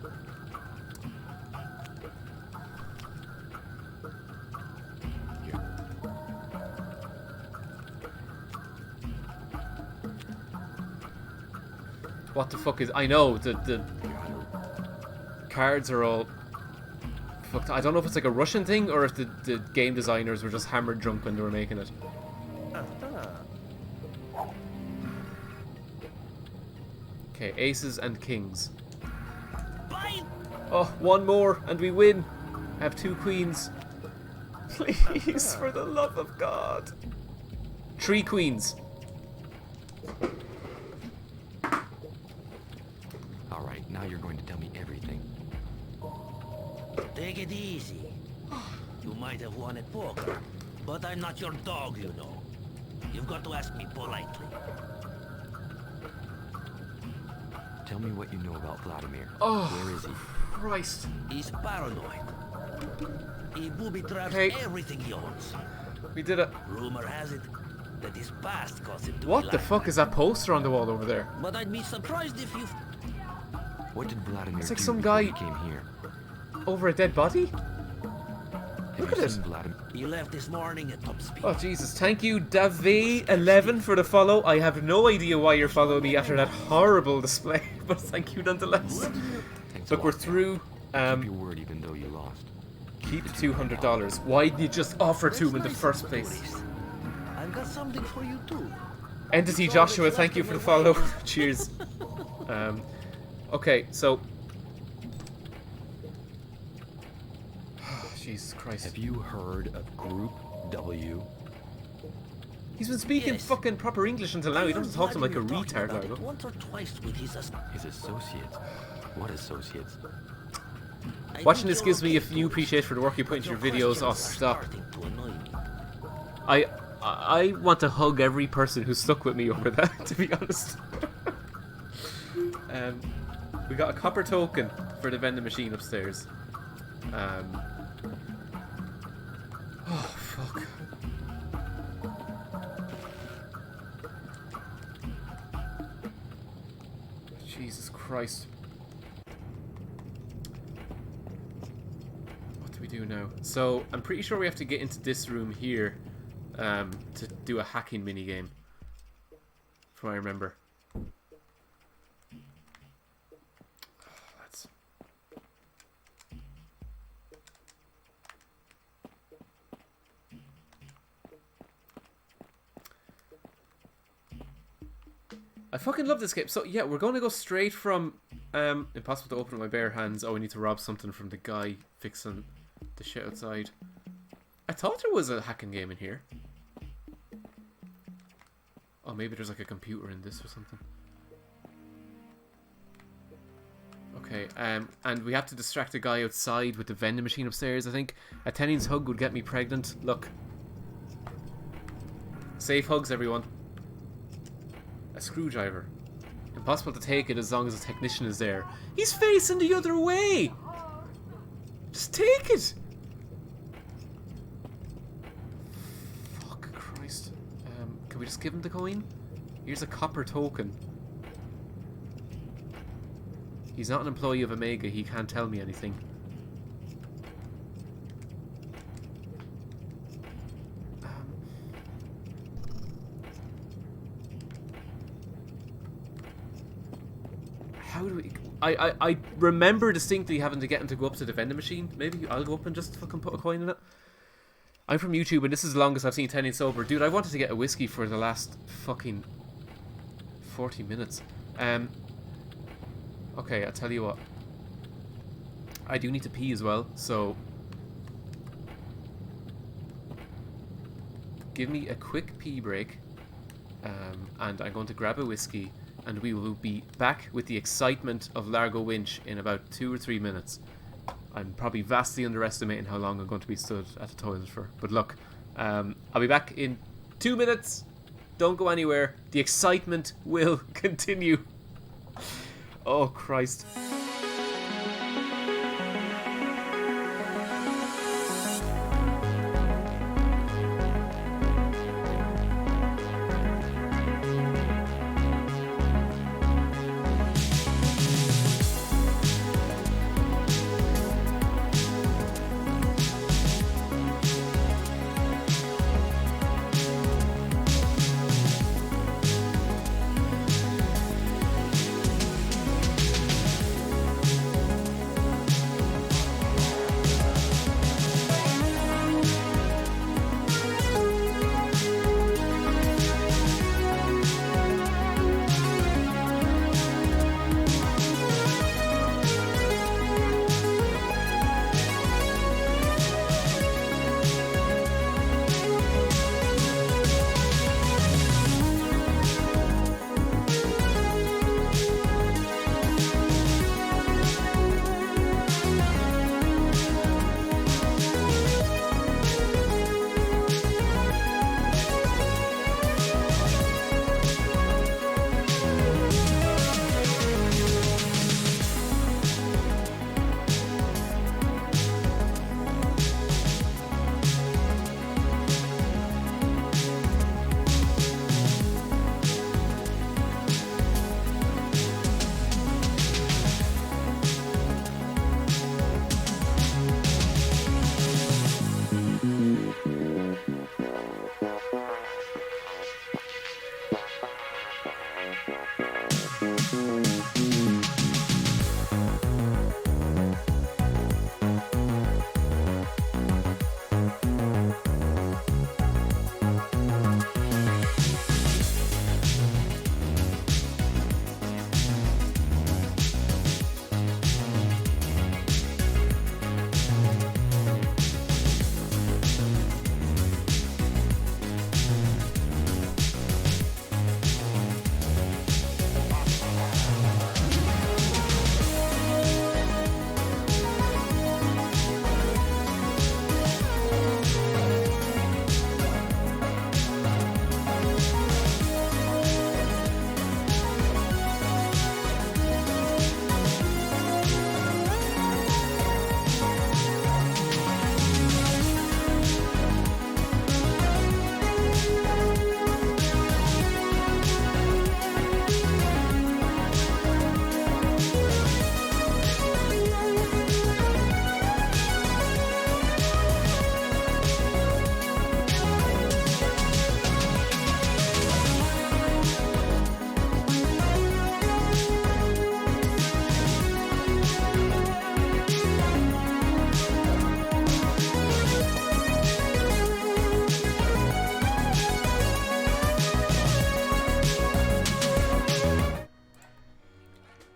What the fuck is... I know, the cards are all fucked. I don't know if it's like a Russian thing or if the game designers were just hammered drunk when they were making it. Okay, aces and kings. Oh, 1 more and we win. I have 2 queens. Please, for the love of God. 3 queens. Alright, now you're going to tell me everything. Take it easy. You might have won at poker, but I'm not your dog, you know. You've got to ask me politely. Tell me what you know about Vladimir. Oh, where is he? Christ. He's paranoid. He booby-traps everything he owns. We did it. Rumor has it that his past caused him to What the fuck is that poster on the wall over there? But I'd be surprised if you... What did Vladimir It's like do some before guy he came here? over a dead body? Look at it. He left this morning at top speed. Oh Jesus, thank you Davey11 for the follow. I have no idea why you're following me after that horrible display, but thank you nonetheless. Look, we're through. Keep your word even though you lost. Keep $200. Why did you just offer to him in the first place? I've got something for you too. Entity Joshua, thank you for the follow. Cheers. Okay, so... Jesus Christ. Have you heard of Group W? He's been speaking fucking proper English until now. He doesn't talk to him like a retard, Largo. Once or twice with his associates. What associates? Watching this gives me a new appreciation for the work you put into your videos. Oh, stop. I want to hug every person who stuck with me over that, to be honest. We got a copper token for the vending machine upstairs. Oh, fuck. Jesus Christ. What do we do now? So, I'm pretty sure we have to get into this room here to do a hacking minigame. From what I remember. Let's... I fucking love this game. So yeah, we're going to go straight from impossible to open with my bare hands. Oh, we need to rob something from the guy fixing the shit outside. I thought there was a hacking game in here. Oh, maybe there's like a computer in this or something. Okay, and we have to distract a guy outside with the vending machine upstairs, I think. A Tennings hug would get me pregnant. Look. Safe hugs, everyone. A screwdriver. Impossible to take it as long as the technician is there. He's facing the other way! Just take it! Can we just give him the coin? Here's a copper token. He's not an employee of Omega. He can't tell me anything. How do we... I remember distinctly having to get him to go up to the vending machine. Maybe I'll go up and just fucking put a coin in it. I'm from YouTube and this is the longest I've seen Tennings sober. Dude, I wanted to get a whiskey for the last fucking 40 minutes. Okay, I'll tell you what. I do need to pee as well, so... give me a quick pee break. And I'm going to grab a whiskey. And we will be back with the excitement of Largo Winch in about 2 or 3 minutes. I'm probably vastly underestimating how long I'm going to be stood at the toilet for. But look, I'll be back in 2 minutes. Don't go anywhere. The excitement will continue. Oh, Christ.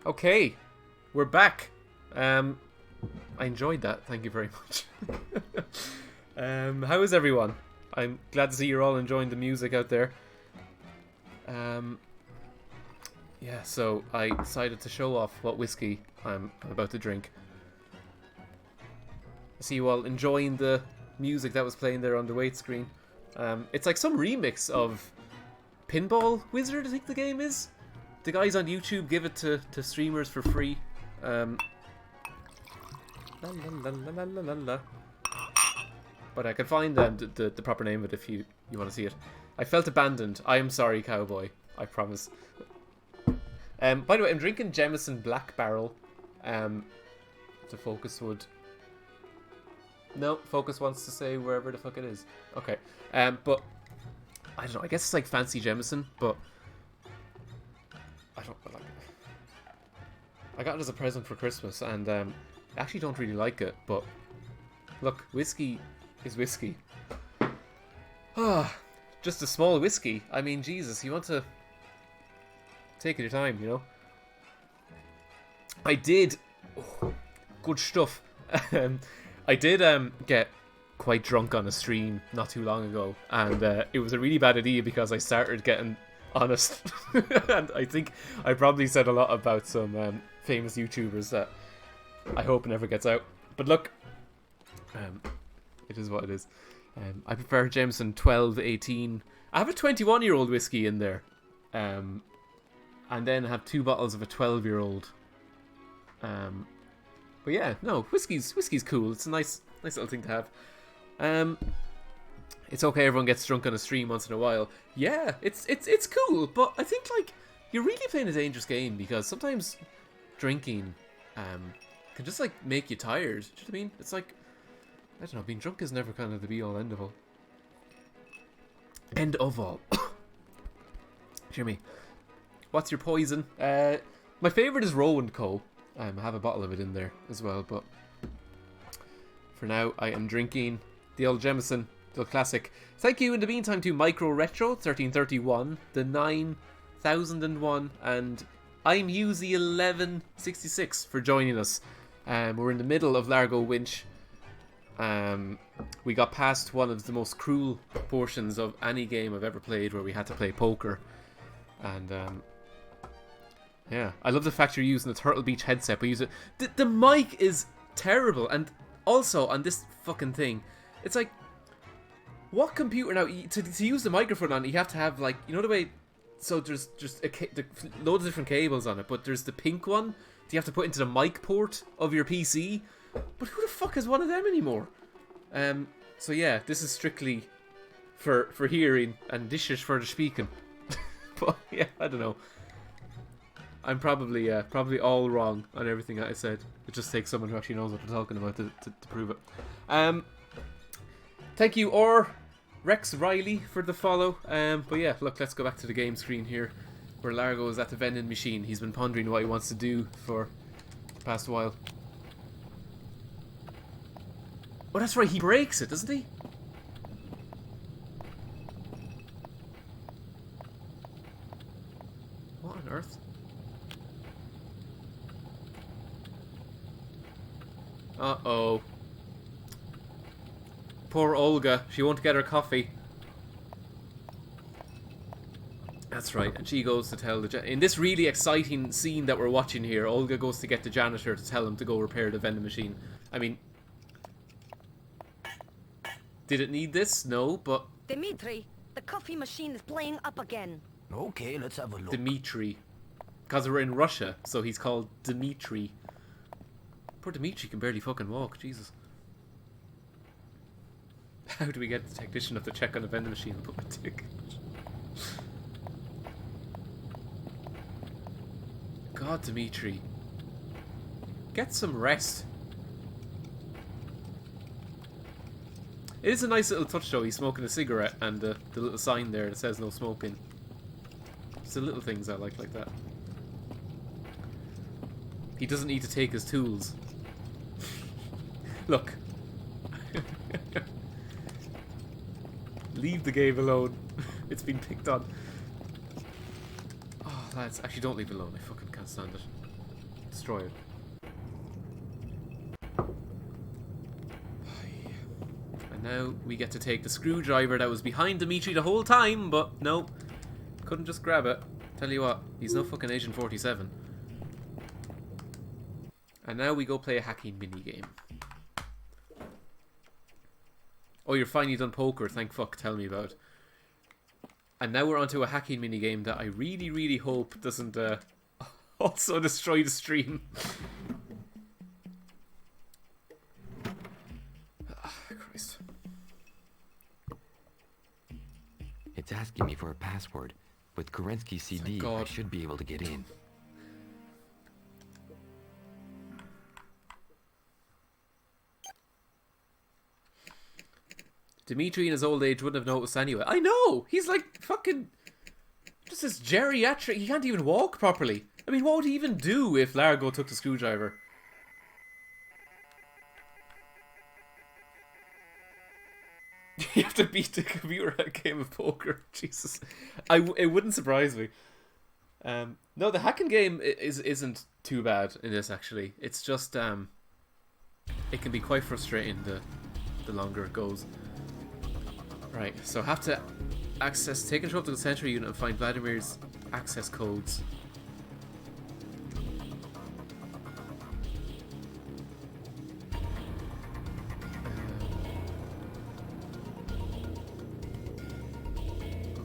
Okay, we're back. I enjoyed that. Thank you very much. How is everyone? I'm glad to see you're all enjoying the music out there. Yeah, so I decided to show off what whiskey I'm about to drink. I see you all enjoying the music that was playing there on the wait screen. It's like some remix of Pinball Wizard, I think the game is. The guys on YouTube give it to streamers for free. La, la, la, la, la, la, la. But I can find the proper name of it if you want to see it. I felt abandoned. I am sorry, cowboy. I promise. By the way, I'm drinking Jameson Black Barrel. The Focus would... No, Focus wants to say wherever the fuck it is. Okay. But... I don't know. I guess it's like fancy Jameson, but... I don't like it. I got it as a present for Christmas, and I actually don't really like it, but... Look, whiskey is whiskey. Ah, just a small whiskey. I mean, Jesus, you want to... Take your time, you know? I did... Oh, good stuff. I did get quite drunk on a stream not too long ago, and it was a really bad idea because I started getting honest. And I think I probably said a lot about some famous YouTubers that I hope never gets out. But look, it is what it is. I prefer Jameson 12, 18. I have a 21-year-old whiskey in there. And then have 2 bottles of a 12-year-old. But yeah, no, whiskey's cool. It's a nice little thing to have. It's okay. Everyone gets drunk on a stream once in a while. Yeah, it's cool. But I think like you're really playing a dangerous game because sometimes drinking can just like make you tired. Do you know what I mean? It's like I don't know. Being drunk is never kind of the be all end of all. End of all. Hear me. What's your poison? My favourite is Roe & Co. I have a bottle of it in there as well, but for now I am drinking the old Jameson, the old classic. Thank you in the meantime to Micro Retro 1331, the 9001, and I'm Uzi 1166 for joining us. We're in the middle of Largo Winch. We got past one of the most cruel portions of any game I've ever played, where we had to play poker, and yeah, I love the fact you're using the Turtle Beach headset, but use it. The mic is terrible, and also on this fucking thing, it's like, what computer now? To use the microphone on it, you have to have like, you know the way. So there's just loads of different cables on it, but there's the pink one that you have to put into the mic port of your PC. But who the fuck has one of them anymore? So yeah, this is strictly for hearing, and this is for the speaking. But yeah, I don't know. I'm probably all wrong on everything that I said. It just takes someone who actually knows what they're talking about to prove it. Thank you, or Rex Riley, for the follow. But yeah, look, let's go back to the game screen here, where Largo is at the vending machine. He's been pondering what he wants to do for the past while. Oh, that's right, he breaks it, doesn't he? What on earth? Uh-oh. Poor Olga. She won't get her coffee. That's right. And she goes to tell the... In this really exciting scene that we're watching here, Olga goes to get the janitor to tell him to go repair the vending machine. I mean... Did it need this? No, but... Dimitri, the coffee machine is playing up again. Okay, let's have a look. Dimitri. Because we're in Russia, so he's called Dimitri. Poor Dimitri can barely fucking walk, Jesus. How do we get the technician up to check on the vending machine and put my ticket? God, Dimitri. Get some rest. It is a nice little touch though, he's smoking a cigarette and the little sign there that says no smoking. It's the little things I like that. He doesn't need to take his tools. Look. Leave the game alone. It's been picked on. Oh, lads, actually don't leave it alone. I fucking can't stand it. Destroy it. And now we get to take the screwdriver that was behind Dimitri the whole time, but nope. Couldn't just grab it. Tell you what, he's no fucking Agent 47. And now we go play a hacking minigame. Oh, you're finally done poker, thank fuck, tell me about it. And now we're onto a hacking minigame that I really, really hope doesn't also destroy the stream. Christ. It's asking me for a password. With Kerensky's CD, I God. should be able to get in. Dmitri in his old age wouldn't have noticed anyway. I know! He's like fucking... just this geriatric... He can't even walk properly. I mean, what would he even do if Largo took the screwdriver? You have to beat the computer at a game of poker. Jesus. It wouldn't surprise me. No, the hacking game isn't too bad in this, actually. It's just... it can be quite frustrating the longer it goes. Right, so I have to take control of the Sentry unit and find Vladimir's access codes.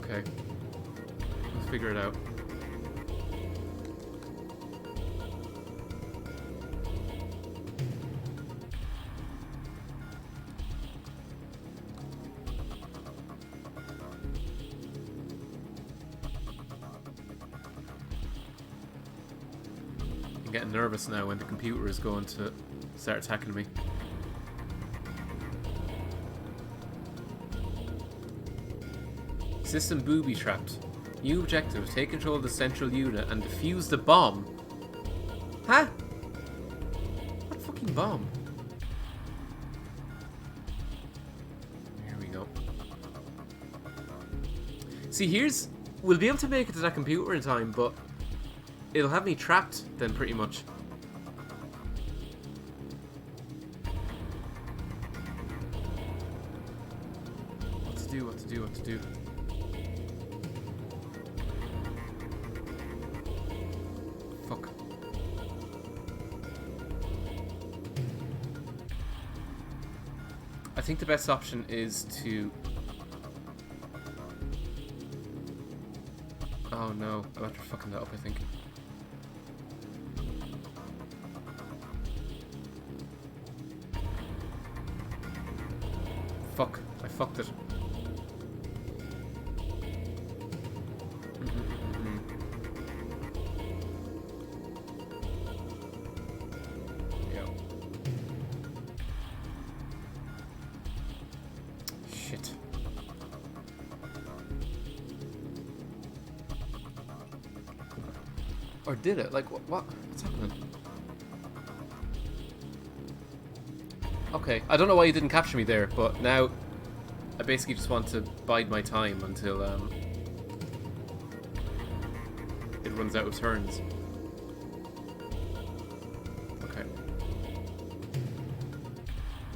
Okay. Let's figure it out. I'm getting nervous now when the computer is going to start attacking me. System booby-trapped. New objective, take control of the central unit and defuse the bomb. Huh? What fucking bomb? Here we go. See, we'll be able to make it to that computer in time, but it'll have me trapped then pretty much. What to do? Fuck. I think the best option is to... Oh no, I'm after fucking that up, I think. Fuck, I fucked it. Yeah. Shit. Or did it? Like, what's happening? Okay, I don't know why you didn't capture me there, but now I basically just want to bide my time until it runs out of turns. Okay.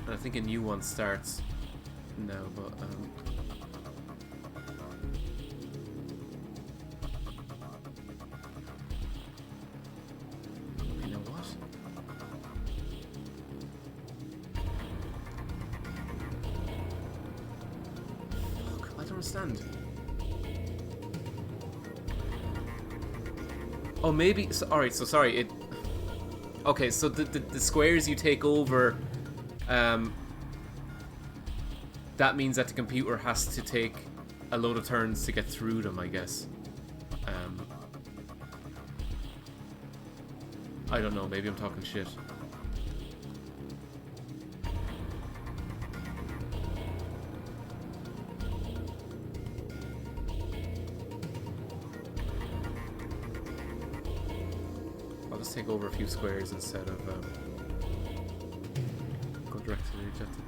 And I think a new one starts now, but you know what? I don't understand. Oh, maybe. So, all right. So sorry. It. Okay. So the squares you take over, that means that the computer has to take a load of turns to get through them, I guess. I don't know. Maybe I'm talking shit. Just take over a few squares instead of go direct to the objective.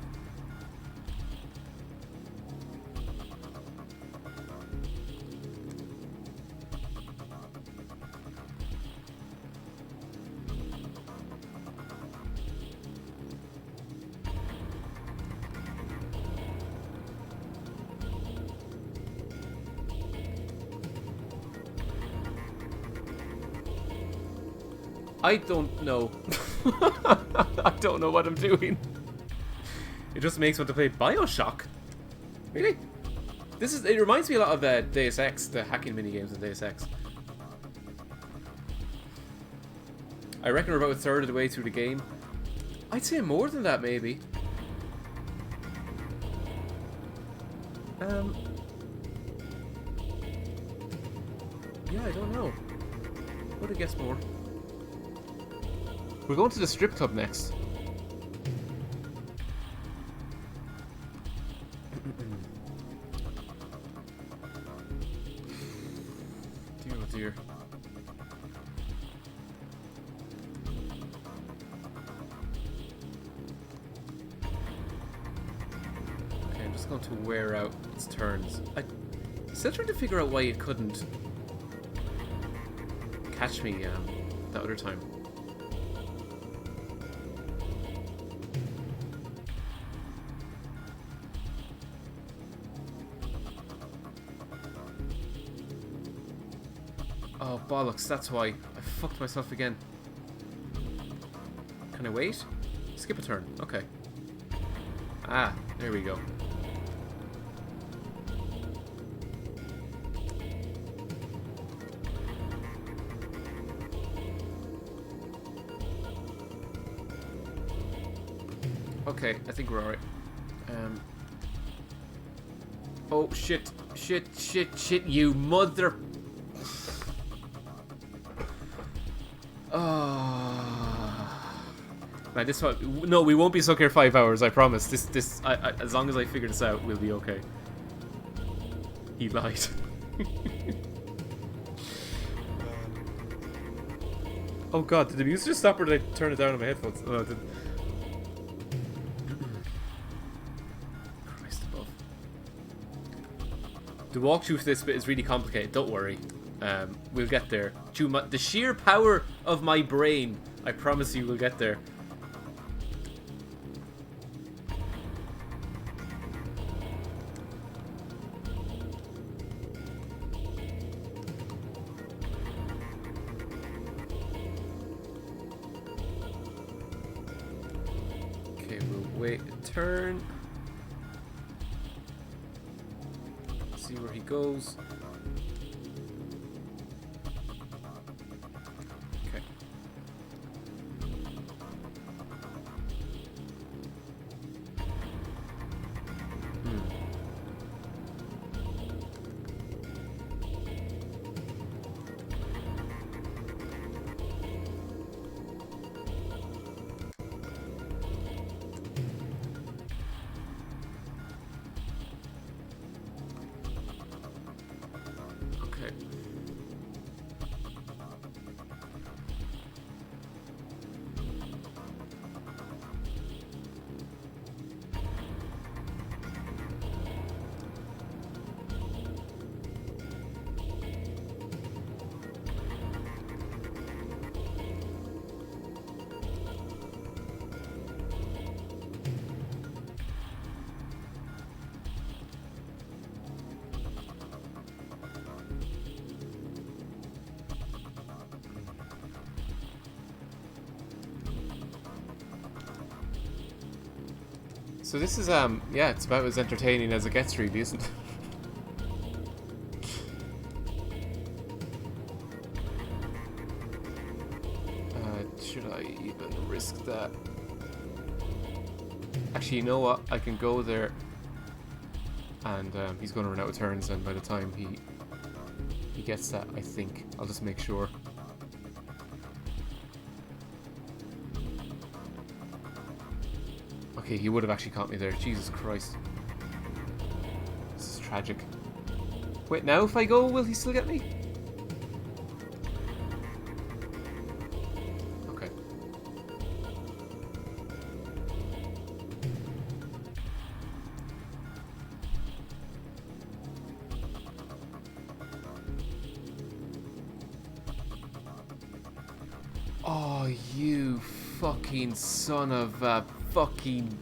I don't know. I don't know what I'm doing. It just makes me want to play Bioshock. Really? It reminds me a lot of Deus Ex, the hacking minigames in Deus Ex. I reckon we're about a third of the way through the game. I'd say more than that, maybe. Yeah, I don't know. Would have guessed more. We're going to the strip club next. Dear, oh dear. Okay, I'm just going to wear out its turns. I'm still trying to figure out why it couldn't catch me that other time. Oh, bollocks, that's why. I fucked myself again. Can I wait? Skip a turn. Okay. Ah, there we go. Okay, I think we're alright. Oh, shit. Shit, you mother... Man, this one... No, we won't be stuck here 5 hours, I promise. As long as I figure this out, we'll be okay. He lied. Oh god, did the music just stop or did I turn it down on my headphones? Oh, it didn't. Christ above. The walkthrough for this bit is really complicated, don't worry. We'll get there. The sheer power of my brain, I promise you we'll get there. Okay, we'll wait a turn. See where he goes. So this is, yeah, it's about as entertaining as it gets, really, isn't it? Should I even risk that? Actually, you know what? I can go there, and he's going to run out of turns, and by the time he gets that, I think I'll just make sure. Okay, he would have actually caught me there. Jesus Christ. This is tragic. Wait, now if I go, will he still get me? Okay. Oh, you fucking son of a fucking...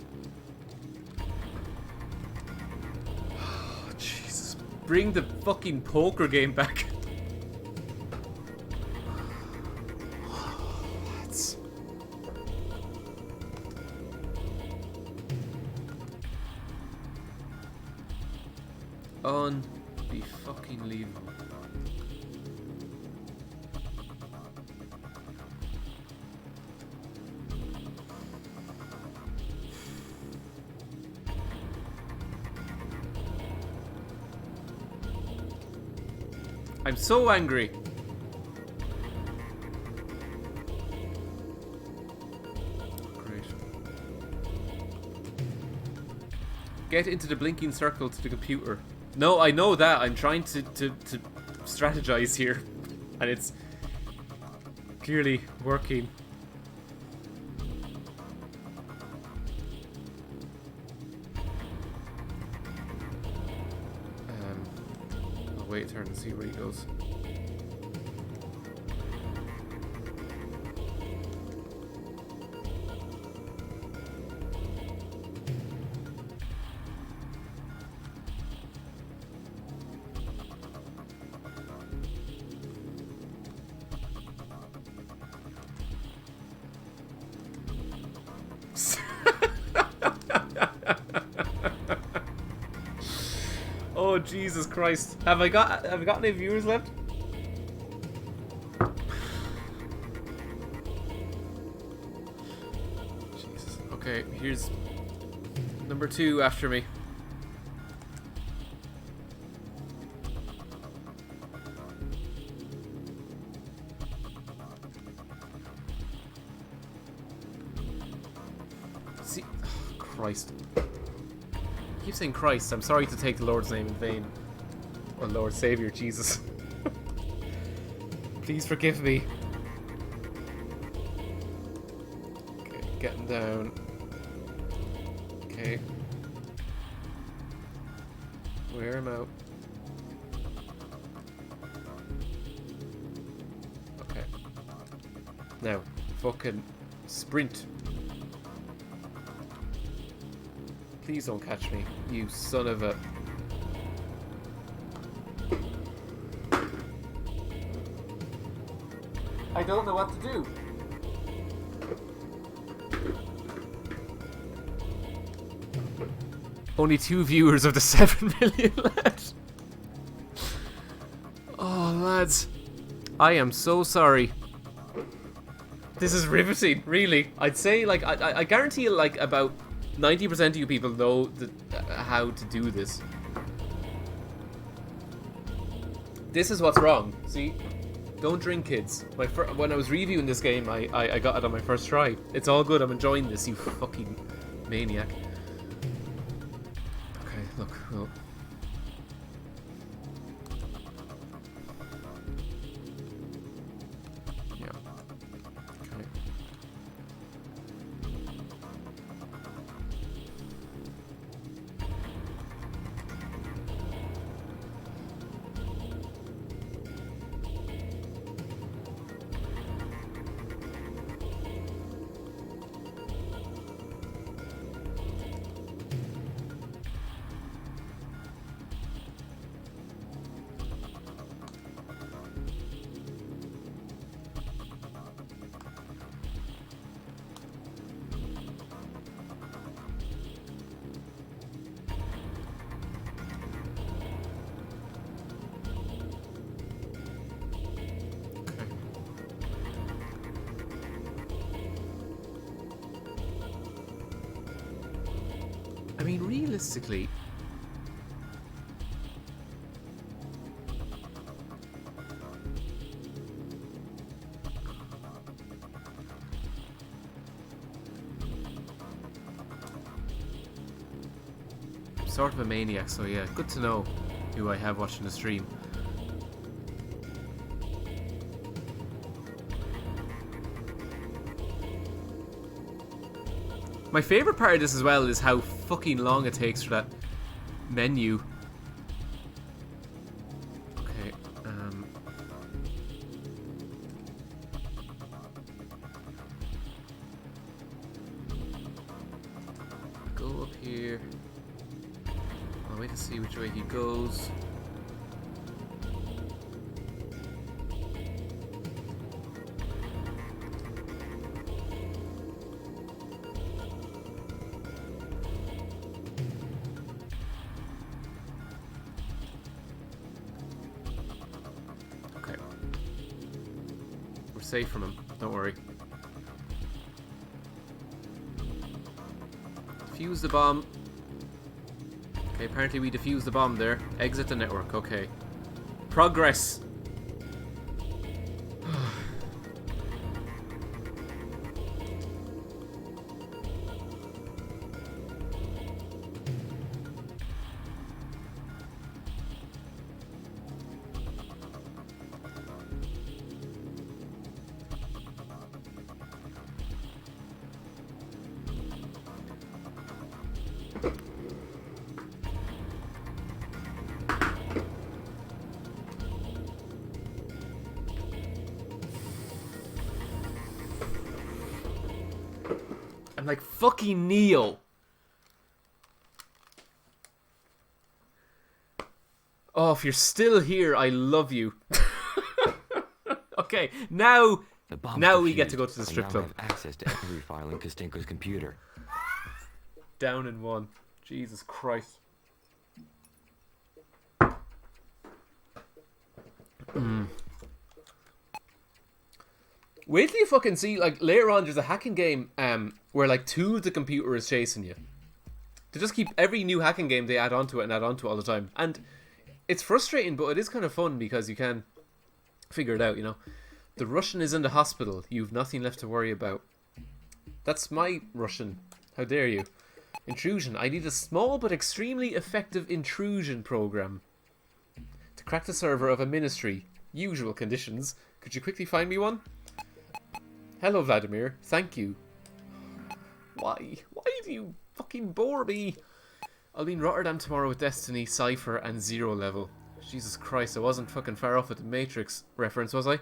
Oh, Jesus. Bring the fucking poker game back. That's... Unbe-fucking-lievable. I'm so angry. Get into the blinking circle to the computer. No, I know that. I'm trying to strategize here. And it's clearly working. I'll wait a turn and see where he goes. Oh Jesus Christ! Have I got any viewers left? Jesus. Okay, here's number 2 after me. See, oh, Christ. I keep saying Christ. I'm sorry to take the Lord's name in vain. Or Lord Savior, Jesus. Please forgive me. Okay, getting down. Okay. Where am I? Okay. Now, fucking sprint. Please don't catch me, you son of a... I don't know what to do. Only 2 viewers of the 7 million left. Oh, lads. I am so sorry. This is riveting, really. I'd say, like, I guarantee you, like, about 90% of you people know how to do this. This is what's wrong. See? Don't drink, kids. When I was reviewing this game, I got it on my first try. It's all good. I'm enjoying this, you fucking maniac. Okay, look. Well. Yeah. Okay. I mean, realistically... I'm sort of a maniac, so yeah, good to know who I have watching the stream. My favourite part of this as well is how fucking long it takes for that menu. Okay, go up here. I'll wait to see which way he goes. Safe from him, don't worry. Defuse the bomb. Okay, apparently we defused the bomb there. Exit the network, okay. Progress! Like fucking Neo. Oh, if you're still here, I love you. Okay, now we get to go to the strip club. I now have access to every file in Kostinko's computer. Down in one. Jesus Christ. Wait till you fucking see, like, later on there's a hacking game where, like, 2 of the computer is chasing you. They just keep every new hacking game, they add onto it and add onto it all the time. And it's frustrating, but it is kind of fun because you can figure it out, you know. The Russian is in the hospital. You've nothing left to worry about. That's my Russian. How dare you. Intrusion. I need a small but extremely effective intrusion program to crack the server of a ministry. Usual conditions. Could you quickly find me one? Hello, Vladimir. Thank you. Why? Why do you fucking bore me? I'll be in Rotterdam tomorrow with Destiny, Cypher, and Zero Level. Jesus Christ, I wasn't fucking far off with the Matrix reference, was I?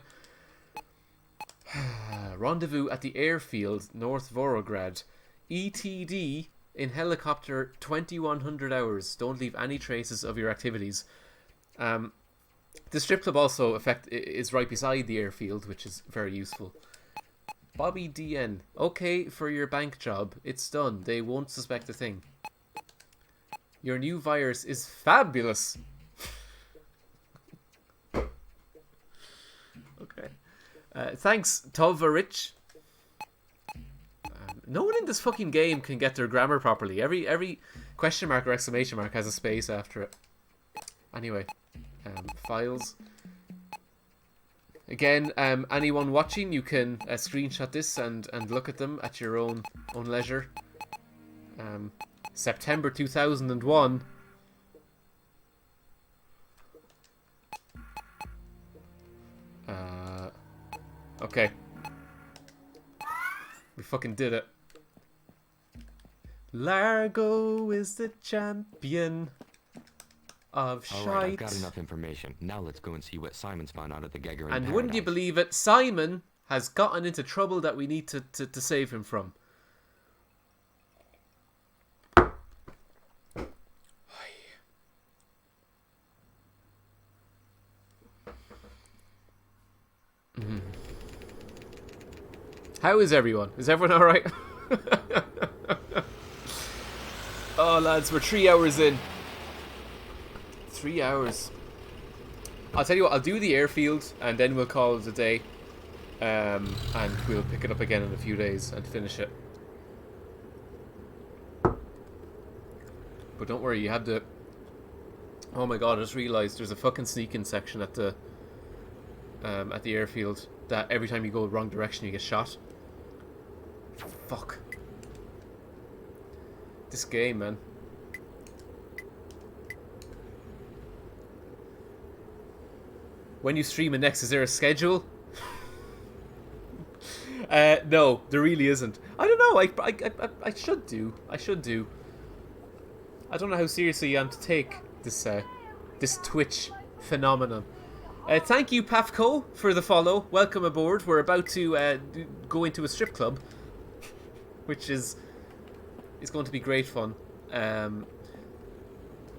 Rendezvous at the airfield, North Vorograd. ETD in helicopter 2100 hours. Don't leave any traces of your activities. The strip club also is right beside the airfield, which is very useful. Bobby DN. Okay for your bank job. It's done. They won't suspect a thing. Your new virus is fabulous. Okay. Thanks, Tovarich. No one in this fucking game can get their grammar properly. Every question mark or exclamation mark has a space after it. Anyway, files. Again, anyone watching, you can screenshot this and look at them at your own leisure. September 2001. Okay. We fucking did it. Largo is the champion of shite. Alright, I've got enough information. Now let's go and see what Simon's found out at the Gagarin And Paradise. wouldn't you believe it, Simon has gotten into trouble that we need to save him from. How is everyone? Is everyone alright? Oh lads, we're 3 hours in. 3 hours. I'll tell you what, I'll do the airfield and then we'll call it a day. And we'll pick it up again in a few days and finish it. But don't worry, you have the... Oh my god, I just realised there's a fucking sneak-in section at the airfield that every time you go the wrong direction you get shot. Fuck. This game, man. When you stream it next, is there a schedule? No, there really isn't. I don't know. I should do. I should do. I don't know how seriously I am to take this Twitch phenomenon. Thank you, Pafco, for the follow. Welcome aboard. We're about to go into a strip club, which is going to be great fun.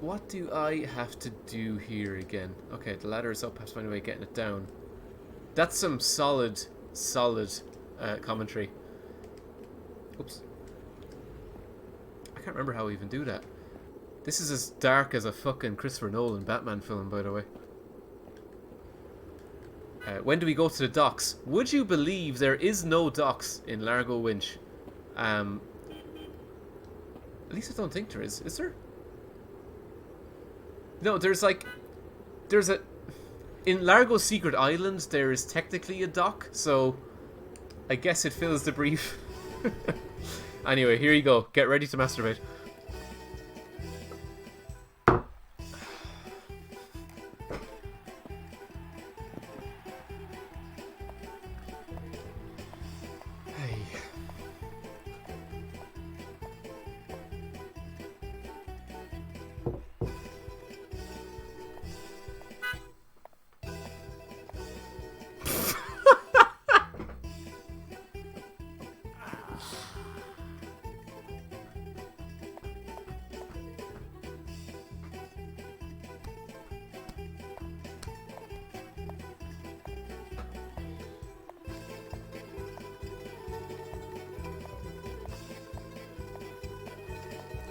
What do I have to do here again? Okay, the ladder is up. I have to find a way of getting it down. That's some solid commentary. Oops. I can't remember how we even do that. This is as dark as a fucking Christopher Nolan Batman film, by the way. When do we go to the docks? Would you believe there is no docks in Largo Winch? At least I don't think there is. Is there? No, there's a... In Largo Secret Island, there is technically a dock, so I guess it fills the brief. Anyway, here you go. Get ready to masturbate.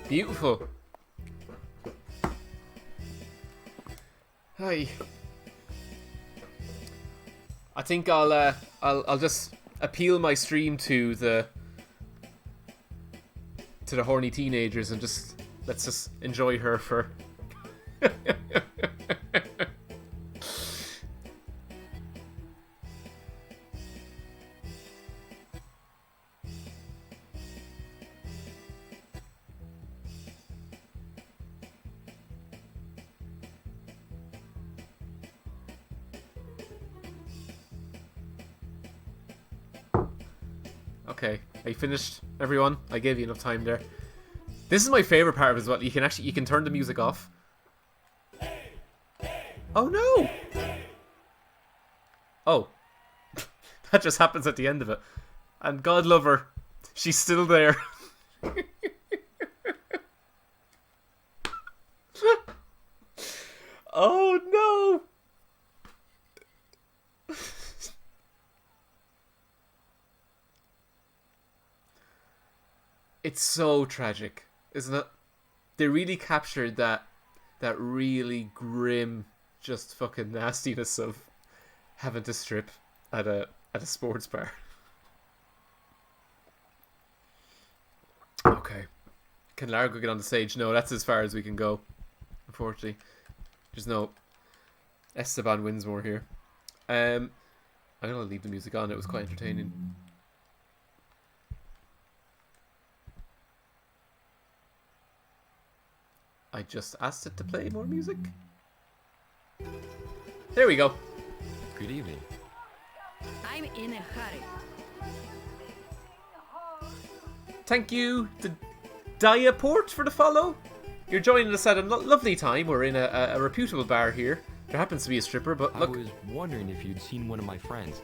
Beautiful. Hi. I think I'll just appeal my stream to the horny teenagers and just let's just enjoy her for. Okay, are you finished, everyone? I gave you enough time there. This is my favorite part of it as well. You can turn the music off. Oh no! Oh. That just happens at the end of it. And God love her, she's still there. Oh no! It's so tragic, isn't it? They really captured that really grim, just fucking nastiness of having to strip at a sports bar. Okay. Can Largo get on the stage? No, that's as far as we can go. Unfortunately. There's no Esteban Winsmore here. I'm gonna leave the music on, it was quite entertaining. I just asked it to play more music. There we go. Good evening. I'm in a hurry. Thank you to Diaport for the follow. You're joining us at a lovely time. We're in a reputable bar here. There happens to be a stripper, but look. I was wondering if you'd seen one of my friends.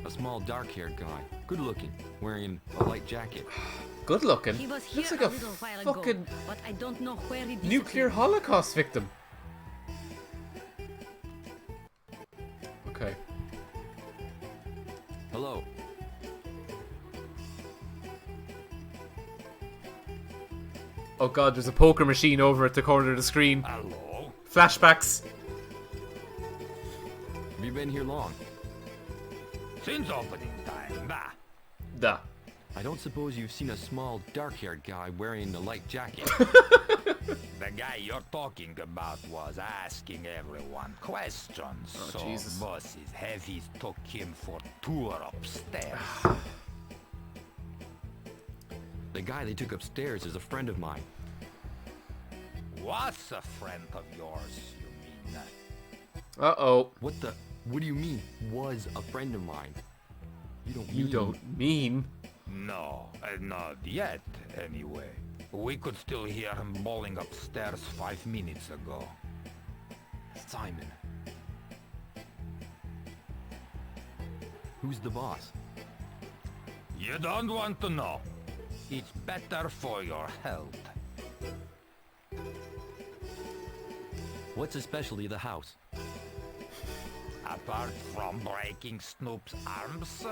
A small dark-haired guy. Good looking. Wearing a light jacket. Good looking. He was here Looks like a a little while fucking ago, but I don't know where he nuclear disappeared. Holocaust victim. Okay. Hello. Oh god, there's a poker machine over at the corner of the screen. Hello? Flashbacks. Have you been here long? Since opening time, bah. Duh. I don't suppose you've seen a small, dark-haired guy wearing a light jacket. The guy you're talking about was asking everyone questions. Oh, so Jesus. bosses heavies took him for tour upstairs. The guy they took upstairs is a friend of mine. Was a friend of yours, you mean? Uh-oh. What do you mean, was a friend of mine? You don't mean... No, not yet, anyway. We could still hear him bawling upstairs 5 minutes ago. Simon. Who's the boss? You don't want to know. It's better for your health. What's the specialty of the house? Apart from breaking Snoop's arms?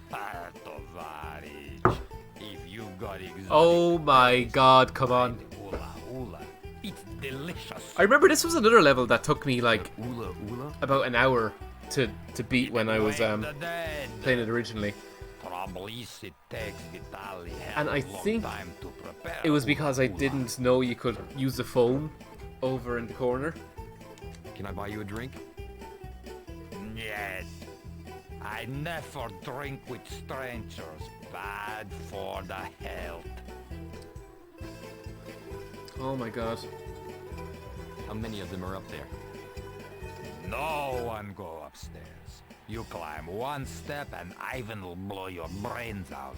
Tovarich, if you got exotic... Oh my god, come on. Ula ula. It's delicious. I remember this was another level that took me like Ula Ula? about an hour to beat when I was The dead. playing it originally. Probably it takes Vitaly And I a long think time to prepare it was because I ula ula. didn't know you could use the phone over in the corner. Can I buy you a drink? Yet. I never drink with strangers. Bad for the health. Oh my god. How many of them are up there? No one go upstairs. You climb one step and Ivan will blow your brains out.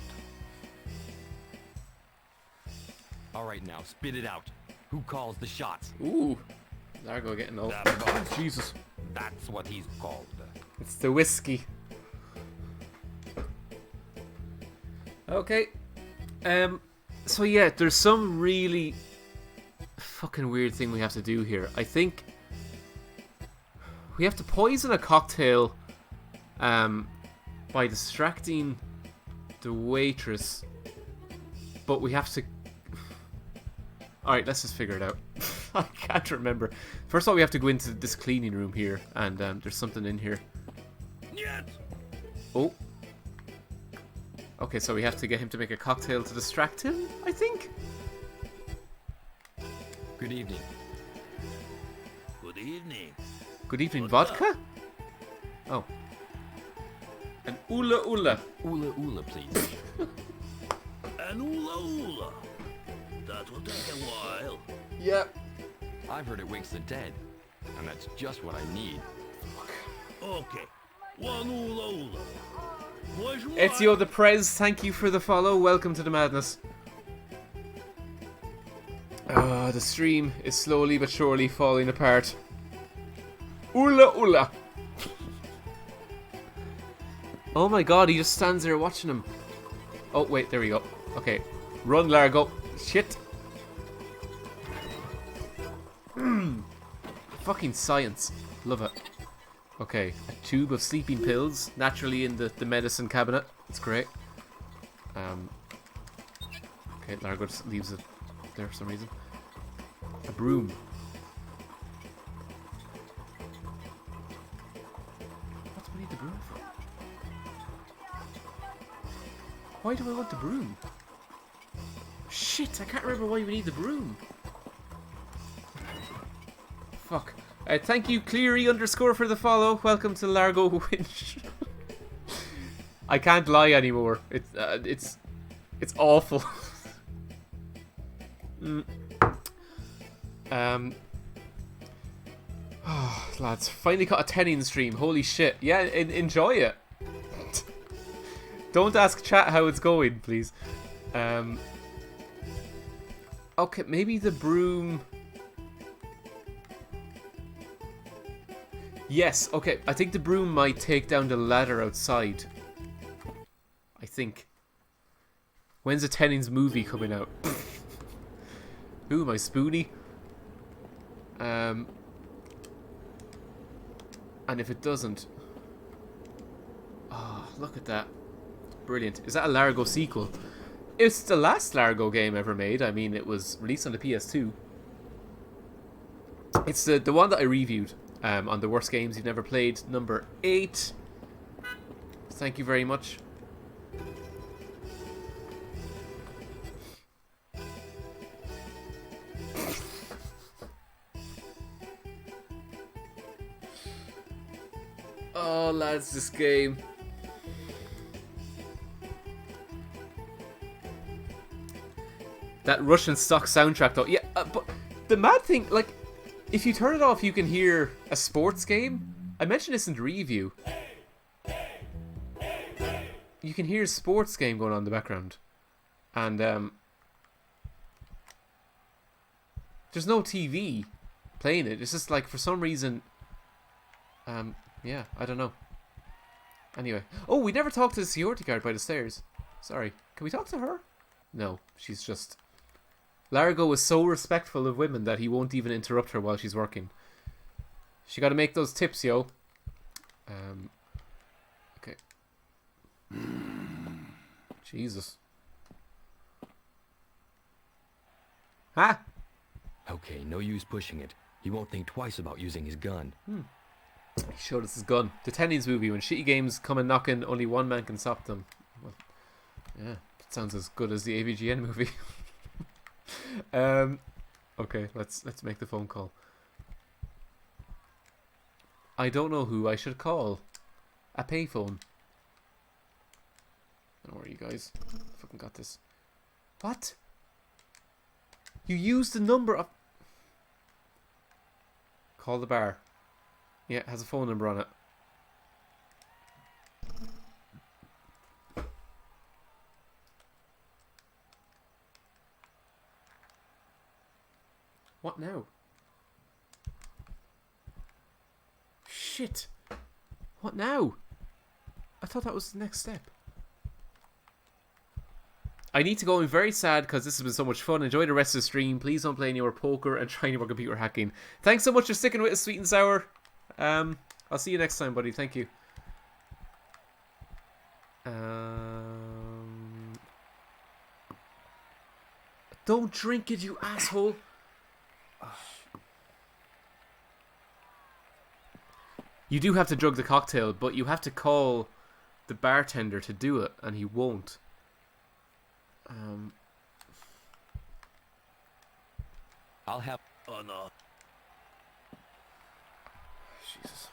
All right now, spit it out. Who calls the shots? Ooh. Largo getting old. The boss. Jesus. That's what he's called. It's the whiskey. Okay. So yeah, there's some really fucking weird thing we have to do here. I think we have to poison a cocktail by distracting the waitress, but we have to Alright, let's just figure it out. I can't remember. First of all, we have to go into this cleaning room here, and there's something in here. Yes. Oh. Okay, so we have to get him to make a cocktail to distract him, I think? Good evening. Good evening. Good evening, vodka? Oh. An Ula Ula. Ula Ula, please. An Ula Ula. That will take a while. Yeah. I've heard it wakes the dead, and that's just what I need. Okay. One Ula Ula. Bonjour. Ezio the Prez, thank you for the follow. Welcome to the madness. The stream is slowly but surely falling apart. Ula Ula. Oh my god, he just stands there watching him. Oh, wait, there we go. Okay. Run, Largo. Shit. Fucking science. Love it. Okay. A tube of sleeping pills. Naturally in the medicine cabinet. It's great. Okay, Largo just leaves it there for some reason. A broom. What do we need the broom for? Why do I want the broom? Shit, I can't remember why we need the broom. Fuck. Thank you, Cleary _ for the follow. Welcome to Largo Winch. I can't lie anymore. It's awful. Oh, lads, finally got a Tennings stream. Holy shit. Yeah, enjoy it. Don't ask chat how it's going, please. Okay, maybe the broom. Yes, okay. I think the broom might take down the ladder outside. I think. When's the Tennings movie coming out? Ooh, my spoonie. And if it doesn't... Oh, look at that. Brilliant. Is that a Largo sequel? It's the last Largo game ever made. I mean, it was released on the PS2. It's the one that I reviewed on the worst games you've never played. Number 8. Thank you very much. Oh, lads, this game. That Russian stock soundtrack, though. Yeah, but the mad thing, like, if you turn it off, you can hear a sports game. I mentioned this in the review. You can hear a sports game going on in the background. And, there's no TV playing it. It's just, like, for some reason... yeah, I don't know. Anyway. Oh, we never talked to the security guard by the stairs. Sorry. Can we talk to her? No, she's just... Largo is so respectful of women that he won't even interrupt her while she's working. She gotta make those tips, yo. Okay. Jesus. Huh? Okay, no use pushing it. He won't think twice about using his gun. He showed us his gun. The Tennings movie, when shitty games come and knocking, only one man can stop them. Well, yeah, that sounds as good as the AVGN movie. Okay, let's make the phone call. I don't know who I should call. A payphone. Don't worry, you guys. Fucking got this. What? You used the number of... Call the bar. Yeah, it has a phone number on it. What now? Shit. What now? I thought that was the next step. I need to go. I'm very sad because this has been so much fun. Enjoy the rest of the stream. Please don't play any more poker and try any more computer hacking. Thanks so much for sticking with us, Sweet and Sour. I'll see you next time, buddy. Thank you. Don't drink it, you asshole. You do have to drug the cocktail, but you have to call the bartender to do it, and he won't. I'll have... Oh no. Jesus.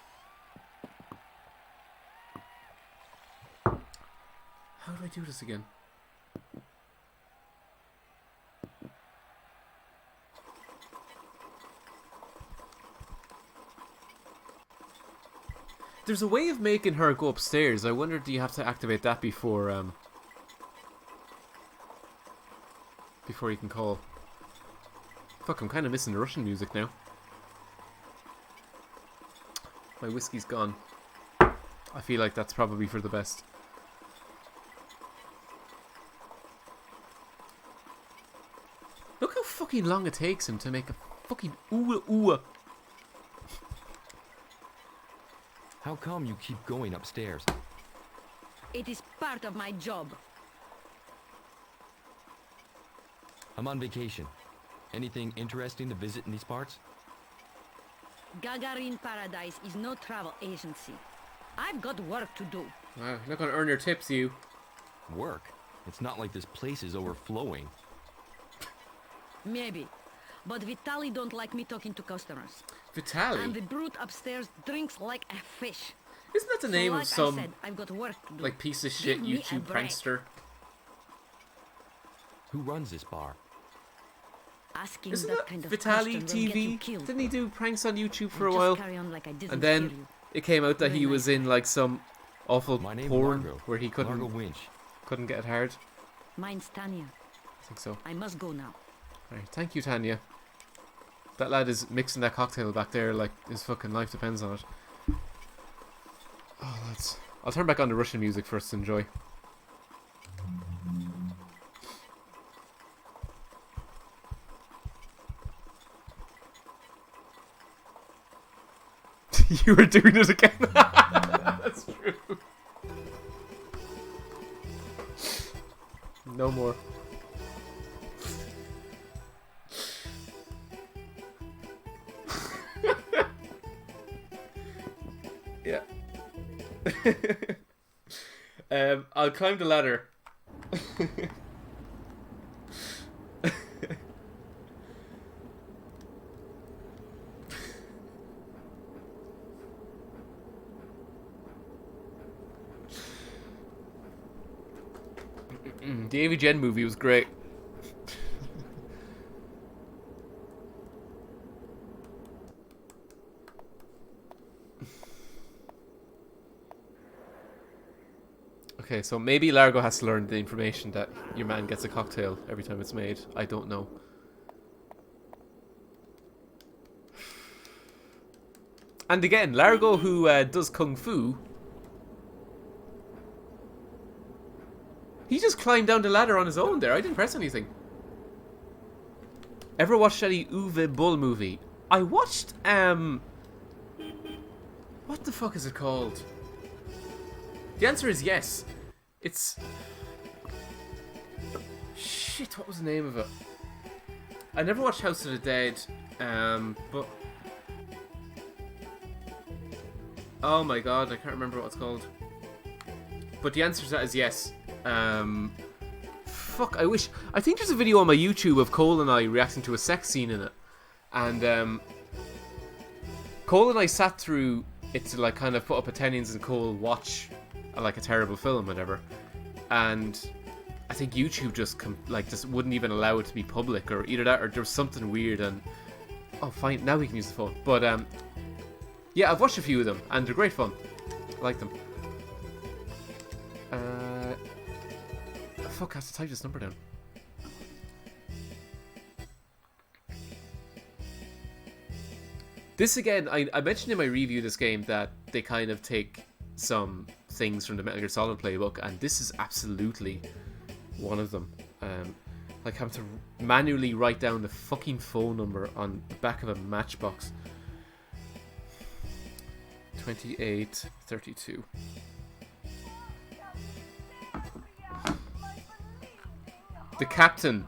How do I do this again? There's a way of making her go upstairs. I wonder, do you have to activate that before you can call? Fuck, I'm kind of missing the Russian music now. My whiskey's gone. I feel like that's probably for the best. Look how fucking long it takes him to make a fucking ooh. How come you keep going upstairs? It is part of my job. I'm on vacation. Anything interesting to visit in these parts? Gagarin Paradise is no travel agency. I've got work to do. Wow, you're not gonna earn your tips, you. Work? It's not like this place is overflowing. Maybe. But Vitali don't like me talking to customers. Vitali? And the brute upstairs drinks like a fish. Isn't that the name like of some I said, I've got work to do. like piece of shit Give me a YouTube break. prankster? Who runs this bar? Asking Isn't that that kind of Vitali question will get you TV? killed. Didn't he do pranks on YouTube for a Just while? carry on like I didn't And then hear you. it came out that Very he was nice in like some awful My name's porn Largo. where he Largo Winch. couldn't get it hard. Mine's Tanya. I think so. I must go now. Right, thank you, Tanya. That lad is mixing that cocktail back there like his fucking life depends on it. Oh, lads. I'll turn back on the Russian music first to enjoy. You were doing it again. That's true. No more. Yeah. I'll climb the ladder. The Avy Jen movie was great. Okay, so maybe Largo has to learn the information that your man gets a cocktail every time it's made. I don't know. And again, Largo, who does kung fu, he just climbed down the ladder on his own there. I didn't press anything. Ever watched any Uwe Boll movie? I watched, what the fuck is it called? The answer is yes. It's... Shit, what was the name of it? I never watched House of the Dead, but... Oh my god, I can't remember what it's called. But the answer to that is yes. Fuck, I wish... I think there's a video on my YouTube of Cole and I reacting to a sex scene in it. And, Cole and I sat through it to, like, kind of put up a Tennings and Cole watch, like, a terrible film, whatever. And I think YouTube just, just wouldn't even allow it to be public, or either that, or there was something weird, and... Oh, fine, now we can use the phone. But, yeah, I've watched a few of them, and they're great fun. I like them. Fuck, I have to type this number down. This again, I mentioned in my review of this game that they kind of take some things from the Metal Gear Solid playbook, and this is absolutely one of them. Like having to manually write down the fucking phone number on the back of a matchbox. 2832. The captain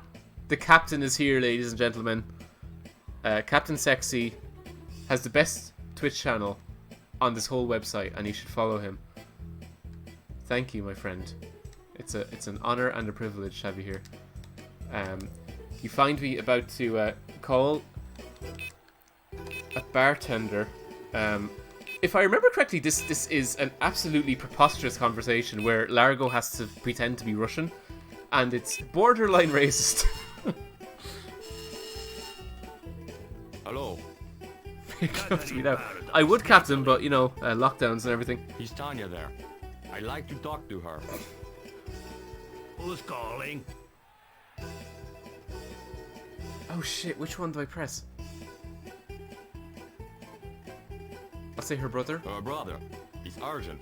The captain is here, ladies and gentlemen. Captain Sexy has the best Twitch channel on this whole website, and you should follow him. Thank you, my friend. It's an honor and a privilege to have you here. You find me about to call a bartender. If I remember correctly, this is an absolutely preposterous conversation where Largo has to pretend to be Russian, and it's borderline racist. Hello. Close to me now. I would captain, but you know, lockdowns and everything. Is Tanya there? I'd like to talk to her. Who's calling? Oh shit, which one do I press? I'll say her brother. Her brother. It's urgent.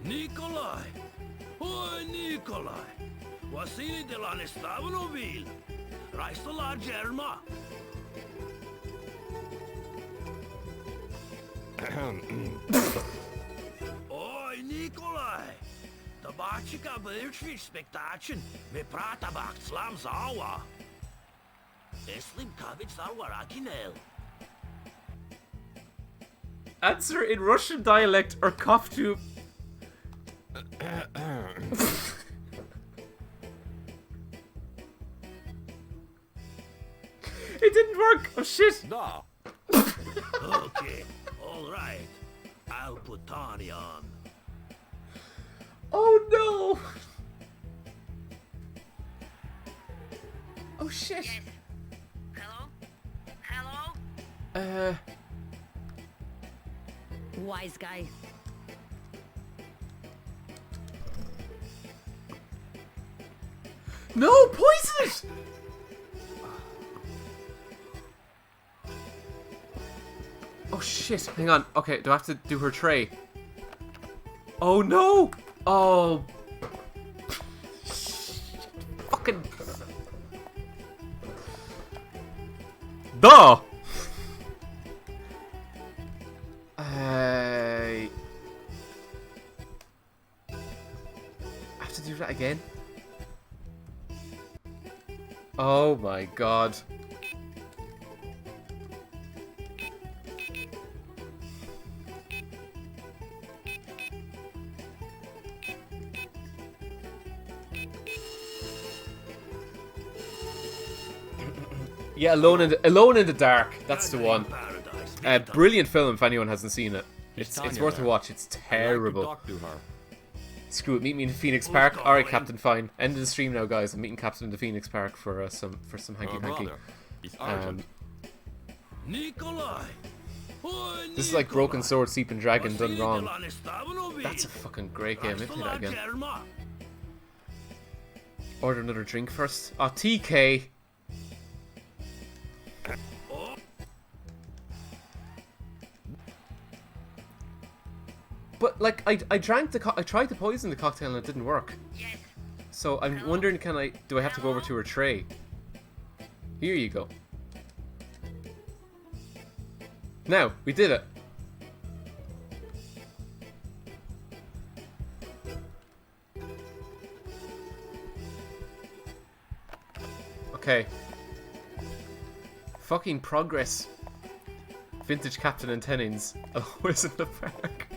Nikolai! Oi, Nikolai! Vasily de la Nestavinovil! Raistola Germa! Oi, Nikolai! Tabachika Birchfish Spectation, me prata bak slam zawa! Eslim kavich zawarakinel. Answer in Russian dialect or cough to. It didn't work! Oh shit! Da. Okay, alright. I'll put Tanya on. Oh no! Oh shit! Yes. Hello? Hello? Wise guy. No! Poison it! Oh shit, hang on. Okay, do I have to do her tray? Oh no! Oh. Fucking. Duh! I have to do that again? Oh my god. Yeah, Alone in the Dark. That's the one. Brilliant film if anyone hasn't seen it. It's worth a watch. It's terrible. I'd like to talk to her. Screw it. Meet me in Phoenix Park. All right, Captain. Fine. End of the stream now, guys. I'm meeting Captain in the Phoenix Park for some hanky Her panky. brother. It's urgent. Nikolai! Oi, This is like Broken Nikolai. Sword, Sleeping Dragon done Vasily wrong. de la Nestavinovil. That's a fucking great game. Let me play that Raistola again. Germa. Order another drink first. Oh, TK. Oh, But like, I drank the I tried to poison the cocktail and it didn't work. Yes. So I'm wondering, do I have to go over to her tray? Here you go. Now, we did it. Okay. Fucking progress. Vintage Captain and Tennings. Always in the park.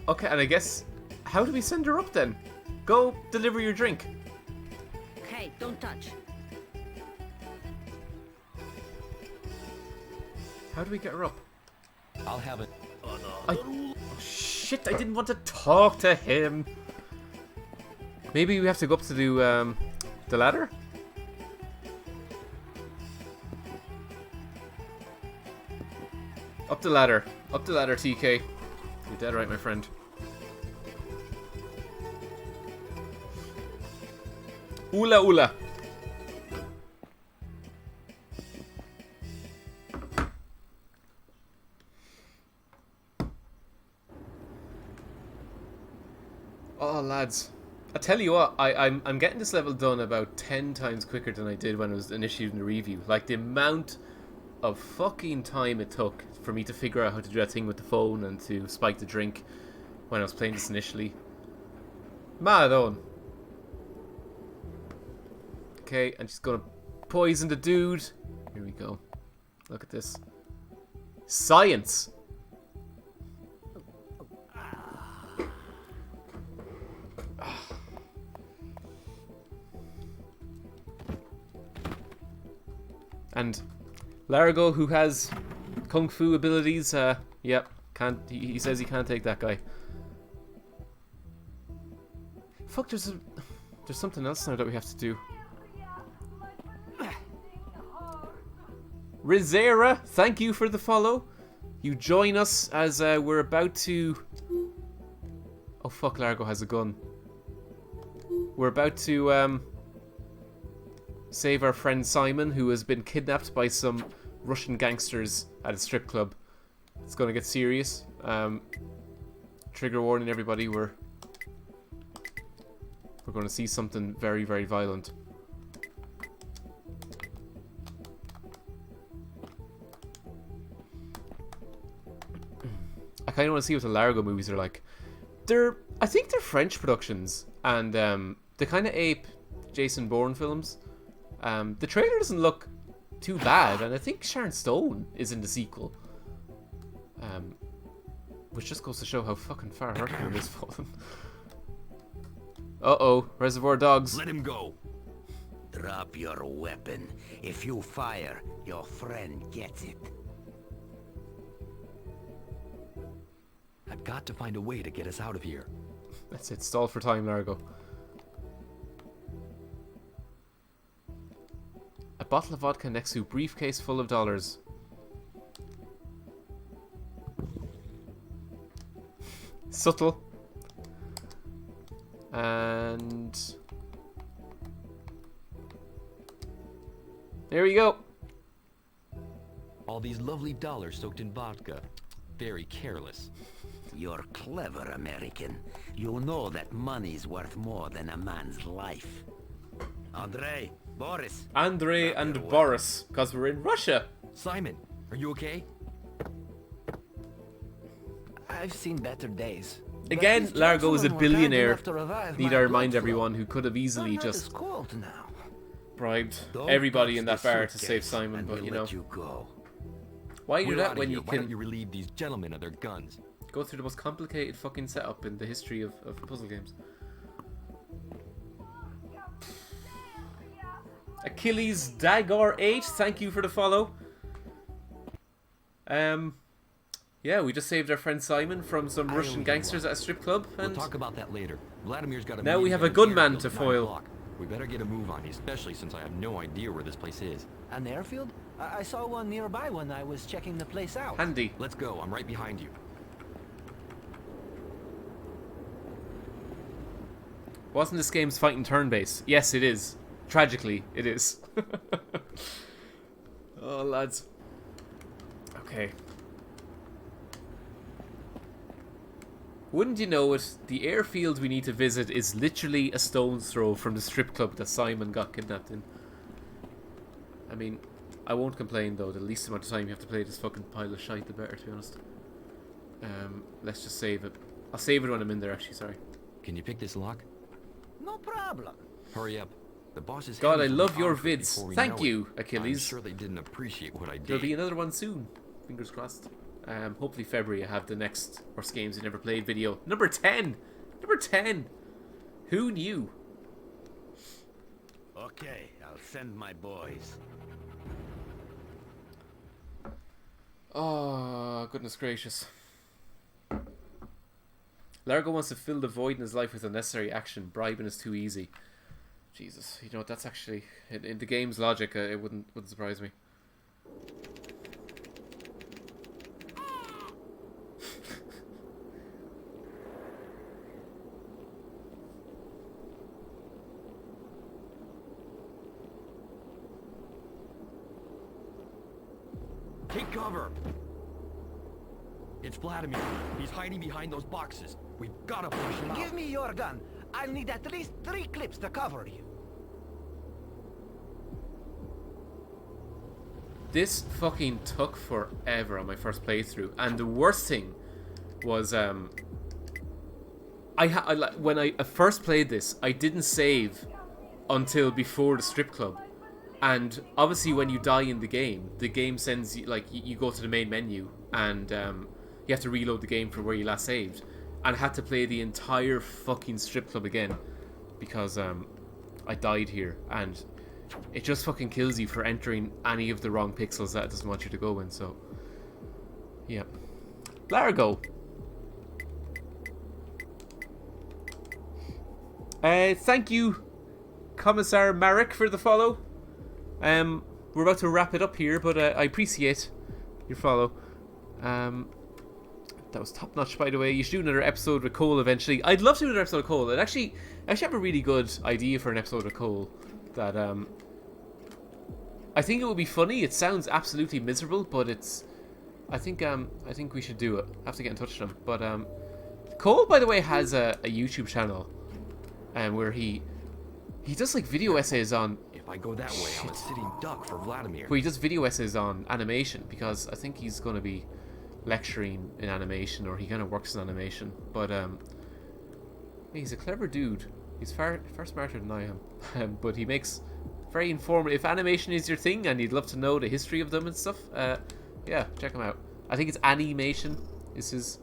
Okay, and I guess, how do we send her up then? Go deliver your drink. Hey, don't touch. How do we get her up? I'll have it. Oh, shit, I didn't want to talk to him. Maybe we have to go up to do the ladder? Up the ladder. Up the ladder, TK. You're dead right, my friend. Oola oola. Oh, lads. I tell you what, I'm getting this level done about 10 times quicker than I did when I was initially doing the review. Like, the amount of fucking time it took for me to figure out how to do that thing with the phone and to spike the drink when I was playing this initially. Mad on. Okay, and she's gonna poison the dude. Here we go. Look at this. Science! And Largo, who has kung fu abilities, yep, can't. He says he can't take that guy. Fuck, there's something else now that we have to do. Rizera, thank you for the follow. You join us as we're about to... Oh fuck, Largo has a gun. We're about to save our friend Simon, who has been kidnapped by some Russian gangsters at a strip club. It's gonna get serious. Trigger warning, everybody. We're gonna see something very, very violent. I kind of want to see what the Largo movies are like. I think they're French productions, and they kind of ape Jason Bourne films. The trailer doesn't look too bad, and I think Sharon Stone is in the sequel. Which just goes to show how fucking far her career has fallen. Uh-oh, Reservoir Dogs. Let him go. Drop your weapon. If you fire, your friend gets it. I've got to find a way to get us out of here. That's it, stall for time, Largo. A bottle of vodka next to a briefcase full of dollars. Subtle. And... there we go. All these lovely dollars soaked in vodka. Very careless. You're clever, American. You know that money's worth more than a man's life. Andre, Boris. Andre and Boris, because we're in Russia. Simon, are you okay? I've seen better days. Again, Largo is a billionaire. Need I remind flow. everyone who could have easily just Now. bribed Don't everybody touch in that the bar to suitcase, save Simon, and but we'll you know. let you go. Why do We're that outta when here. you Why don't can you relieve these gentlemen of their guns? go through the most complicated fucking setup in the history of puzzle games? Achilles Dagor 8, thank you for the follow. Yeah, we just saved our friend Simon from some Russian gangsters at a strip club, We'll and talk about that later. Vladimir's got a now we meeting have at a an gunman airfield to at 9 foil. o'clock. We better get a move on, especially since I have no idea where this place is. An airfield? I saw one nearby when I was checking the place out. handy. Let's go. I'm right behind you. Wasn't this game's fighting turn-based? Yes, it is. Tragically, it is. Oh, lads. Okay. Wouldn't you know it, the airfield we need to visit is literally a stone's throw from the strip club that Simon got kidnapped in. I mean, I won't complain though, the least amount of time you have to play this fucking pile of shite, the better, to be honest. Let's just save it. I'll save it when I'm in there, actually, sorry. Can you pick this lock? No problem. Hurry up. The boss is God, I heading for love the your outfit vids. before we Thank know you, it. Achilles. I'm sure they didn't appreciate what I did. There'll be another one soon. Fingers crossed. Hopefully February I have the next Worst Games You Never Played video. Number 10! Number 10! Who knew? Okay, I'll send my boys. Oh, goodness gracious. Largo wants to fill the void in his life with unnecessary action. Bribing is too easy. Jesus, you know what, that's actually... In the game's logic, it wouldn't surprise me. Take cover! It's Vladimir. He's hiding behind those boxes. We've gotta push him out. Give me your gun. I'll need at least 3 clips to cover you. This fucking took forever on my first playthrough, and the worst thing was when I first played this, I didn't save until before the strip club. And obviously when you die in the game sends you, like, you go to the main menu, and you have to reload the game for where you last saved. And I had to play the entire fucking strip club again because I died here, and it just fucking kills you for entering any of the wrong pixels that it doesn't want you to go in. So yeah, Largo. Thank you, Commissar Marek, for the follow. We're about to wrap it up here, but I appreciate your follow. That was top notch, by the way. You should do another episode with Cole eventually. I'd love to do another episode with Cole. I actually have a really good idea for an episode with Cole that I think it would be funny. It sounds absolutely miserable, but it's. I think we should do it. I have to get in touch with him. But Cole, by the way, has a YouTube channel, where he does like video essays on. If I go that way, I'm a sitting duck for Vladimir. Where he does video essays on animation, because I think he's going to be lecturing in animation, or he kind of works in animation. But he's a clever dude. He's far smarter than I am. But he makes very informative. If animation is your thing and you'd love to know the history of them and stuff, yeah, check him out. I think it's animation is his.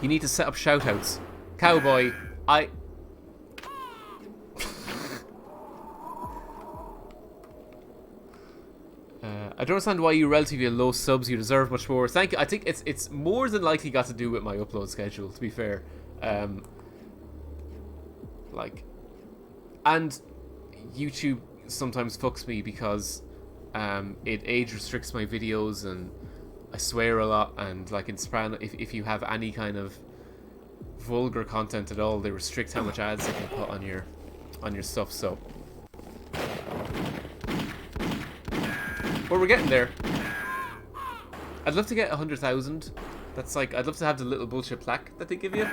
You need to set up shoutouts. Cowboy, I don't understand why you relatively low subs. You deserve much more. Thank you. I think it's more than likely got to do with my upload schedule, to be fair. Like, and YouTube sometimes fucks me because it age restricts my videos, and I swear a lot, and like in Soprano, if you have any kind of vulgar content at all, they restrict how much ads they can put on your stuff. So, but we're getting there. I'd love to get 100,000. That's like, I'd love to have the little bullshit plaque that they give you.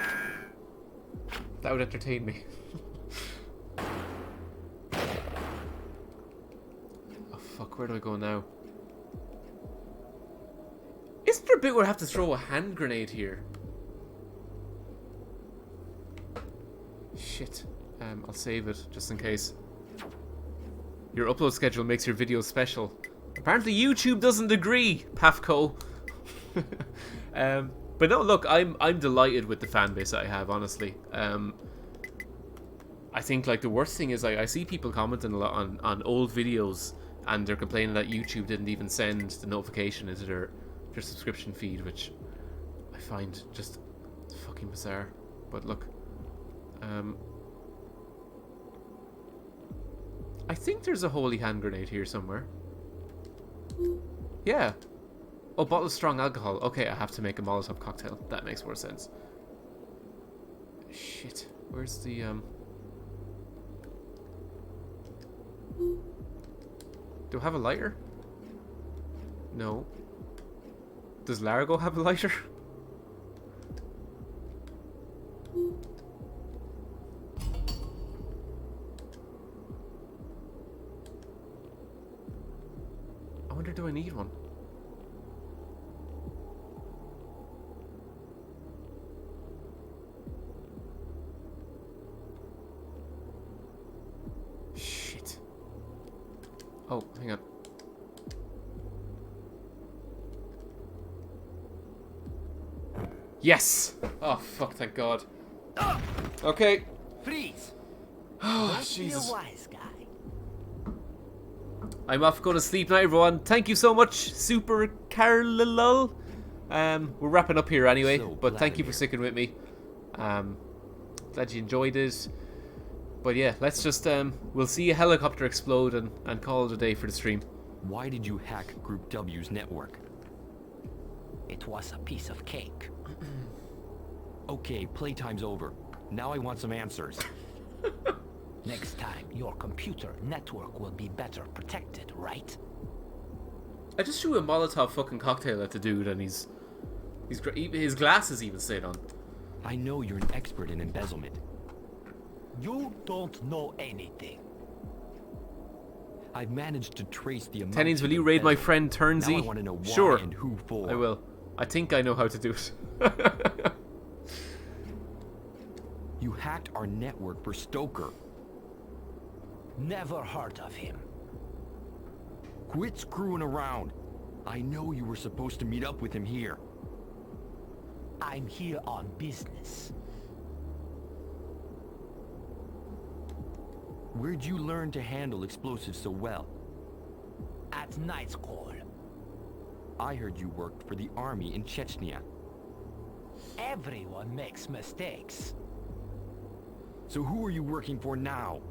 That would entertain me. Oh fuck, where do I go now? Isn't there a bit where I have to throw a hand grenade here? Shit. I'll save it, just in case. Your upload schedule makes your videos special. Apparently YouTube doesn't agree, Pafco. But no, look, I'm delighted with the fan base that I have, honestly. I think like the worst thing is I see people commenting a lot on old videos, and they're complaining that YouTube didn't even send the notification into their subscription feed, which I find just fucking bizarre. But look, I think there's a holy hand grenade here somewhere. Yeah. Oh, bottle of strong alcohol. Okay, I have to make a Molotov cocktail. That makes more sense. Shit. Where's the, Do I have a lighter? No. Does Largo have a lighter? I wonder, do I need one? Shit. Oh, hang on. Yes! Oh, fuck, thank God. Okay. Freeze! Oh, Don't Jesus. be a wise guy. I'm off going to sleep now, everyone. Thank you so much, Super Carlilol. We're wrapping up here anyway, So but thank you for Vladimir. sticking with me. Glad you enjoyed it. But yeah, let's just, we'll see a helicopter explode and call it a day for the stream. Why did you hack Group W's network? It was a piece of cake. Okay, playtime's over. Now I want some answers. Next time, your computer network will be better protected, right? I just threw a Molotov fucking cocktail at the dude, and his glasses even stayed on. I know you're an expert in embezzlement. You don't know anything. I've managed to trace the amount. Tennings, will you've you raid my embezzled. friend Now I Turnsey? want to know why Sure, and who for. I will. I think I know how to do it. You hacked our network for Stoker. Never heard of him. Quit screwing around. I know you were supposed to meet up with him here. I'm here on business. Where'd you learn to handle explosives so well? At night call. I heard you worked for the army in Chechnya. Everyone makes mistakes. So who are you working for now?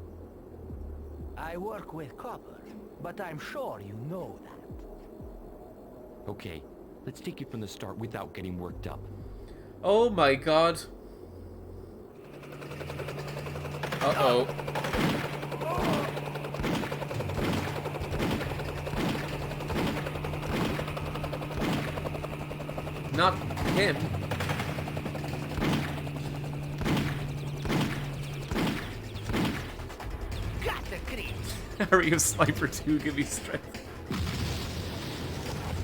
I work with Copper, but I'm sure you know that. Okay, let's take it from the start without getting worked up. Oh my god. Uh-oh. Not him. Got the creeps. Harry of Sniper 2, give me strength.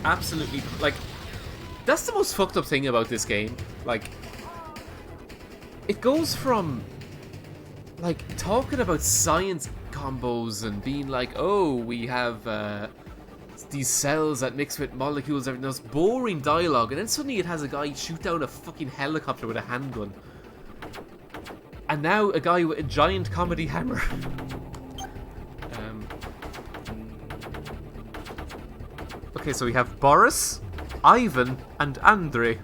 Absolutely, like, that's the most fucked up thing about this game. Like, it goes from, like, talking about science combos and being like, oh, we have these cells that mix with molecules, everything else, boring dialogue, and then suddenly it has a guy shoot down a fucking helicopter with a handgun. And now a guy with a giant comedy hammer. Okay, so we have Boris, Ivan, and Andrei.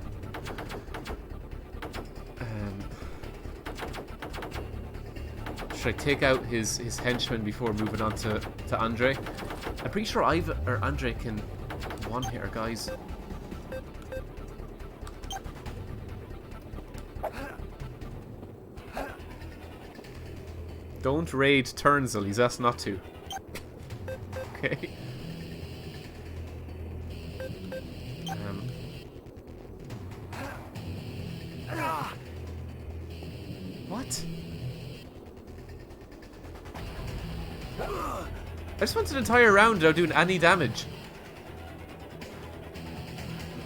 Should I take out his henchman before moving on to Andrei? I'm pretty sure Ivan or Andrei can one-hit our guys. Don't raid Turnzel, he's asked not to. Okay. What? I just went an entire round without doing any damage.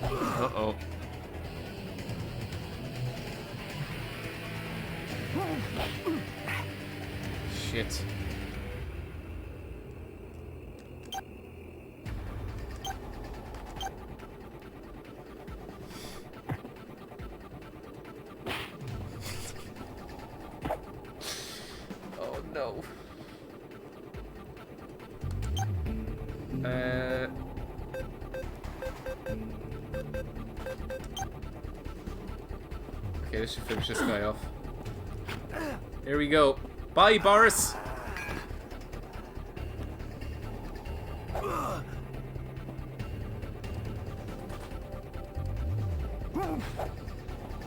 Uh-oh. Shit. Oh no. Okay, this should finish this guy off. Here we go. Bye, Boris!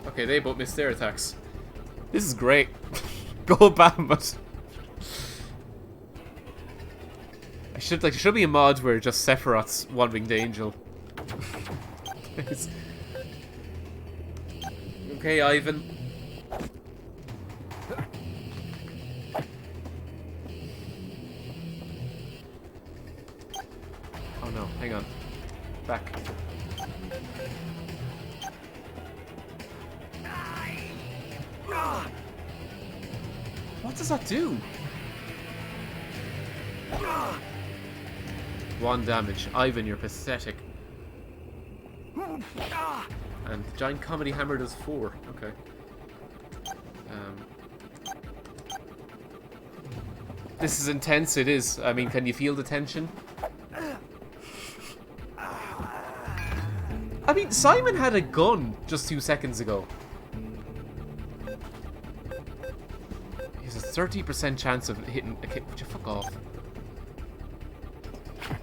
Okay, they both missed their attacks. This is great. Go Bambat. There should be a mod where just Sephiroth's one-winged angel. Okay, Ivan. Oh no, hang on. Back. What does that do? 1 damage. Ivan, you're pathetic. And the giant comedy hammer does 4. Okay. This is intense, it is. I mean, can you feel the tension? I mean, Simon had a gun just 2 seconds ago. He has a 30% chance of hitting a kick. Would you fuck off?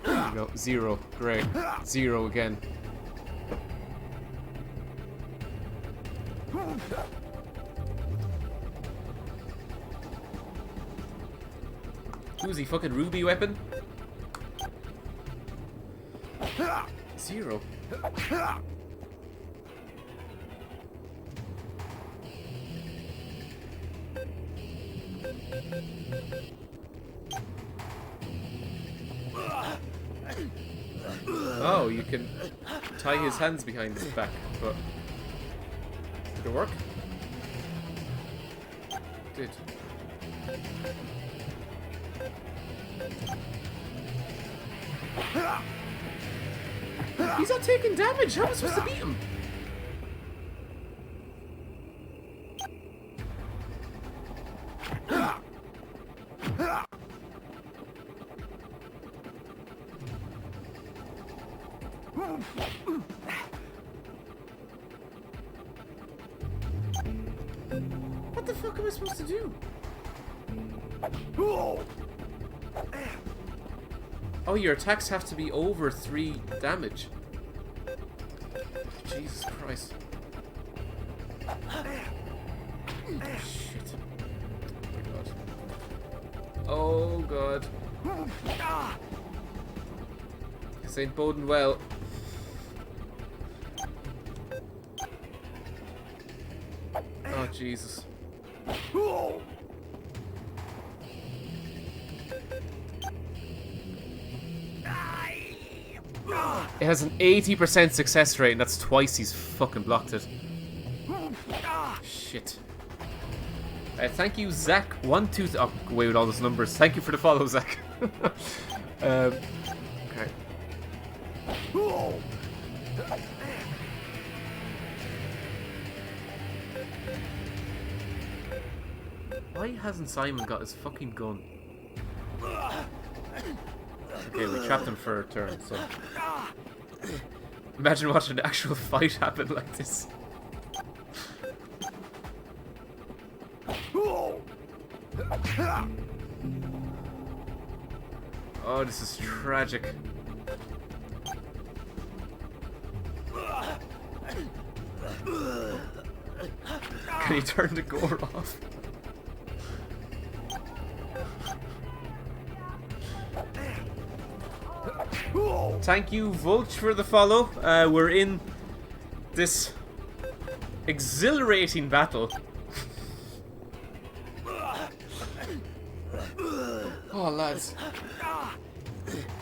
There you go. 0. Great. 0 again. Who's he, fucking Ruby weapon? 0. Oh, you can tie his hands behind his back, but did it work? did. He's not taking damage. How am I supposed to beat him? What the fuck am I supposed to do? Oh, your attacks have to be over 3 damage. Jesus Christ. Shit. Oh god. This ain't boding well. Oh Jesus. It has an 80% success rate, and that's twice he's fucking blocked it. Shit. Thank you, Zach. 1, 2, oh, go away with all those numbers. Thank you for the follow, Zach. Okay. Why hasn't Simon got his fucking gun? Okay, we trapped him for a turn, so... Imagine watching an actual fight happen like this. Oh, this is tragic. Can you turn the gore off? Thank you, Vulch, for the follow. We're in this exhilarating battle. Oh, lads.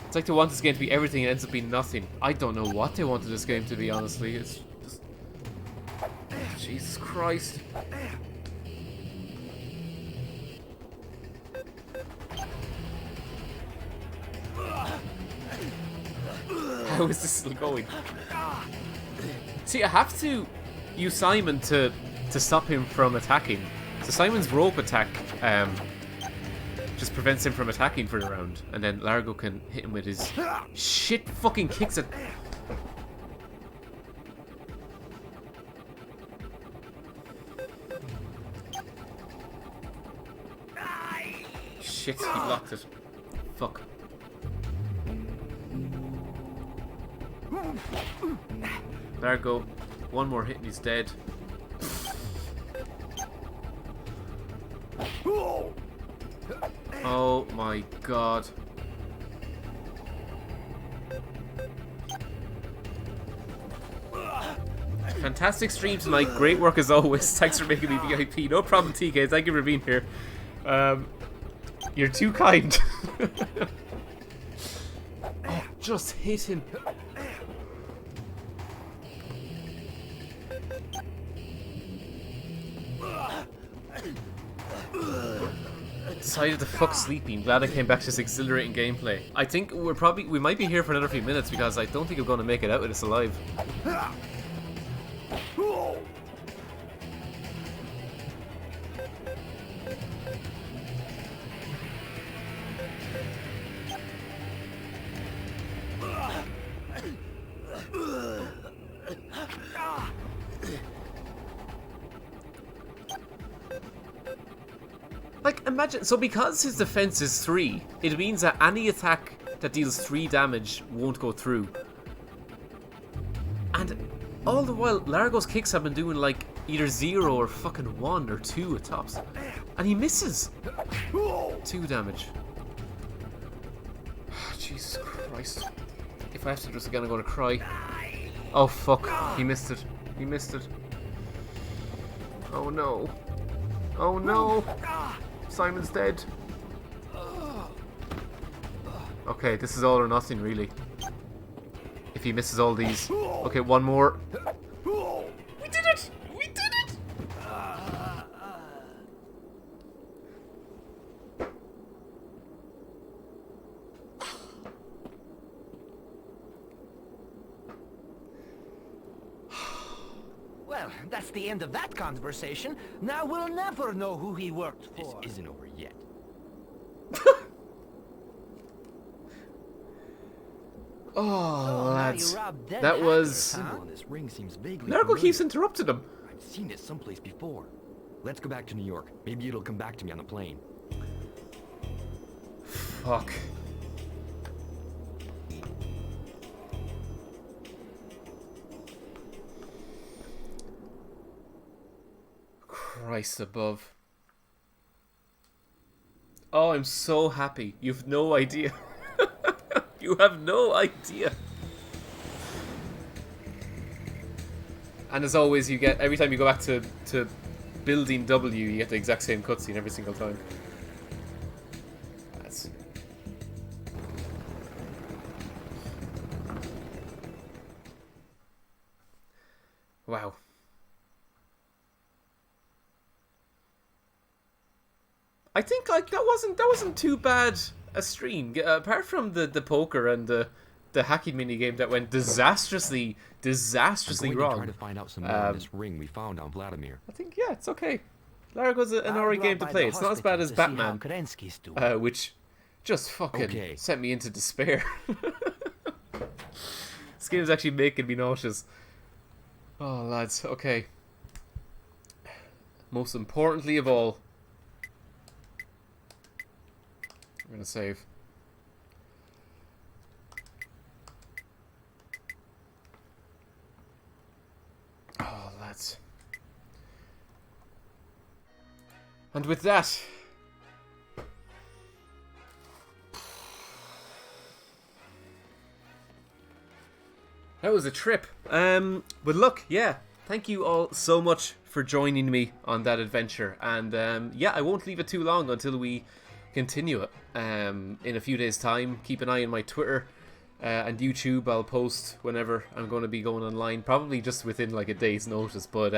It's like they want this game to be everything and it ends up being nothing. I don't know what they wanted this game to be, honestly. It's just... Jesus Christ. How is this still going? See, I have to use Simon to stop him from attacking. So Simon's rope attack just prevents him from attacking for the round, and then Largo can hit him with his shit fucking kicks at... Shit, he blocked it. Fuck. Largo, one more hit and he's dead. Oh my god. Fantastic stream tonight. Great work as always. Thanks for making me VIP. No problem, TK. Thank you for being here. You're too kind. Oh, just hit him. Decided to fuck sleeping. Glad I came back to this exhilarating gameplay. I think we might be here for another few minutes because I don't think I'm going to make it out with this alive. Like, imagine, so because his defense is 3, it means that any attack that deals 3 damage won't go through. And all the while, Largo's kicks have been doing like either 0 or fucking 1 or 2 at tops. And he misses 2 damage. Jesus Christ. If I have to do this again, I'm gonna cry. Oh fuck, he missed it. He missed it. Oh no. Oh no. Simon's dead. Okay, this is all or nothing, really. If he misses all these. Okay, one more. We did it! We did it! that's the end of that conversation. Now we'll never know who he worked for. This isn't over yet. Oh, lads. now you robbed dead That was... hackers, huh? Symbol on this ring seems vaguely Largo familiar. keeps interrupting him. I've seen this someplace before. Let's go back to New York. Maybe it'll come back to me on the plane. Fuck. Christ above. Oh, I'm so happy. You've no idea. You have no idea. And as always, you get, every time you go back to building W, you get the exact same cutscene every single time. That's... Wow. I think like that wasn't too bad a stream. Apart from the poker and the hacking mini game that went disastrously I'm going wrong. to try to find out some more on this ring we found on Vladimir. I think yeah, it's okay. Largo's an alright game to play. It's not as bad as Batman, which just fucking sent me into despair. This game is actually making me nauseous. Oh lads, okay. Most importantly of all, I'm gonna save. Oh lads. And with that, that was a trip. But look, yeah, thank you all so much for joining me on that adventure. And yeah, I won't leave it too long until we continue it. In a few days' time, keep an eye on my Twitter and YouTube. I'll post whenever I'm going to be going online, probably just within like a day's notice. But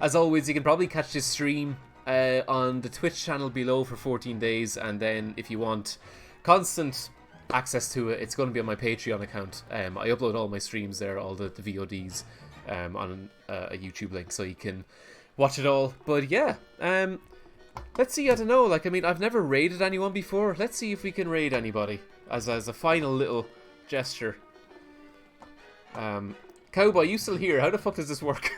as always, you can probably catch this stream on the Twitch channel below for 14 days, and then if you want constant access to it, it's going to be on my Patreon account. I upload all my streams there, all the VODs on a YouTube link, so you can watch it all. But yeah, let's see, I don't know, like, I mean, I've never raided anyone before. Let's see if we can raid anybody as a final little gesture. Cowboy, you still here? How the fuck does this work?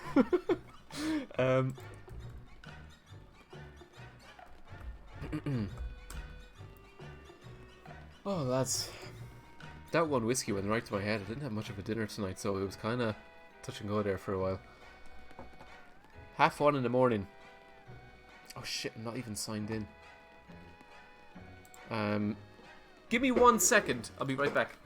Oh lads, that one whiskey went right to my head. I didn't have much of a dinner tonight, so it was kind of touch and go there for a while. 1:30 in the morning. Oh shit, I'm not even signed in. Give me 1 second, I'll be right back.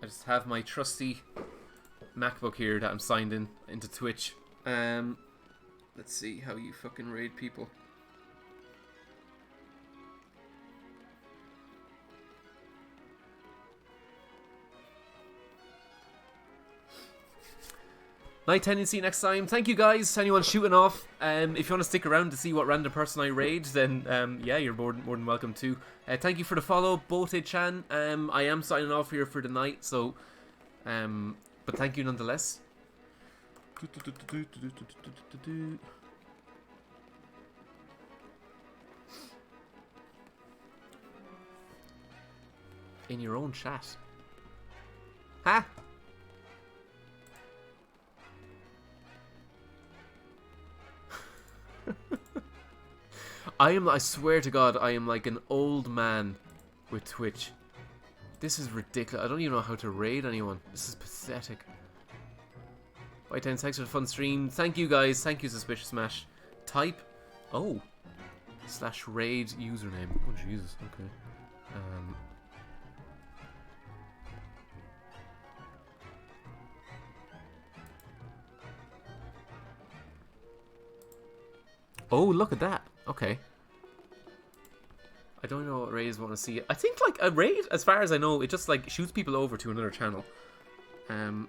I just have my trusty MacBook here that I'm signed in into Twitch. Let's see how you fucking raid people. Night Tennings, see you next time. Thank you guys, anyone shooting off. If you want to stick around to see what random person I raid, then yeah, you're more than welcome to. Thank you for the follow, Bote-chan. I am signing off here for the night, so but thank you nonetheless. In your own chat. Huh? I swear to God, I am like an old man with Twitch. This is ridiculous. I don't even know how to raid anyone. This is pathetic. Bye, 10. Thanks for the fun stream. Thank you guys. Thank you, Suspicious Smash. Type. Oh. /raid username. Oh, Jesus. Okay. Oh, look at that. Okay. I don't know what raids want to see. I think like a raid, as far as I know, it just like shoots people over to another channel. I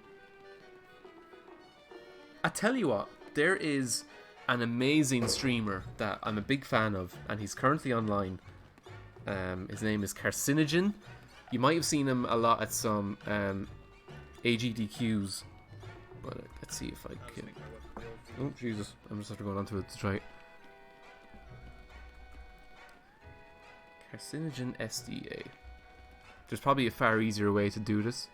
tell you what, there is an amazing streamer that I'm a big fan of, and he's currently online. His name is Carcinogen. You might have seen him a lot at some AGDQs. But let's see if I can... Oh, Jesus. I'm just have to go onto it to try it. Carcinogen SDA. There's probably a far easier way to do this.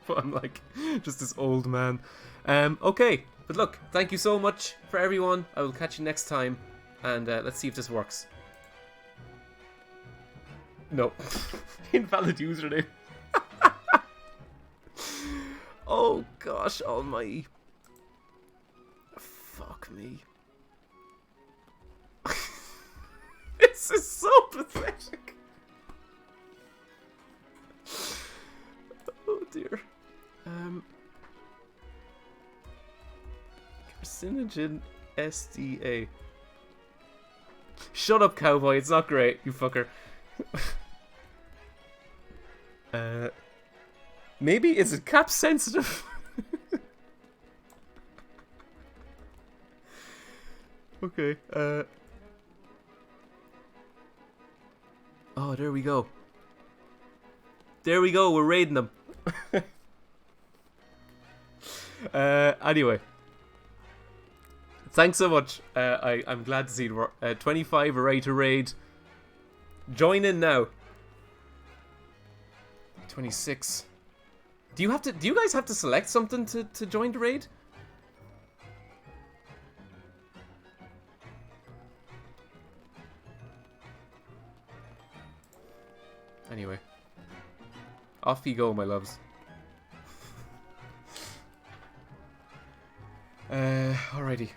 But I'm like, just this old man. Okay, but look, thank you so much for everyone. I will catch you next time, and let's see if this works. No. Invalid username. Oh gosh almighty. Fuck me. This is so pathetic. Oh dear. Carcinogen SDA. Shut up, cowboy. It's not great, you fucker. Maybe is it cap sensitive? Okay. Oh, there we go. There we go. We're raiding them. Anyway. Thanks so much. I'm glad to see 25 are ready to raid. Join in now. 26. Do you guys have to select something to join the raid? Anyway. Off you go, my loves. Alrighty.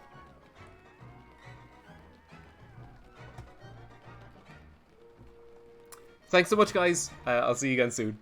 Thanks so much, guys. I'll see you again soon.